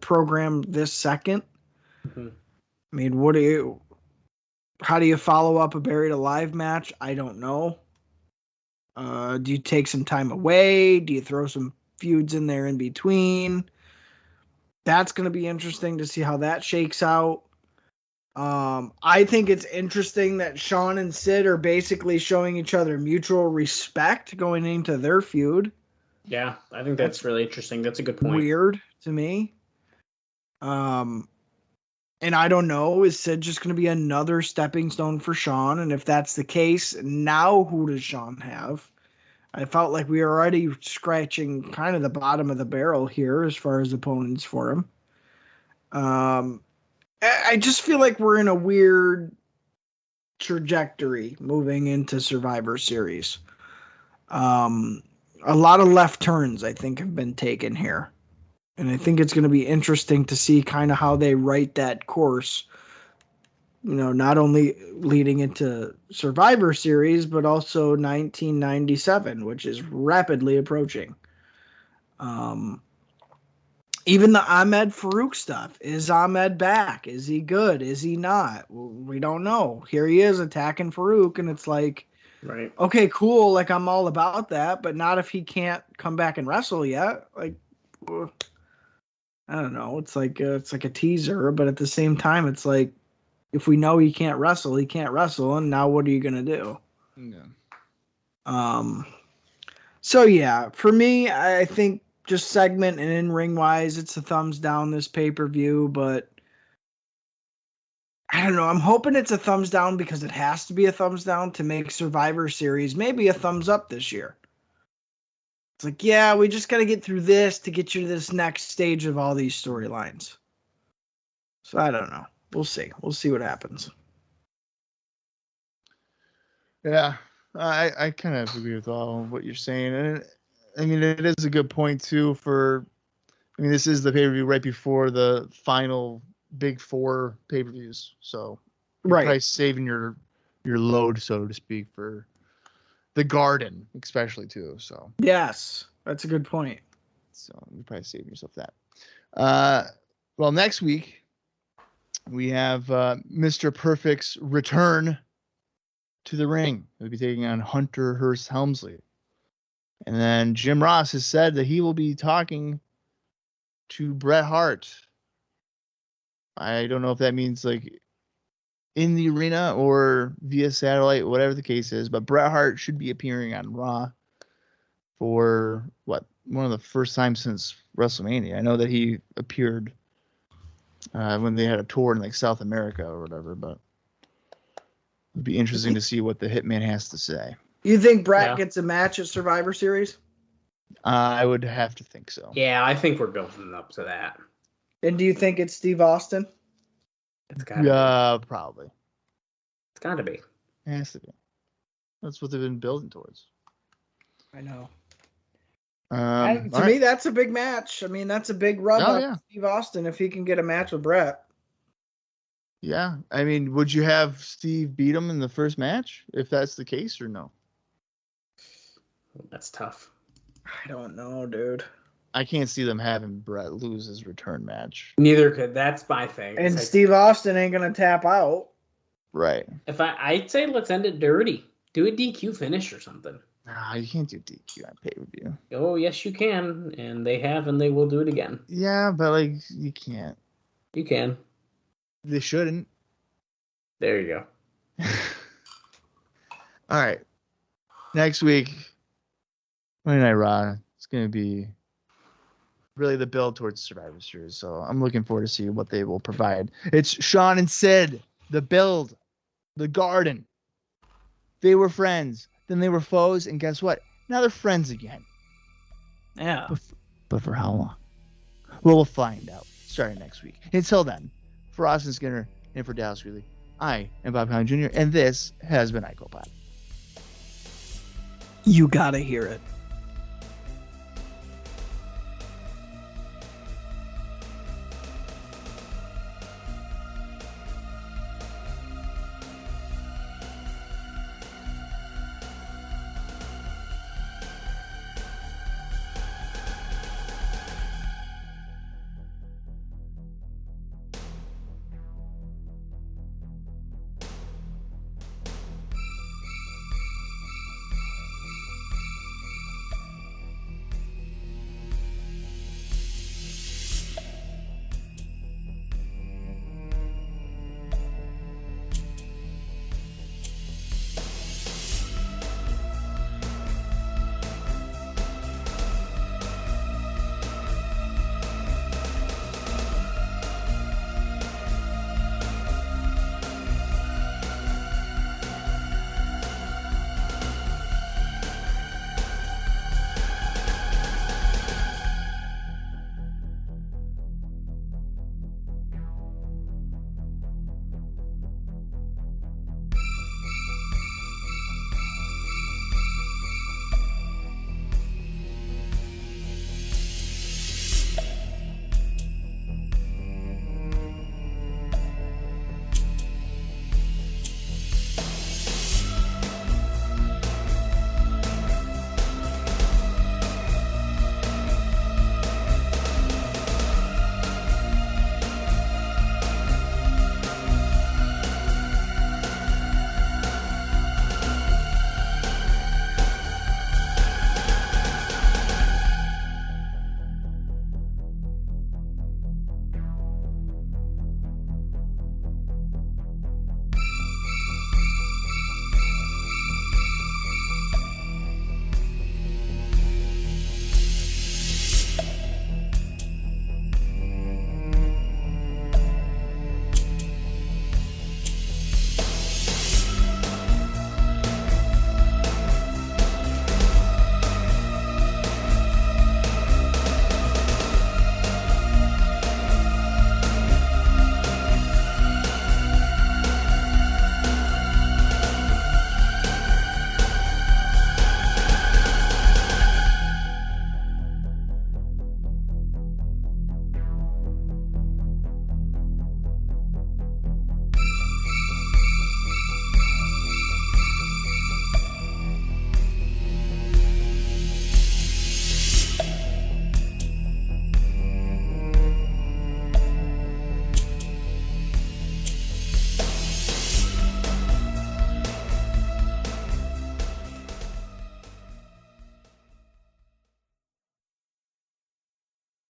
Program this second. Mm-hmm. I mean, how do you follow up a Buried Alive match? I don't know. Do you take some time away? Do you throw some feuds in there in between? That's going to be interesting to see how that shakes out. I think it's interesting that Shawn and Sid are basically showing each other mutual respect going into their feud. Yeah, I think that's really interesting. That's a good point. Weird to me. And I don't know, is Sid just going to be another stepping stone for Shawn? And if that's the case, now who does Shawn have? I felt like we were already scratching kind of the bottom of the barrel here as far as opponents for him. I just feel like we're in a weird trajectory moving into Survivor Series. a lot of left turns, I think, have been taken here. And I think it's going to be interesting to see kind of how they write that course, not only leading into Survivor Series, but also 1997, which is rapidly approaching. Even the Ahmed Farouk stuff. Is Ahmed back? Is he good? Is he not? We don't know. Here he is attacking Farouk, and it's like, right. Okay, cool. Like, I'm all about that, but not if he can't come back and wrestle yet. Like, I don't know. It's like a teaser, but at the same time, it's like, if we know he can't wrestle, he can't wrestle, and now what are you gonna do? Yeah. So yeah, for me, I think just segment and in ring wise, it's a thumbs down this pay-per-view, but I don't know. I'm hoping it's a thumbs down because it has to be a thumbs down to make Survivor Series maybe a thumbs up this year. It's like, yeah, we just got to get through this to get you to this next stage of all these storylines. So I don't know. We'll see. We'll see what happens. Yeah, I kind of agree with all what you're saying. And I mean, it is a good point, too, this is the pay-per-view right before the final big four pay-per-views. So you're probably saving your load, so to speak, for the Garden, especially, too. So yes, that's a good point. So you're probably saving yourself that. Well, next week, we have Mr. Perfect's return to the ring. He'll be taking on Hunter Hearst Helmsley. And then Jim Ross has said that he will be talking to Bret Hart. I don't know if that means like in the arena or via satellite, whatever the case is, but Bret Hart should be appearing on Raw for one of the first times since WrestleMania. I know that he appeared when they had a tour in like South America or whatever, but it'd be interesting to see what the Hitman has to say. You think Bret gets a match at Survivor Series? I would have to think so. Yeah, I think we're building up to that. And do you think it's Steve Austin? It's gotta be. Probably. It's got to be. It has to be. That's what they've been building towards. I know. To me, that's a big match. I mean, that's a big rub on Steve Austin if he can get a match with Bret. Yeah. I mean, would you have Steve beat him in the first match if that's the case or no? That's tough. I don't know, dude. I can't see them having Bret lose his return match. Neither could. That's my thing. And Steve Austin ain't going to tap out. Right. I'd say let's end it dirty. Do a DQ finish or something. Nah, you can't do DQ on pay-per-view. Oh, yes, you can. And they have, and they will do it again. Yeah, but, you can't. You can. They shouldn't. There you go. All right. Next week, Monday Night Raw, it's going to be really the build towards Survivor Series. So I'm looking forward to see what they will provide. It's Sean and Sid, the build, the Garden. They were friends. Then they were foes. And guess what? Now they're friends again. Yeah. But for how long? Well, we'll find out starting next week. Until then, for Austin Skinner and for Dallas Greeley, I am Bob Conley Jr., and this has been IcoPod. You gotta hear it.